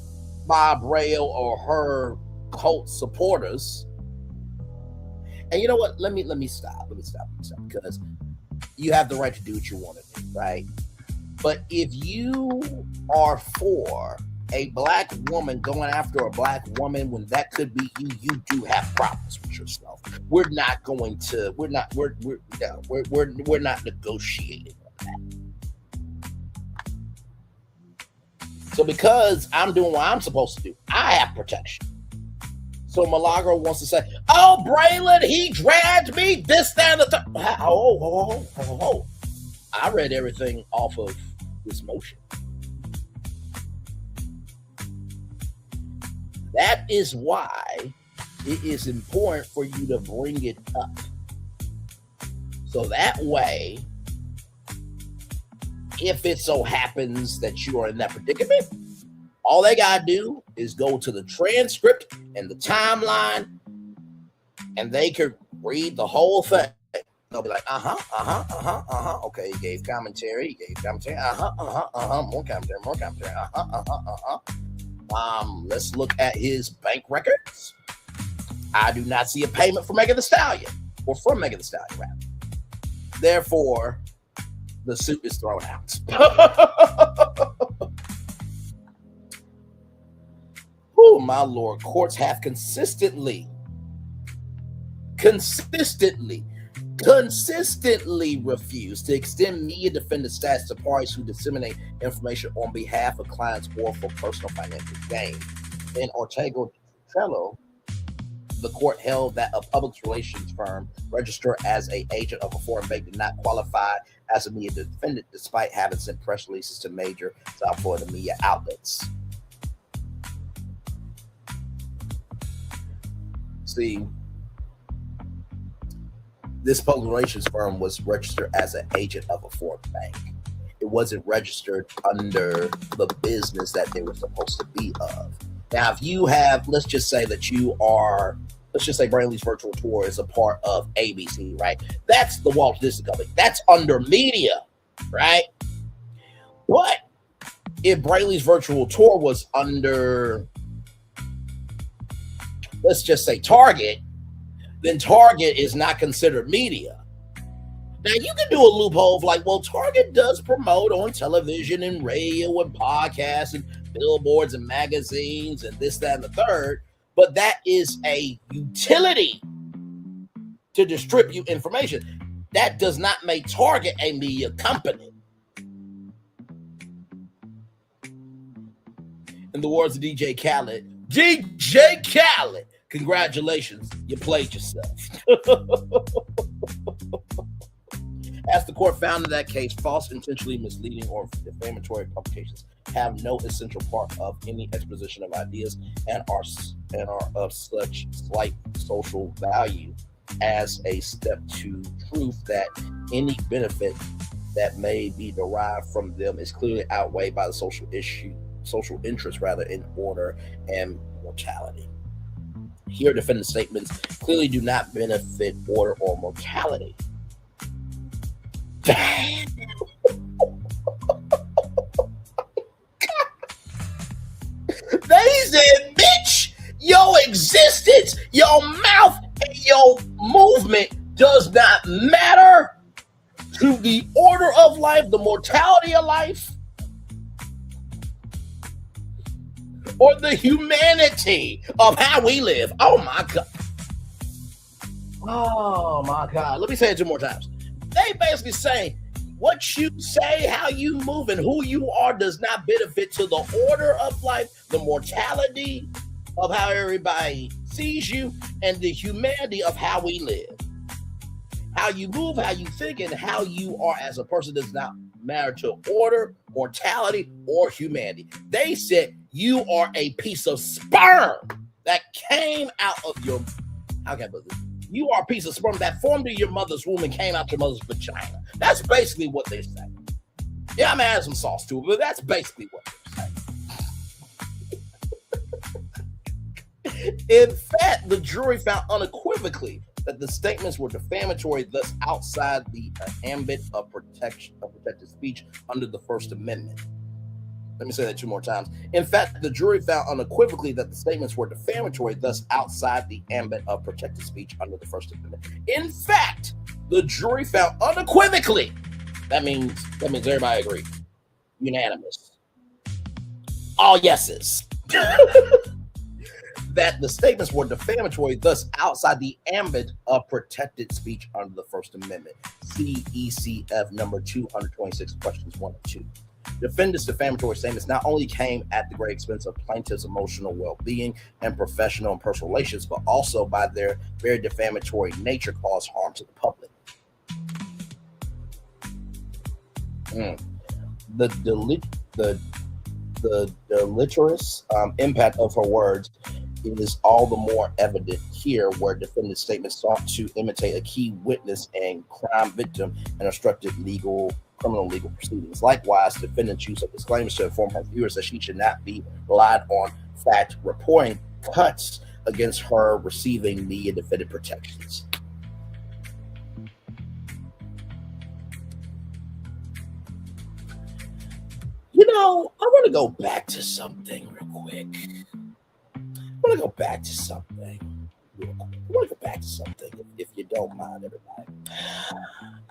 Bob Rail, or her cult supporters, and you know what? Let me stop, because you have the right to do what you want to do, right? But if you are for a black woman going after a black woman when that could be you, you do have problems with yourself. We're not negotiating on that. So because I'm doing what I'm supposed to do, I have protection. So Milagro wants to say, "Oh, Braylon, he dragged me, this, that, and the third." Oh. I read everything off of this motion. That is why it is important for you to bring it up. So that way, if it so happens that you are in that predicament, all they got to do is go to the transcript and the timeline, and they could read the whole thing. They'll be like, okay, he gave commentary, more commentary, let's look at his bank records. I do not see a payment for Megan Thee Stallion, or from Megan Thee Stallion, rather. Therefore, the suit is thrown out. Oh, my Lord. Courts have consistently refused to extend media defendant status to parties who disseminate information on behalf of clients or for personal financial gain. In Ortega-Trello, the court held that a public relations firm registered as an agent of a foreign bank did not qualify as a media defendant, despite having sent press releases to major South Florida media outlets. See, this public relations firm was registered as an agent of a foreign bank. It wasn't registered under the business that they were supposed to be of. Now, if you have, let's just say Brainley's virtual tour is a part of ABC, right? That's the Walt Disney Company. That's under media, right? But if Brainley's virtual tour was under, let's just say Target, then Target is not considered media. Now, you can do a loophole of like, well, Target does promote on television and radio and podcasts and billboards and magazines and this, that, and the third, but that is a utility to distribute information. That does not make Target a media company. In the words of DJ Khaled, congratulations, you played yourself. As the court found in that case, false, intentionally misleading, or defamatory publications have no essential part of any exposition of ideas and are of such slight social value as a step to truth that any benefit that may be derived from them is clearly outweighed by the social interest in order and mortality. Here, defendant statements clearly do not benefit order or mortality. They said, bitch, your existence, your mouth, and your movement does not matter to the order of life, the mortality of life, or the humanity of how we live. Oh my God. Oh my God. Let me say it 2 more times. They basically say what you say, how you move, and who you are does not benefit to the order of life, the mortality of how everybody sees you, and the humanity of how we live. How you move, how you think, and how you are as a person does not matter to order, mortality, or humanity. They said you are a piece of sperm that came out of your, how can I put this? You are a piece of sperm that formed in your mother's womb and came out your mother's vagina. That's basically what they say. Yeah, I'm adding some sauce to it, but that's basically what they say. In fact, the jury found unequivocally that the statements were defamatory, thus outside the ambit of protected speech under the First Amendment. Let me say that 2 more times. In fact, the jury found unequivocally that the statements were defamatory, thus outside the ambit of protected speech under the First Amendment. In fact, the jury found unequivocally, that means everybody agreed, unanimous, all yeses, that the statements were defamatory, thus outside the ambit of protected speech under the First Amendment. CECF number 226, questions 1 and 2. Defendants' defamatory statements not only came at the great expense of plaintiffs' emotional well-being and professional and personal relations, but also by their very defamatory nature caused harm to the public. The deleterious impact of her words is all the more evident here, where defendant's statements sought to imitate a key witness and crime victim and obstructed criminal legal proceedings. Likewise, defendant's use of disclaimers to inform her viewers that she should not be relied on fact reporting cuts against her receiving media defendant protections. You know, I want to go back to something real quick. If you don't mind, everybody.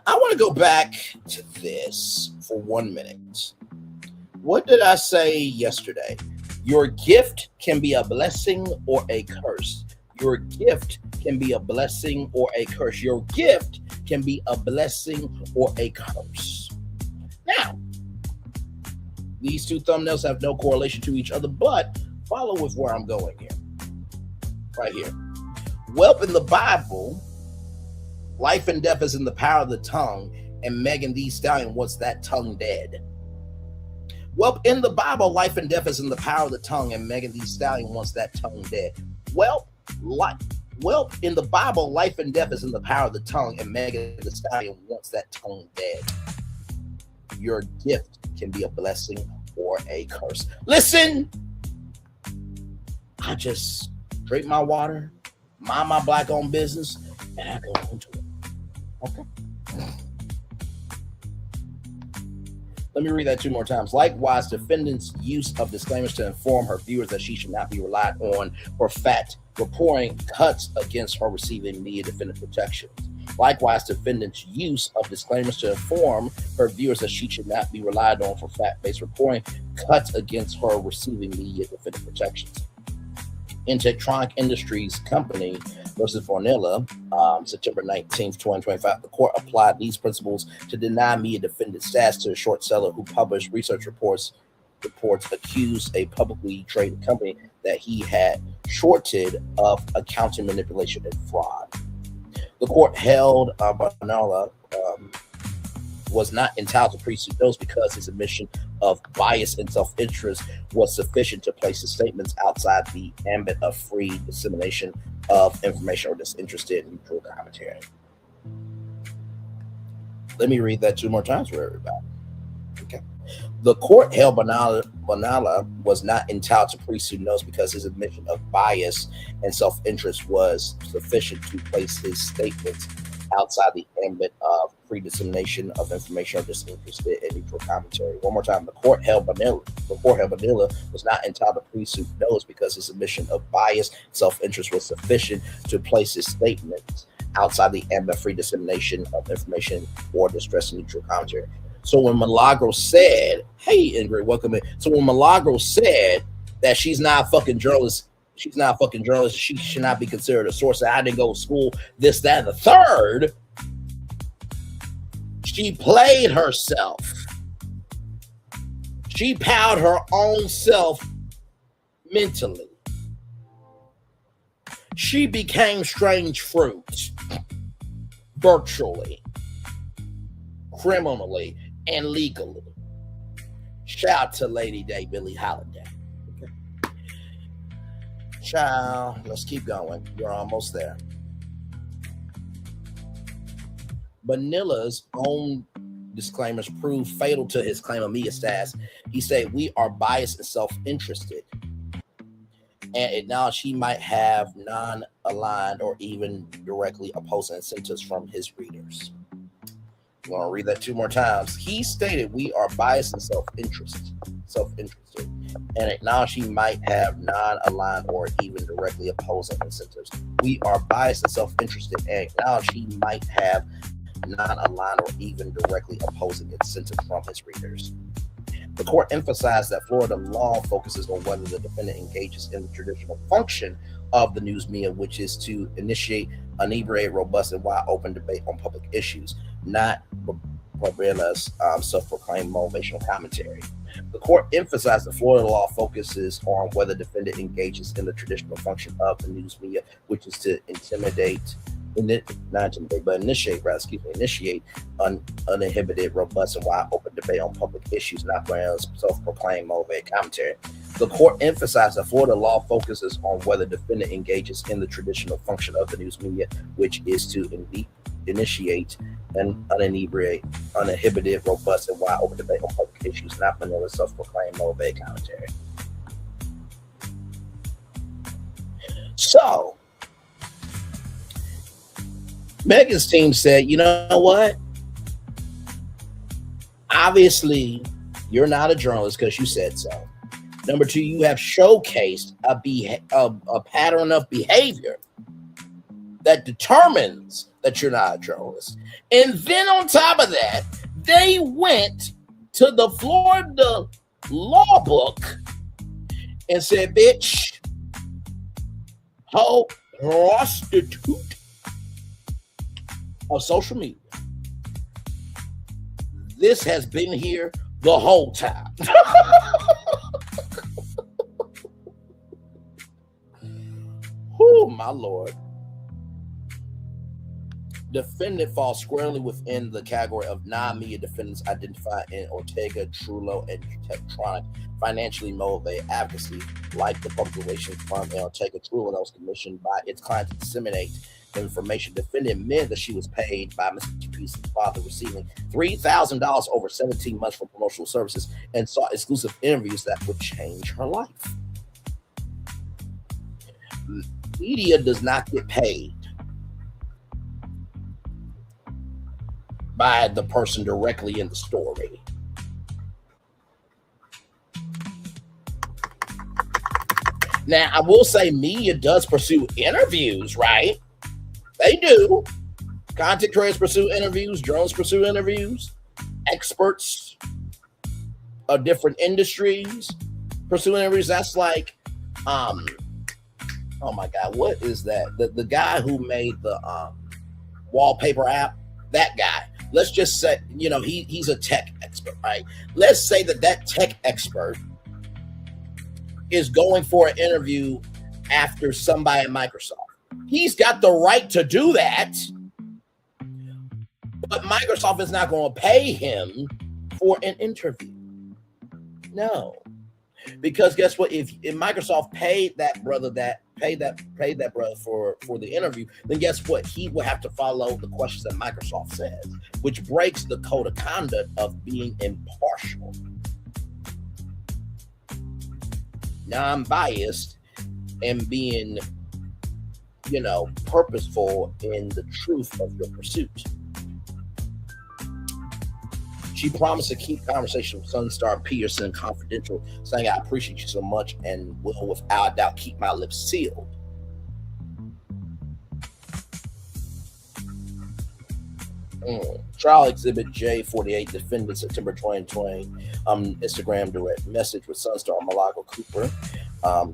I want to go back to this for 1 minute. What did I say yesterday? Your gift can be a blessing or a curse. Your gift can be a blessing or a curse. Your gift can be a blessing or a curse. Now, these two thumbnails have no correlation to each other, but follow with where I'm going here. Right here. Well, in the Bible, life and death is in the power of the tongue, and Megan Thee Stallion wants that tongue dead. Well, in the Bible, life and death is in the power of the tongue, and Megan Thee Stallion wants that tongue dead. Well, in the Bible, life and death is in the power of the tongue, and Megan Thee Stallion wants that tongue dead. Your gift can be a blessing or a curse. Listen, I just drink my water, mind my black-owned business, and I go on to it. Okay. Let me read that 2 more times. Likewise, defendant's use of disclaimers to inform her viewers that she should not be relied on for fact reporting cuts against her receiving media defendant protections. Likewise, defendant's use of disclaimers to inform her viewers that she should not be relied on for fact-based reporting cuts against her receiving media defendant protections. In Tektronix Industries Company versus Vanilla, September 19th, 2025, the court applied these principles to deny media defendant status to a short seller who published research reports accused a publicly traded company that he had shorted of accounting manipulation and fraud. The court held Vanilla was not entitled to pre-suit notice because his admission of bias and self-interest was sufficient to place his statements outside the ambit of free dissemination of information or disinterested neutral commentary. Let me read that 2 more times for everybody. Okay. The court held Banala was not entitled to pre-suit notice because his admission of bias and self-interest was sufficient to place his statements outside the ambit of free dissemination of information or disinterested and neutral commentary. One more time. The court held Vanilla was not entitled to pre-suit notice because his admission of bias and self-interest was sufficient to place his statements outside the ambit of free dissemination of information or distress and neutral commentary. So when Milagro said, hey, Ingrid, welcome in. So when Milagro said that she's not a fucking journalist, she should not be considered a source, I didn't go to school, this, that, and the third, she played herself. She powed her own self mentally. She became strange fruit. virtually, criminally, and legally. Shout out to Lady Day, Billie Holiday. Okay. Child, let's keep going. We're almost there. Manila's own disclaimers proved fatal to his claim of media status. He said, "We are biased and self-interested," and acknowledged he might have non-aligned or even directly opposing incentives from his readers. I'm going to read that 2 more times. He stated, "We are biased and self-interested, and acknowledged he might have non-aligned or even directly opposing incentives. We are biased and self-interested, and acknowledged he might have non-aligned or even directly opposing incentives from his readers." The court emphasized that Florida law focuses on whether the defendant engages in the traditional function of the news media, which is to initiate, inebriate, robust, and wide open debate on public issues, not Barbella's self-proclaimed motivational commentary. The court emphasized that Florida law focuses on whether the defendant engages in the traditional function of the news media, which is to initiate uninhibited, robust, and wide open debate on public issues, not Brown's self-proclaimed motivated commentary. The court emphasized that Florida law focuses on whether the defendant engages in the traditional function of the news media, which is to initiate an uninhibited, robust, and wide open debate on public issues, not Manila's self-proclaimed motivated commentary. So, Megan's team said, you know what? Obviously, you're not a journalist because you said so. Number 2, you have showcased a pattern of behavior that determines that you're not a journalist. And then on top of that, they went to the Florida law book and said, bitch, hoe, prostitute of social media. This has been here the whole time. Oh, my Lord. Defendant falls squarely within the category of non-media defendants identified in Ortega, Trullo, and Tektronic financially motivated advocacy, like the public relations firm in Ortega Trullo that was commissioned by its client to disseminate information. Defendant admitted that she was paid by Mr. Peace's father, receiving $3,000 over 17 months for promotional services, and sought exclusive interviews that would change her life. Media does not get paid by the person directly in the story. Now, I will say media does pursue interviews, right? They do. Content creators pursue interviews, journalists pursue interviews, experts of different industries pursue interviews. That's like, oh my God, what is that? The guy who made the wallpaper app, that guy. Let's just say, he's a tech expert, right? Let's say that tech expert is going for an interview after somebody at Microsoft. He's got the right to do that, but Microsoft is not going to pay him for an interview. No, because guess what? If Microsoft paid that brother for the interview, then guess what? He will have to follow the questions that Microsoft says, which breaks the code of conduct of being impartial, non-biased, and being, purposeful in the truth of your pursuit. She promised to keep conversation with Sunstar Peterson confidential, saying, "I appreciate you so much and will without doubt keep my lips sealed." Trial Exhibit J48, defendant September 2020, Instagram direct message with Sunstar Milagro Cooper.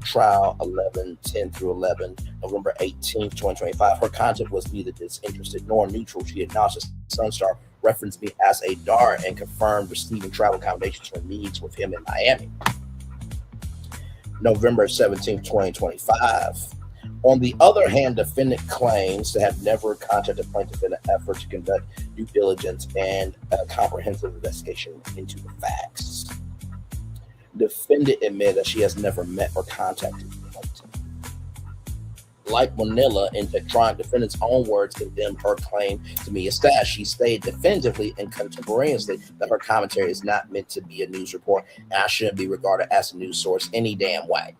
Trial 11/10 through 11, November 18th, 2025. Her content was neither disinterested nor neutral. She acknowledged that Sunstar referenced me as a dart and confirmed receiving travel accommodations for meetings with him in Miami. November 17th, 2025. On the other hand, defendant claims to have never contacted plaintiff in an effort to conduct due diligence and a comprehensive investigation into the facts. Defendant admitted that she has never met or contacted the plaintiff. Like Manila, in Tektronic, defendant's own words condemned her claim to be a stash. She stated definitively and contemporaneously that her commentary is not meant to be a news report and I shouldn't be regarded as a news source any damn way.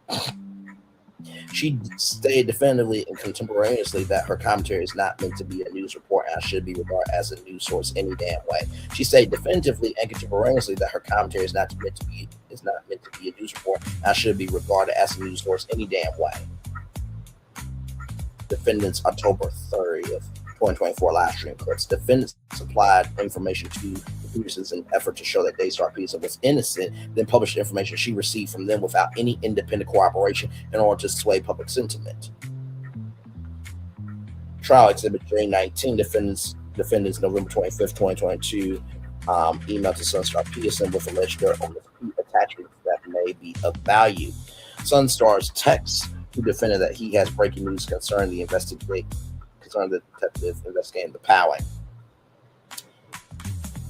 She stated definitively and contemporaneously that her commentary is not meant to be a news report and should be regarded as a news source any damn way. She stated definitively and contemporaneously that her commentary is not meant to be a news report and should be regarded as a news source any damn way. Defendant's October 30th, 2024 live stream clips. Defendants supplied information to the Petersons in an effort to show that Daystar Peterson was innocent, then published information she received from them without any independent cooperation in order to sway public sentiment. Trial Exhibit J19, defendants November 25th, 2022, email to Sunstar Peterson with alleged dirt on the attachments that may be of value. Sunstar's text to defendant that he has breaking news concerning the detective investigating the powing.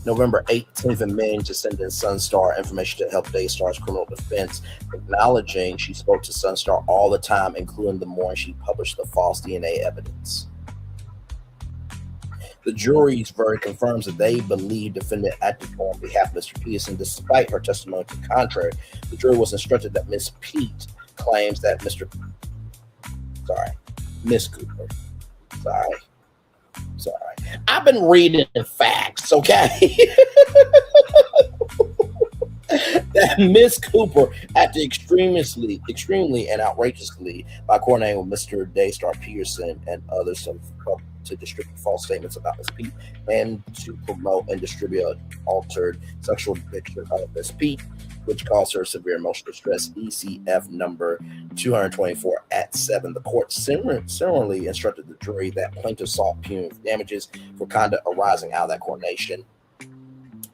November 18th, amending to send in Sunstar information to help Daystar's criminal defense, acknowledging she spoke to Sunstar all the time, including the morning she published the false DNA evidence. The jury's verdict confirms that they believe defendant acted on behalf of Mr. Peterson, despite her testimony to the contrary. The jury was instructed that Miss Pete claims that Miss Cooper. Sorry. I've been reading facts, okay? That Miss Cooper acted extremely and outrageously by coordinating with Mr. Daystar Peterson and others to distribute false statements about Miss Pete and to promote and distribute altered sexual depiction of Miss Pete, which caused her severe emotional distress. ECF number 224 at 7. The court similarly instructed the jury that plaintiff sought punitive damages for conduct arising out of that coordination.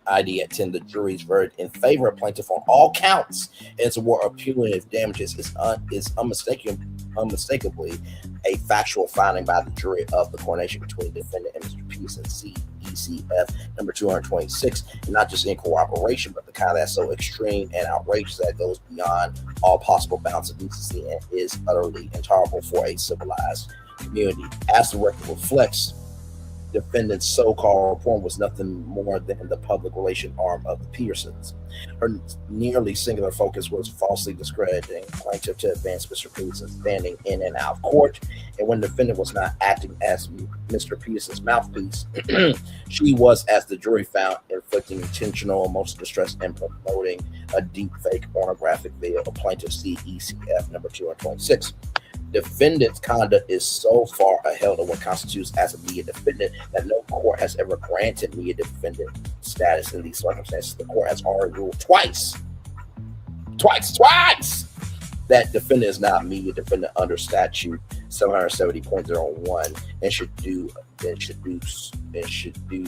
ID at 10. The jury's verdict in favor of plaintiff on all counts and its award of punitive damages is unmistakably a factual finding by the jury of the coordination between the defendant and Mr. Peterson. ECF number 226, and not just in cooperation, but the kind that's so extreme and outrageous that goes beyond all possible bounds of decency and is utterly intolerable for a civilized community. As the record reflects, defendant's so-called reform was nothing more than the public relation arm of the Petersons. Her nearly singular focus was falsely discrediting plaintiff to advance Mr. Peterson's standing in and out of court, and when the defendant was not acting as Mr. Peterson's mouthpiece, she was, as the jury found, inflicting intentional emotional distress and promoting a deep fake pornographic video of plaintiff. ECF number 226. Defendant's conduct is so far ahead of what constitutes as a media defendant that no court has ever granted media defendant status in these circumstances. The court has already ruled twice that defendant is not a media defendant under statute 770.01 and should do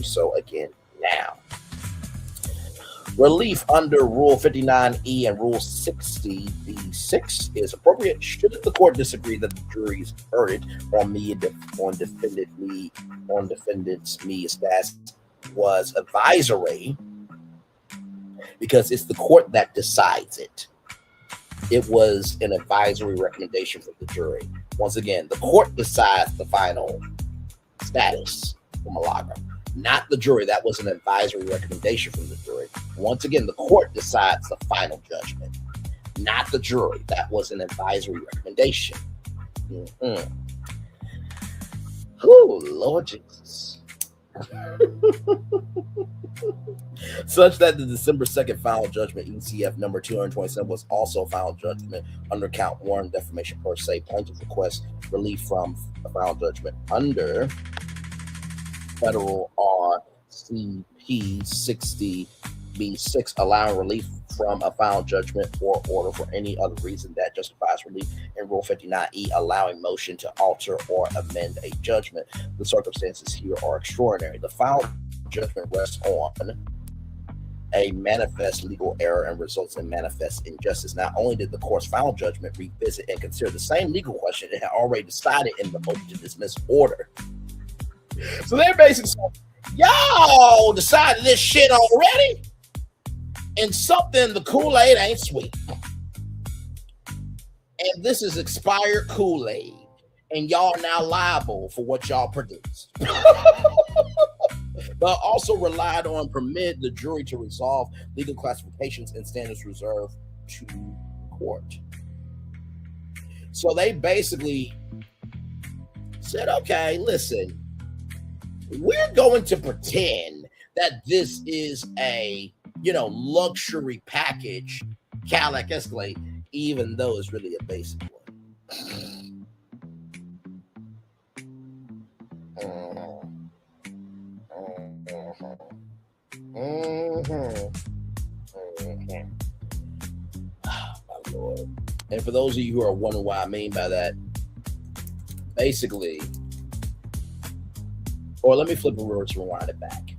so again now. Relief under Rule 59E and Rule 60B6 is appropriate should the court disagree that the jury's verdict on defendant's media status was advisory, because it's the court that decides it. It was an advisory recommendation from the jury. Once again, the court decides the final status for Milagro, not the jury. That was an advisory recommendation from the jury. Once again, the court decides the final judgment, not the jury. That was an advisory recommendation. Oh, Lord Jesus. Such that the December 2nd final judgment, ECF number 227, was also final judgment under count 1, defamation per se. Plaintiff requests relief from a final judgment under Federal RCP 60B6, allowing relief from a final judgment or order for any other reason that justifies relief, and Rule 59E, allowing motion to alter or amend a judgment. The circumstances here are extraordinary. The final judgment rests on a manifest legal error and results in manifest injustice. Not only did the court's final judgment revisit and consider the same legal question it had already decided in the motion to dismiss order. So they're basically saying, y'all decided this shit already, and something, the Kool-Aid ain't sweet. And this is expired Kool-Aid, and y'all now liable for what y'all produce. But also relied on permit the jury to resolve legal classifications and standards reserved to court. So they basically said, okay, listen, we're going to pretend that this is a, luxury package Cadillac Escalade, even though it's really a basic one. Oh, my Lord. And for those of you who are wondering what I mean by that, basically, or let me flip it reverse, rewind it back.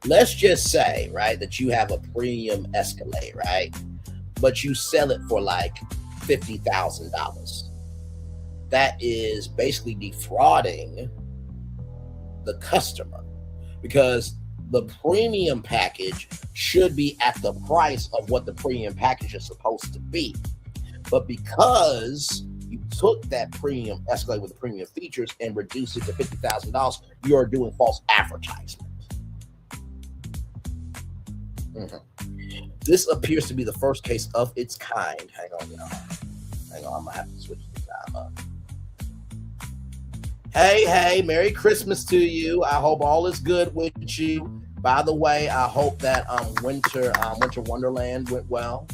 Let's just say, right, that you have a premium Escalade, right? But you sell it for like $50,000. That is basically defrauding the customer, because the premium package should be at the price of what the premium package is supposed to be. But because you took that premium Escalade with the premium features and reduced it to $50,000, you are doing false advertisement. This appears to be the first case of its kind. Hang on, y'all. Hang on, I'm gonna have to switch the time up. Hey, Merry Christmas to you. I hope all is good with you. By the way, I hope that Winter Wonderland went well.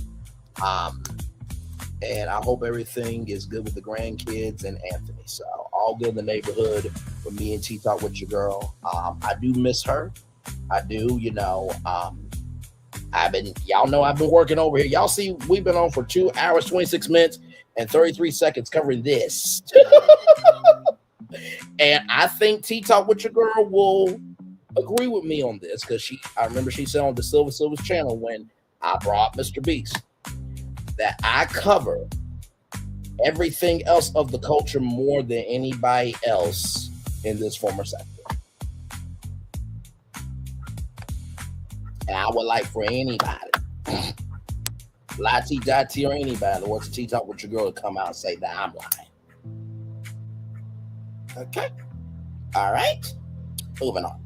And I hope everything is good with the grandkids and Anthony. So all good in the neighborhood with me and Tea Talk with your girl. I do miss her. I do, I've been working over here. Y'all see, we've been on for 2 hours, 26 minutes, and 33 seconds covering this. And I think Tea Talk with your girl will agree with me on this, because I remember she said on the Silver's channel when I brought Mr. Beast that I cover everything else of the culture more than anybody else in this former sector. And I would like for anybody, Lati or anybody that wants to Tea Talk with your girl to come out and say that I'm lying. Okay. All right. Moving on.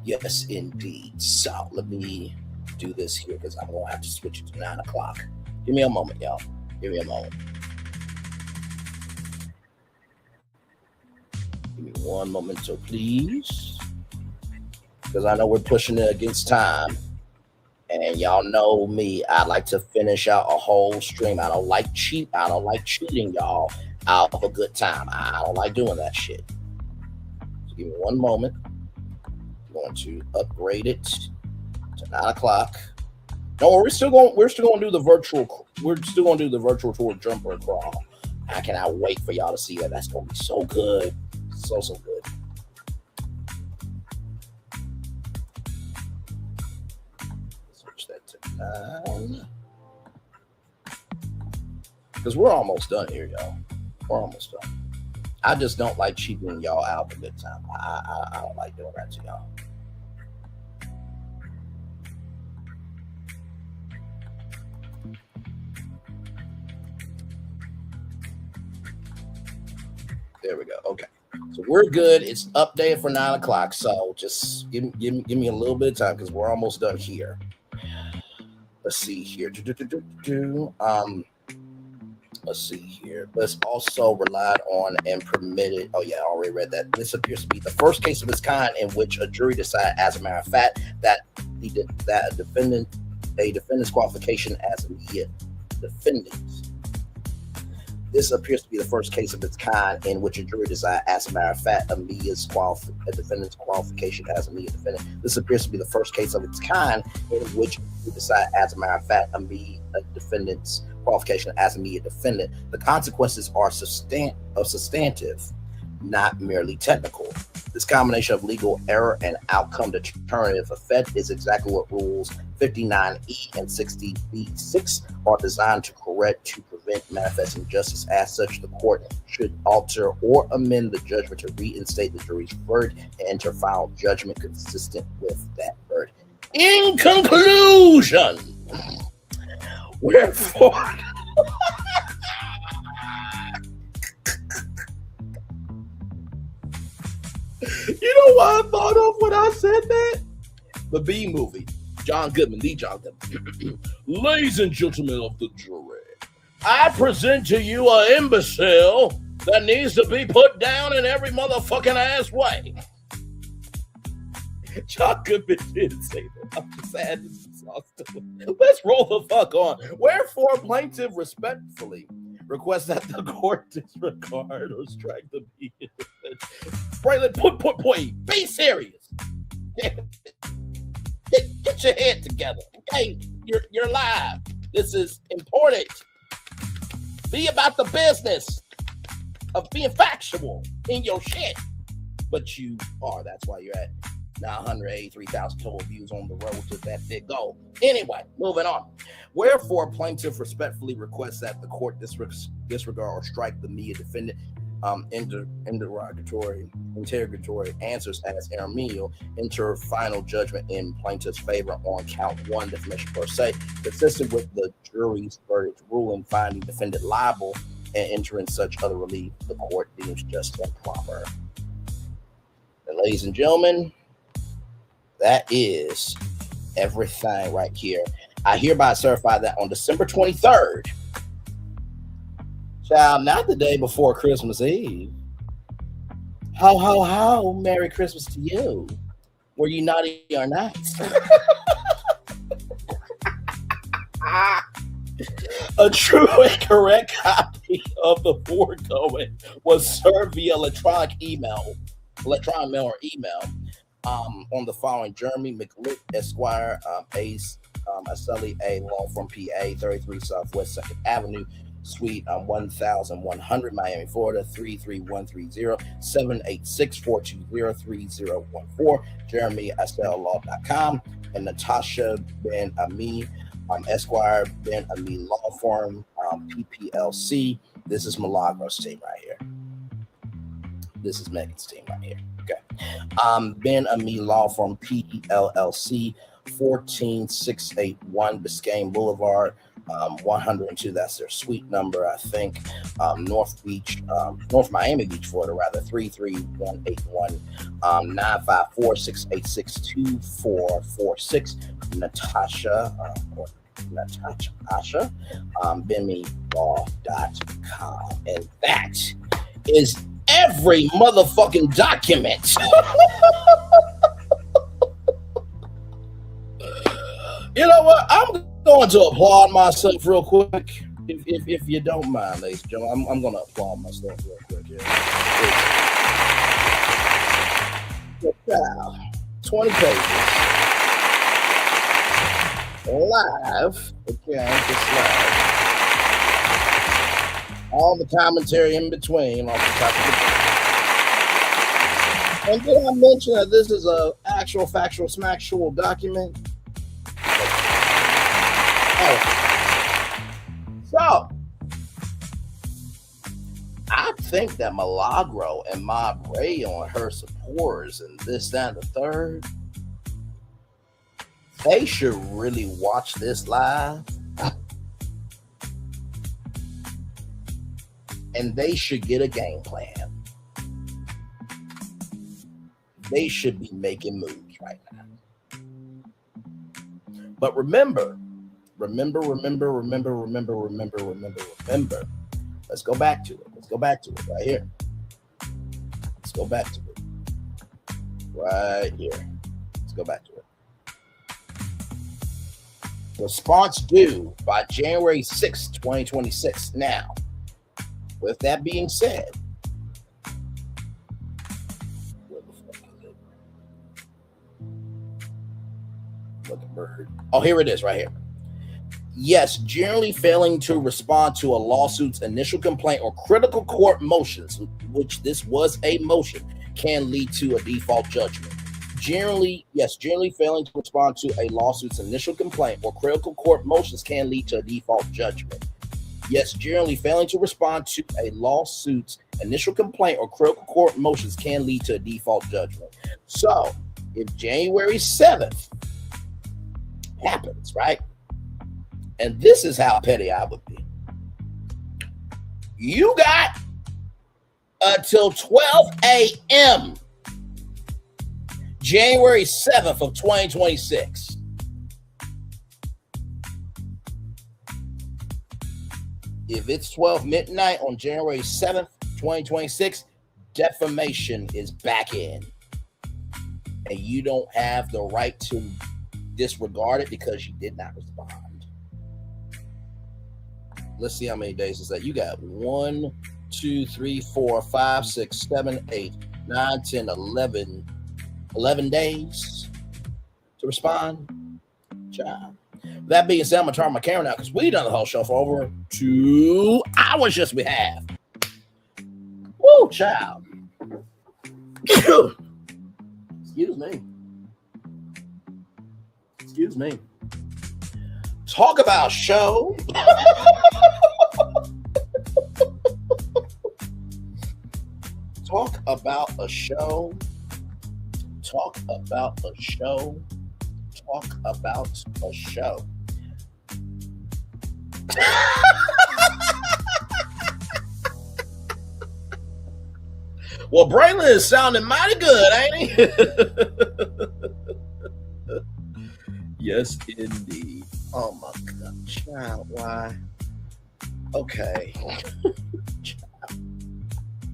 Yes, indeed. So let me do this here, because I'm going to have to switch it to 9 o'clock. Give me a moment, y'all. Give me a moment. Give me one moment, so please. Because I know we're pushing it against time. And y'all know me. I like to finish out a whole stream. I don't like cheating y'all out of a good time. I don't like doing that shit. So give me one moment. I'm going to upgrade it to 9 o'clock. No, we're still going to do the virtual. We're still going to do the virtual tour jumper and crawl. I cannot wait for y'all to see that. That's going to be so good, so good. Switch that to 9, because we're almost done here, y'all. We're almost done. I just don't like cheating y'all out of a good time. I don't like doing that to y'all. There we go. Okay. So we're good. It's updated for 9 o'clock. So just give me a little bit of time, because we're almost done here. Let's see here. Let's see here. Let's also relied on and permitted. Oh, yeah, I already read that. This appears to be the first case of its kind in which a jury decided, as a matter of fact, that a defendant's qualification as immediate defendant. This appears to be the first case of its kind in which a jury decided, as a matter of fact, a defendant's qualification as immediate defendant. This appears to be the first case of its kind in which a jury decided, as a matter of fact, a defendant's qualification as immediate defendant. The consequences are substantive, not merely technical. This combination of legal error and outcome determinative effect is exactly what rules 59E and 60B6 are designed to correct to prevent manifest injustice. As such, the court should alter or amend the judgment to reinstate the jury's verdict and enter final judgment consistent with that verdict. In conclusion, wherefore, you know what I thought of when I said that? The B movie. John Goodman, the John Goodman. Ladies and gentlemen of the jury, I present to you an imbecile that needs to be put down in every motherfucking ass way. John Goodman did say that. I'm just sad. Let's roll the fuck on. Wherefore, plaintiff respectfully requests that the court disregard or strike the B. Braylon, point. Be serious. Get your head together. Okay, you're live. This is important. Be about the business of being factual in your shit. But you are. That's why you're at now 183,000 total views on the road to that big goal. Anyway, moving on. Wherefore, plaintiff respectfully requests that the court disregard or strike the media defendant interrogatory answers as intermedial, enter final judgment in plaintiff's favor on count 1, defamation per se, consistent with the jury's verdict ruling finding defendant liable and entering such other relief the court deems just and proper. And ladies and gentlemen, that is everything right here. I hereby certify that on December 23rd, child, not the day before Christmas Eve. Ho, Merry Christmas to you. Were you naughty or nice? A true and correct copy of the foregoing was served via electronic mail or email on the following: Jeremy McLick, Esquire, Ace, Aselli, A, Law Firm, PA, 33 Southwest 2nd Avenue, Suite 1100, Miami, Florida, 33130, 786-420-3014, JeremyAstellLaw.com, and Natasha Ben Ami, Esquire Ben Ami Law Firm, PPLC. This is Milagro's team right here. This is Megan's team right here. Okay. Ben Ami Law Firm, PLLC, 14681 Biscayne Boulevard, 102. That's their suite number, I think. North Miami Beach, Florida, rather, 33181, 954-686-2446. Natasha, BenMeLaw.com. And that is every motherfucking document. You know what? I'm going to applaud myself real quick, if you don't mind, ladies and gentlemen. I'm going to applaud myself real quick. Yeah. 20 pages. Live. Okay, just live. All the commentary in between off the top of the. And did I mention that this is a actual factual smacktual document? So, I think that Milagro and Mob Ray on her supporters and this, that, and the third, they should really watch this live. And they should get a game plan. They should be making moves right now. But remember. Let's go back to it. Right here. Let's go back to it. Right here. Let's go back to it. Response due by January 6th, 2026. Now, with that being said, where the fuck is it? Look at bird. Oh, here it is, right here. Yes, generally failing to respond to a lawsuit's initial complaint or critical court motions, which this was a motion, can lead to a default judgment. Generally failing to respond to a lawsuit's initial complaint or critical court motions can lead to a default judgment. Yes, generally failing to respond to a lawsuit's initial complaint or critical court motions can lead to a default judgment. So, if January 7th happens, right? And this is how petty I would be. You got until 12 a.m. January 7th of 2026. If it's 12 midnight on January 7th, 2026, defamation is back in. And you don't have the right to disregard it because you did not respond. Let's see how many days is that. You got 1, 2, 3, 4, 5, 6, 7, 8, 9, 10, 11 days to respond. Child. That being said, I'm going to turn my camera now because we've done the whole show for over 2 hours. Just we have. Woo, child. Excuse me. Talk about show. Talk about a show. Talk about a show. Talk about a show. Well, Braylon is sounding mighty good, ain't he? Yes, indeed. Oh my God, child, why? Okay.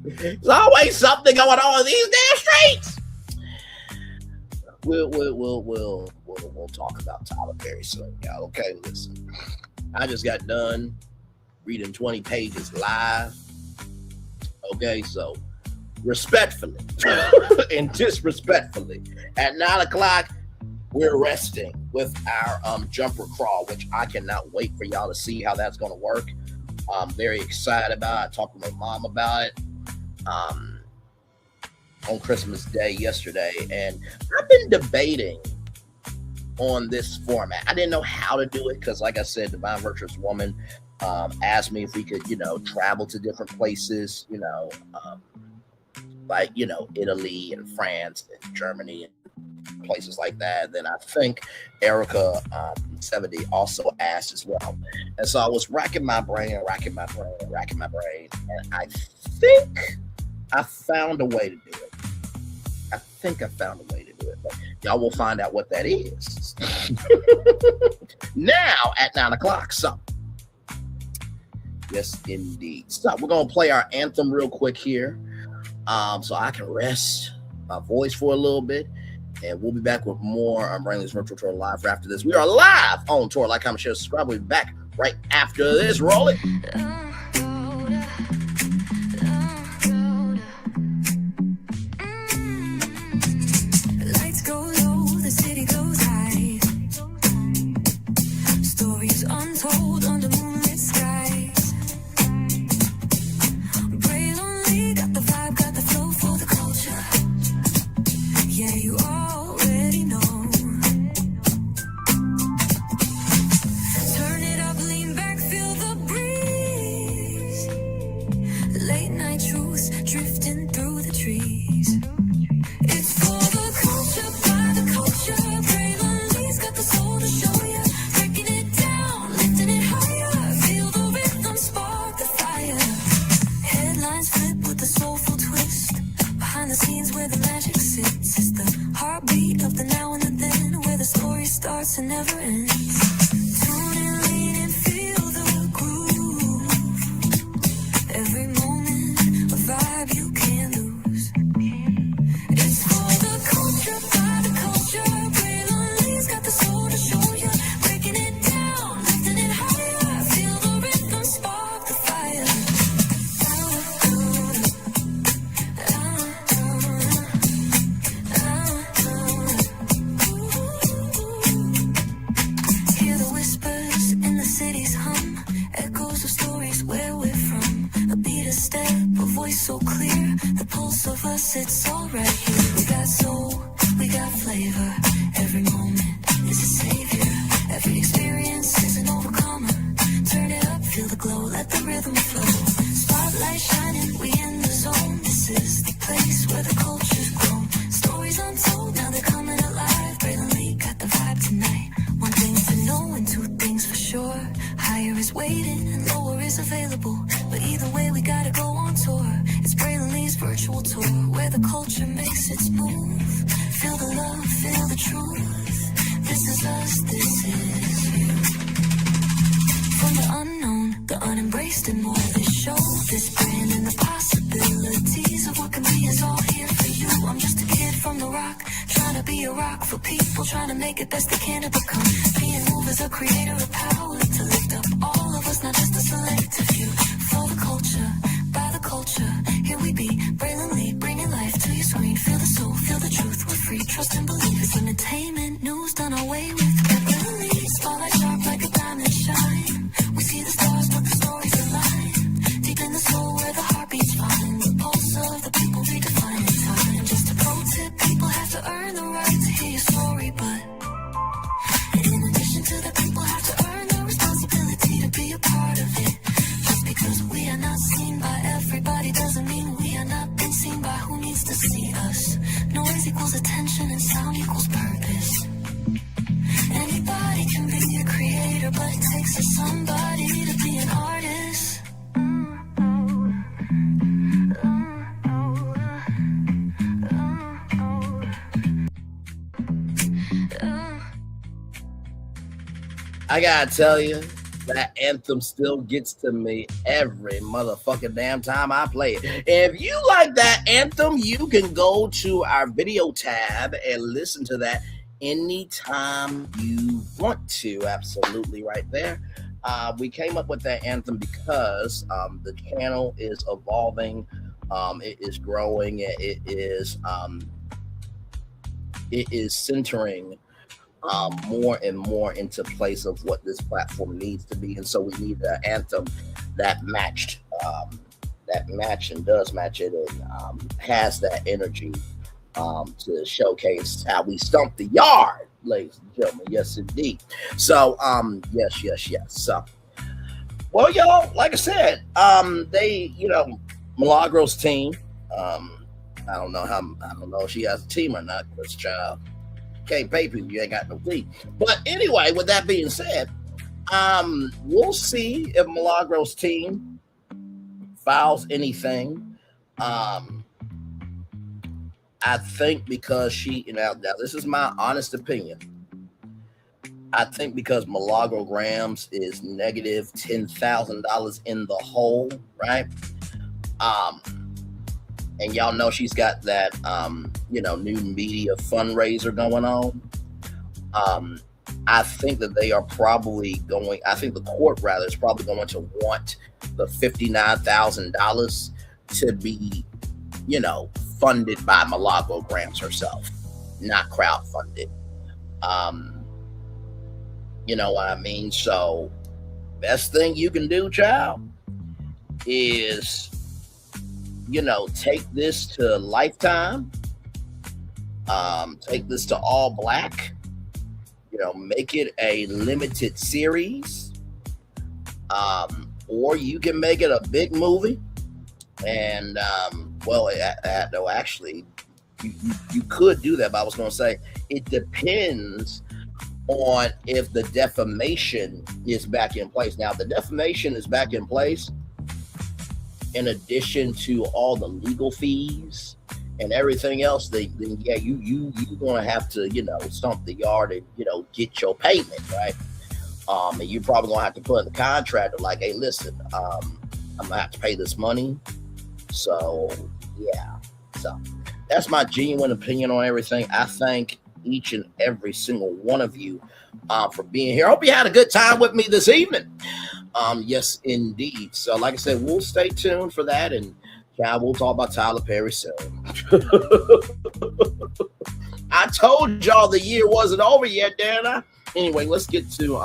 There's always something going on in these damn streets. We'll talk about Tyler Perry soon, y'all. Okay, listen. I just got done reading 20 pages live. Okay, so respectfully and disrespectfully, at 9 o'clock, we're resting with our jumper crawl, which I cannot wait for y'all to see how that's going to work. I'm very excited about it. I talked to my mom about it on Christmas Day yesterday, and I've been debating on this format. I didn't know how to do it because, like I said, Divine Virtuous Woman asked me if we could, travel to different places, like, Italy and France and Germany and places like that. Then I think Erica 70 also asked as well. And so I was racking my brain, and I think I found a way to do it. But y'all will find out what that is now at 9 o'clock. So, yes, indeed. So we're going to play our anthem real quick here so I can rest my voice for a little bit. And we'll be back with more Brainley's Virtual Tour live after this. We are live on tour. Like, comment, share, subscribe. We'll be back right after this. Roll it. Lights go low, the city goes high. Stories untold under moonlit skies. Braille only got the vibe, got the flow for the culture. Yeah, you already know. Turn it up, lean back, feel the breeze. us, it's all right here. We got soul, we got flavor. Every moment is a savior. Every experience is an overcomer. Turn it up, feel the glow, let the rhythm flow. Spotlight shining, we in the zone. This is the place where the culture's grown. Stories untold, now they're coming alive. Braylon Lee got the vibe tonight. One thing to know and two things for sure. Higher is waiting and lower is available. But either way, we gotta go on tour. It's Braylon Lee's virtual tour, where the culture makes its move. Feel the love, feel the truth. This is us, this is you. From the unknown, the unembraced, and more. This show, this brand, and the possibilities of what can be is all here for you. I'm just a kid from the rock, trying to be a rock for people, trying to make it best they can to become. Being moved as a creator of power to lift up all of us, not just a selective few. For the culture, by the culture, here we be. Braylon Lee, bringing life to your screen. Feel the soul, feel the truth. We're free, trust and believe. It's entertainment, news done our way with Braylon Lee. Spotlight sharp like a diamond shine. We see the stars, but the stories align. Deep in the soul, where the heartbeats find the pulse of the people redefining time. Just a pro tip, people have to earn the right to hear your story, but in addition to that, people have to earn the responsibility to be a part of it. Just because we are not seen by everybody doesn't mean we are not been seen by who needs to see us. Noise equals attention and sound equals purpose. Anybody can be a creator, but it takes a somebody to be an artist. I gotta tell you, that anthem still gets to me every motherfucking damn time I play it. If you like that anthem, you can go to our video tab and listen to that anytime you want to. Absolutely right there. We came up with that anthem because the channel is evolving, it is growing, it is centering more and more into place of what this platform needs to be, and so we need an anthem that matched, and does match it, and has that energy to showcase how we stomp the yard, ladies and gentlemen. Yes, indeed. So, yes. So, well, y'all, like I said, they, Milagro's team. I don't know if she has a team or not, because child. Can't pay people, you ain't got no fee. But anyway, with that being said, we'll see if Milagro's team files anything. I think because now this is my honest opinion. I think because Milagro Gramz is negative $10,000 in the hole, right? And y'all know she's got that, new media fundraiser going on. I think that they are probably I think the court rather is probably going to want the $59,000 to be, funded by Milagro Gramz herself, not crowdfunded. You know what I mean? So, best thing you can do, child, is take this to Lifetime, take this to All Black, make it a limited series, or you can make it a big movie. And actually, you could do that, but I was going to say it depends on if the defamation is back in place. Now, the defamation is back in place in addition to all the legal fees and everything else. Then you're gonna have to stomp the yard and get your payment, right? And you're probably gonna have to put in the contract like, hey, listen, I'm gonna have to pay this money. So yeah, so that's my genuine opinion on everything. I thank each and every single one of you for being here. I hope you had a good time with me this evening. Yes, indeed. So, like I said, we'll stay tuned for that, and we'll talk about Tyler Perry soon. I told y'all the year wasn't over yet, didn't I? Anyway, let's get to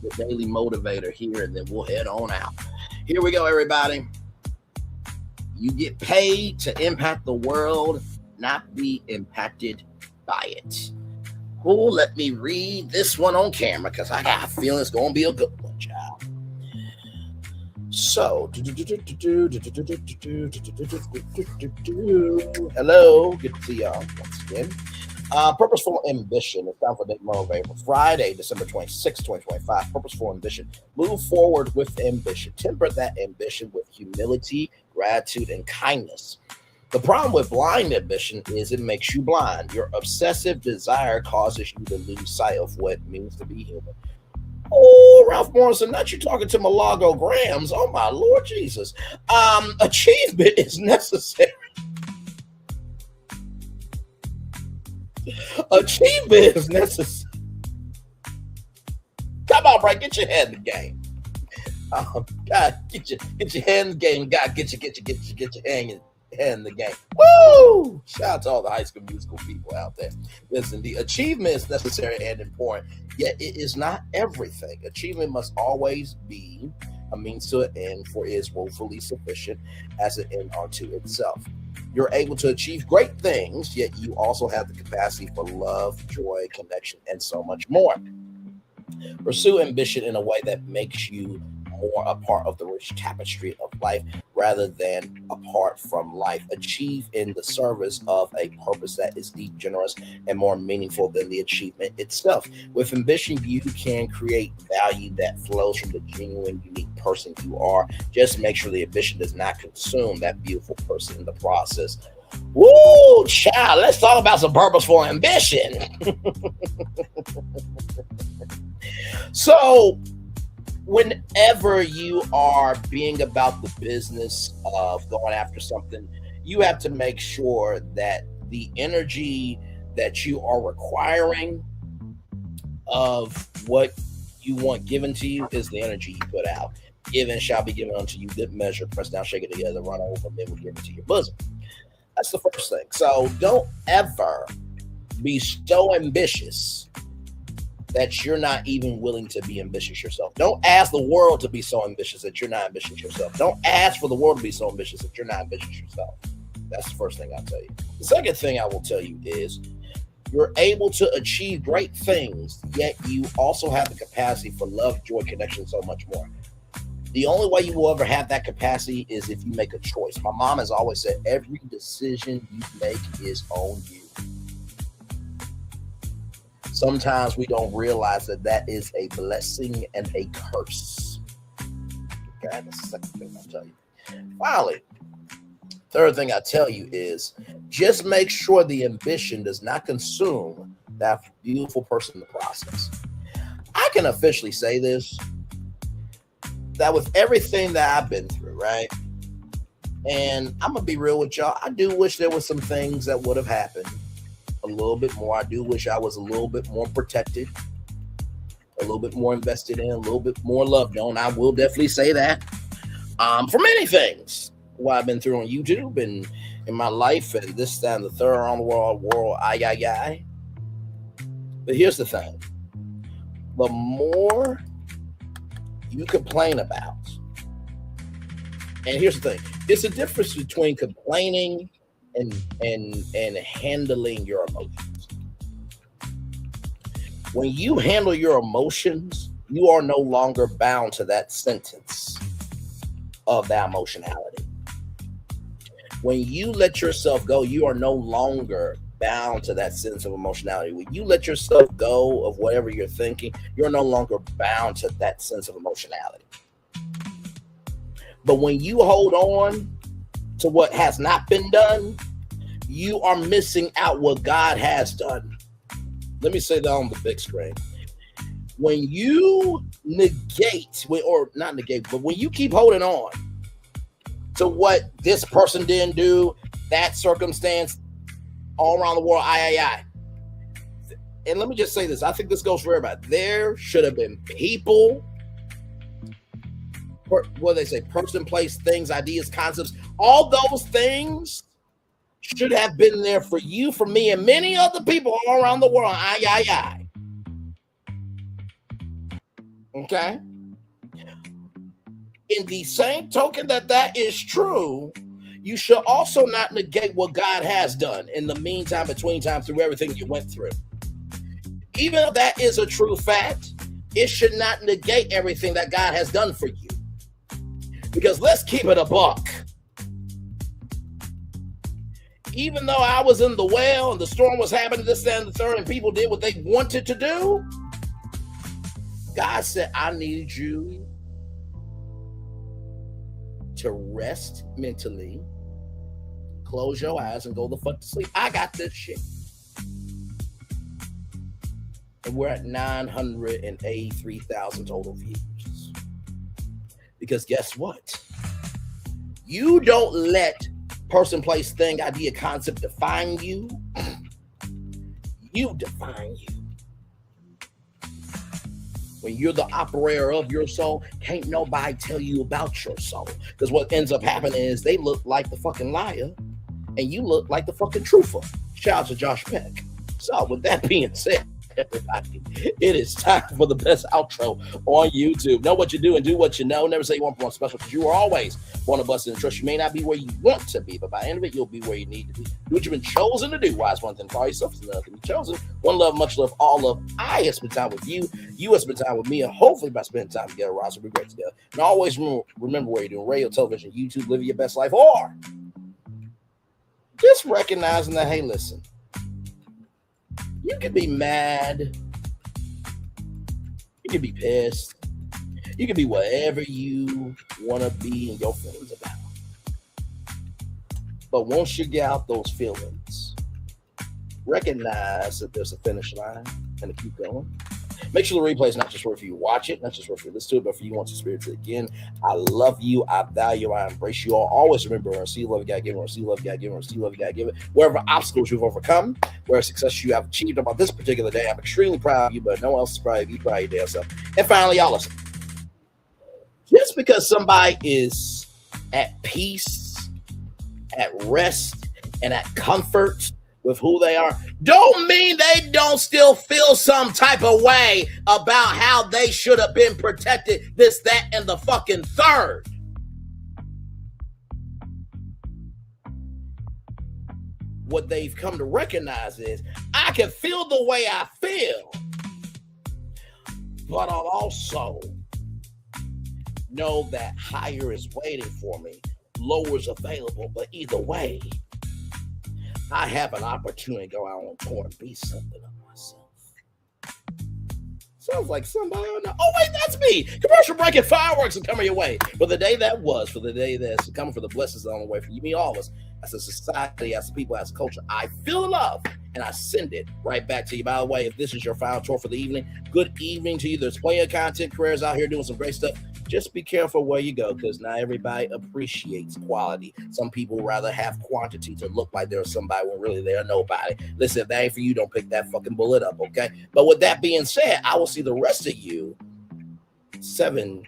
the Daily Motivator here, and then we'll head on out. Here we go, everybody. You get paid to impact the world, not be impacted by it. Oh, let me read this one on camera because I got a feeling it's going to be a good one, child. So, hello, good to see y'all once again. Purposeful ambition. It's time for Dick Motivator. Friday, December 26, 2025. Purposeful ambition. Move forward with ambition. Temper that ambition with humility, gratitude, and kindness. The problem with blind ambition is it makes you blind. Your obsessive desire causes you to lose sight of what it means to be human. Oh, Ralph Morrison, not you talking to Milagro Gramz. Oh, my Lord Jesus. Achievement is necessary. Achievement is necessary. Come on, Brian, get your head in the game. God, get your head in the game. God, get your head in the game. Woo! Shout out to all the High School Musical people out there. Listen, the achievement is necessary and important, yet it is not everything. Achievement must always be a means to an end, for it is woefully sufficient as an end unto itself. You're able to achieve great things, yet you also have the capacity for love, joy, connection, and so much more. Pursue ambition in a way that makes you more a part of the rich tapestry of life rather than apart from life. Achieve in the service of a purpose that is deep, generous, and more meaningful than the achievement itself. With ambition, you can create value that flows from the genuine, unique person you are. Just make sure the ambition does not consume that beautiful person in the process. Woo, child, let's talk about some purposeful ambition. So, whenever you are being about the business of going after something, you have to make sure that the energy that you are requiring of what you want given to you is the energy you put out. Given shall be given unto you, good measure, press down, shake it together, run over, and then we'll give it to your bosom. That's the first thing. So don't ever be so ambitious that you're not even willing to be ambitious yourself. Don't ask the world to be so ambitious that you're not ambitious yourself. Don't ask for the world to be so ambitious that you're not ambitious yourself. That's the first thing I'll tell you. The second thing I will tell you is you're able to achieve great things, yet you also have the capacity for love, joy, connection, so much more. The only way you will ever have that capacity is if you make a choice. My mom has always said, every decision you make is on you. Sometimes we don't realize that that is a blessing and a curse. Okay, that's the second thing I'll tell you. Finally, third thing I tell you is just make sure the ambition does not consume that beautiful person in the process. I can officially say this, that with everything that I've been through, right? And I'm going to be real with y'all. I do wish there were some things that would have happened a little bit more. I do wish I was a little bit more protected, a little bit more invested in, a little bit more loved on. I will definitely say that. For many things, what I've been through on YouTube and in my life and this, that, and the third around the world, I. But here's the thing. The more you complain about, and here's the thing, it's a difference between complaining and handling your emotions. When you handle your emotions, you are no longer bound to that sentence of that emotionality. When you let yourself go, you are no longer bound to that sense of emotionality. When you let yourself go of whatever you're thinking, you're no longer bound to that sense of emotionality. But when you hold on to what has not been done, you are missing out what God has done. Let me say that on the big screen. When you negate, or not negate, but when you keep holding on to what this person didn't do, that circumstance, all around the world, and let me just say this, I think this goes for everybody. There should have been people, what do they say, person, place, things, ideas, concepts, all those things should have been there for you, for me, and many other people all around the world. Okay? In the same token that is true, you should also not negate what God has done in the meantime, between time, through everything you went through. Even if that is a true fact, it should not negate everything that God has done for you. Because let's keep it a buck. Even though I was in the well and the storm was happening, this, that, and the third, and people did what they wanted to do, God said, I need you to rest mentally, close your eyes, and go the fuck to sleep. I got this shit. And we're at 983,000 total views. Because guess what? You don't let person, place, thing, idea, concept define you. You define you. When you're the operator of your soul, can't nobody tell you about your soul. Because what ends up happening is they look like the fucking liar and you look like the fucking truther. Shout out to Josh Peck. So with that being said, everybody, it is time for the best outro on YouTube. Know what you do and do what you know. Never say you want one special, because you are always one of us in trust. You may not be where you want to be, but by the end of it, you'll be where you need to be. Do what you've been chosen to do. Wise one thing, call yourself is another to be chosen. One love, much love, all love. I have spent time with you. You have spent time with me, and hopefully by spending time together, Ross will be great together. And always remember where you're doing radio, television, YouTube, living your best life, or just recognizing that, hey, listen, you can be mad, you can be pissed, you can be whatever you want to be in your feelings about. But once you get out those feelings, recognize that there's a finish line and to keep going. Make sure the replay is not just worth for you watch it, not just worth for you listen to it, but for you want to experience it again. I love you. I value. I embrace you all. Always remember, when see love, you gotta give it. When see love, you gotta give it. When see love, you gotta give it. Wherever obstacles you've overcome, where success you have achieved about this particular day, I'm extremely proud of you, but no one else is proud of you. Proud of your damn self. And finally, y'all listen. Just because somebody is at peace, at rest, and at comfort with who they are, don't mean they don't still feel some type of way about how they should have been protected, this, that, and the fucking third. What they've come to recognize is, I can feel the way I feel, but I'll also know that higher is waiting for me, lower is available, but either way, I have an opportunity to go out on tour and be something of myself. Sounds like somebody on the, oh wait, that's me. Commercial break and fireworks are coming your way. For the day that was, for the day that's coming, for the blessings on the way, for you, me, all of us, as a society, as a people, as a culture, I feel love and I send it right back to you. By the way, if this is your final tour for the evening, good evening to you. There's plenty of content creators out here doing some great stuff. Just be careful where you go, because not everybody appreciates quality. Some people rather have quantity to look like there's somebody when really they're nobody. Listen, if that ain't for you, don't pick that fucking bullet up, okay? But with that being said, I will see the rest of you 7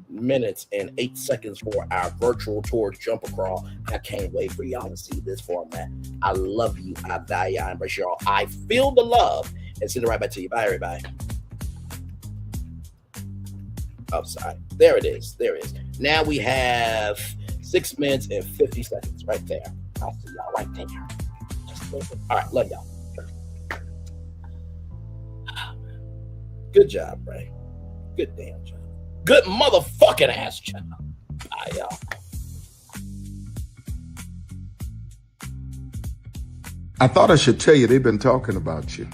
minutes and 8 seconds for our virtual tour jump across. I can't wait for y'all to see this format. I love you. I value. I embrace y'all. I feel the love and send it right back to you. Bye, everybody. Oh, sorry. There it is. There it is. Now we have 6 minutes and 50 seconds right there. I'll see y'all right there. Just a little bit. All right. Love y'all. Good job, Ray. Good damn job. Good motherfucking ass job. Bye, y'all. I thought I should tell you they've been talking about you.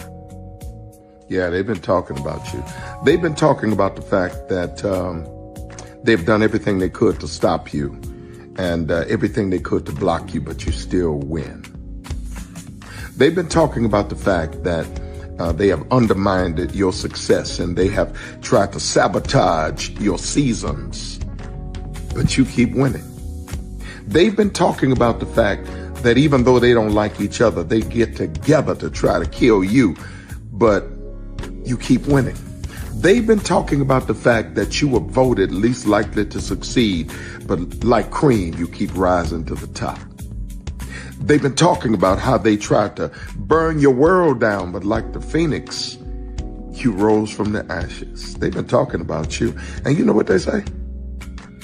Yeah, they've been talking about you. They've been talking about the fact that they've done everything they could to stop you and everything they could to block you, but you still win. They've been talking about the fact that they have undermined your success and they have tried to sabotage your seasons, but you keep winning. They've been talking about the fact that even though they don't like each other, they get together to try to kill you, but you keep winning. They've been talking about the fact that you were voted least likely to succeed, but like cream, you keep rising to the top. They've been talking about how they tried to burn your world down, but like the phoenix, you rose from the ashes. They've been talking about you. And you know what they say?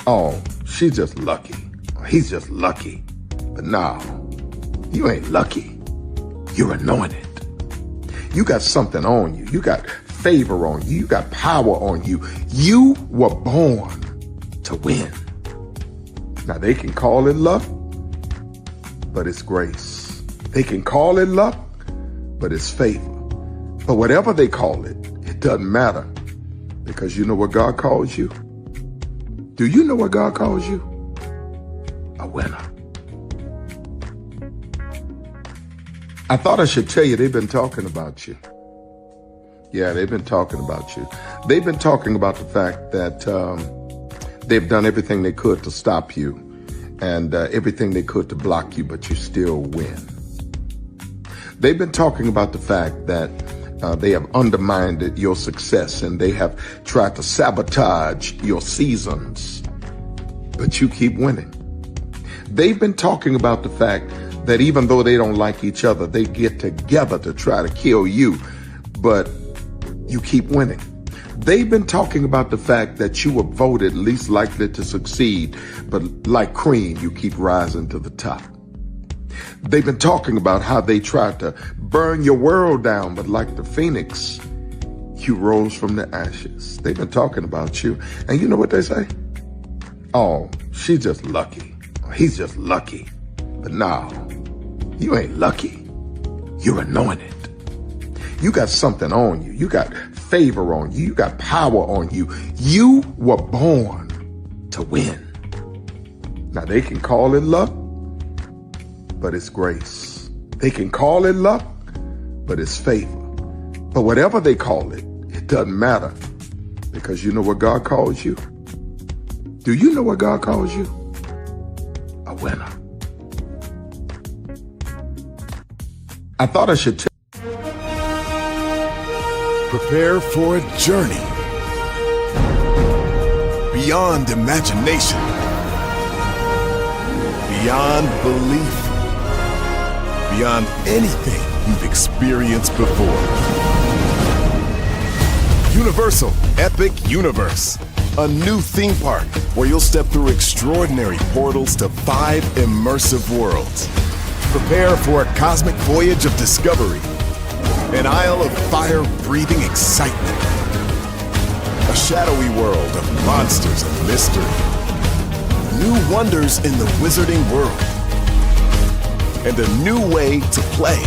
Oh, she's just lucky. he's just lucky. But no, you ain't lucky. You're anointed. You got something on you. You got favor on you. You got power on you. You were born to win. Now, they can call it luck, but it's grace. They can call it luck, but it's favor. But whatever they call it, it doesn't matter, because you know what God calls you? Do you know what God calls you? A winner. I thought I should tell you, they've been talking about you. Yeah, they've been talking about you. They've been talking about the fact that they've done everything they could to stop you and everything they could to block you, but you still win. They've been talking about the fact that they have undermined your success and they have tried to sabotage your seasons, but you keep winning. They've been talking about the fact that even though they don't like each other, they get together to try to kill you, but you keep winning. They've been talking about the fact that you were voted least likely to succeed, but like cream, you keep rising to the top. They've been talking about how they tried to burn your world down, but like the phoenix, you rose from the ashes. They've been talking about you. And you know what they say? Oh, she's just lucky. He's just lucky. But no, you ain't lucky. You're anointed. You got something on you. You got favor on you. You got power on you. You were born to win. Now, they can call it luck, but it's grace. They can call it luck, but it's favor. But whatever they call it, it doesn't matter, because you know what God calls you? Do you know what God calls you? A winner. I thought I should Prepare for a journey beyond imagination, beyond belief, beyond anything you've experienced before. Universal Epic Universe, a new theme park where you'll step through extraordinary portals to 5 immersive worlds. Prepare for a cosmic voyage of discovery, an isle of fire-breathing excitement, a shadowy world of monsters and mystery, new wonders in the wizarding world, and a new way to play.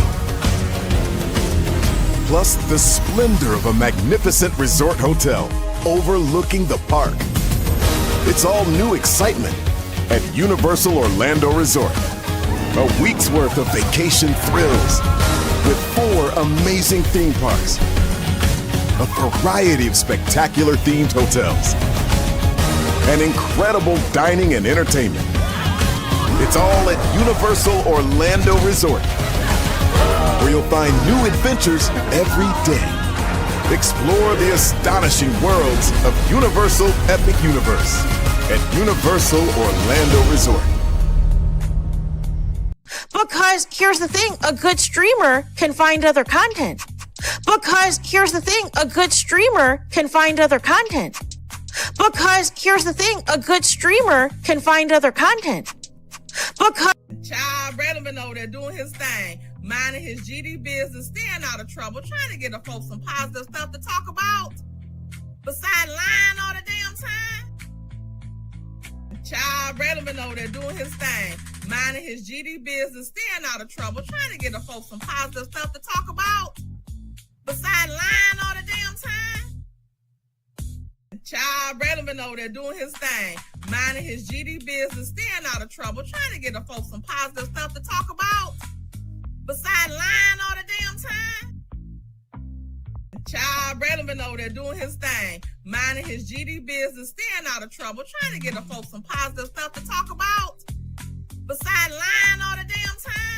Plus the splendor of a magnificent resort hotel overlooking the park. It's all new excitement at Universal Orlando Resort. A week's worth of vacation thrills with 4 amazing theme parks, a variety of spectacular themed hotels, and incredible dining and entertainment. It's all at Universal Orlando Resort, where you'll find new adventures every day. Explore the astonishing worlds of Universal Epic Universe at Universal Orlando Resort. Because here's the thing, a good streamer can find other content. Because here's the thing, a good streamer can find other content. Because here's the thing, a good streamer can find other content. Because Child Relevant over there doing his thing, minding his GD business, staying out of trouble, trying to get the folks some positive stuff to talk about, besides lying all the damn time. Child Relevant over there doing his thing, minding his GD business, staying out of trouble, trying to get the folks some positive stuff to talk about, besides lying all the damn time. Child Relevant over there doing his thing, minding his GD business, staying out of trouble, trying to get the folks some positive stuff to talk about, besides lying all the damn time. Child Relevant over there doing his thing, minding his GD business, staying out of trouble, trying to get the folks some positive stuff to talk about, besides lying all the damn time.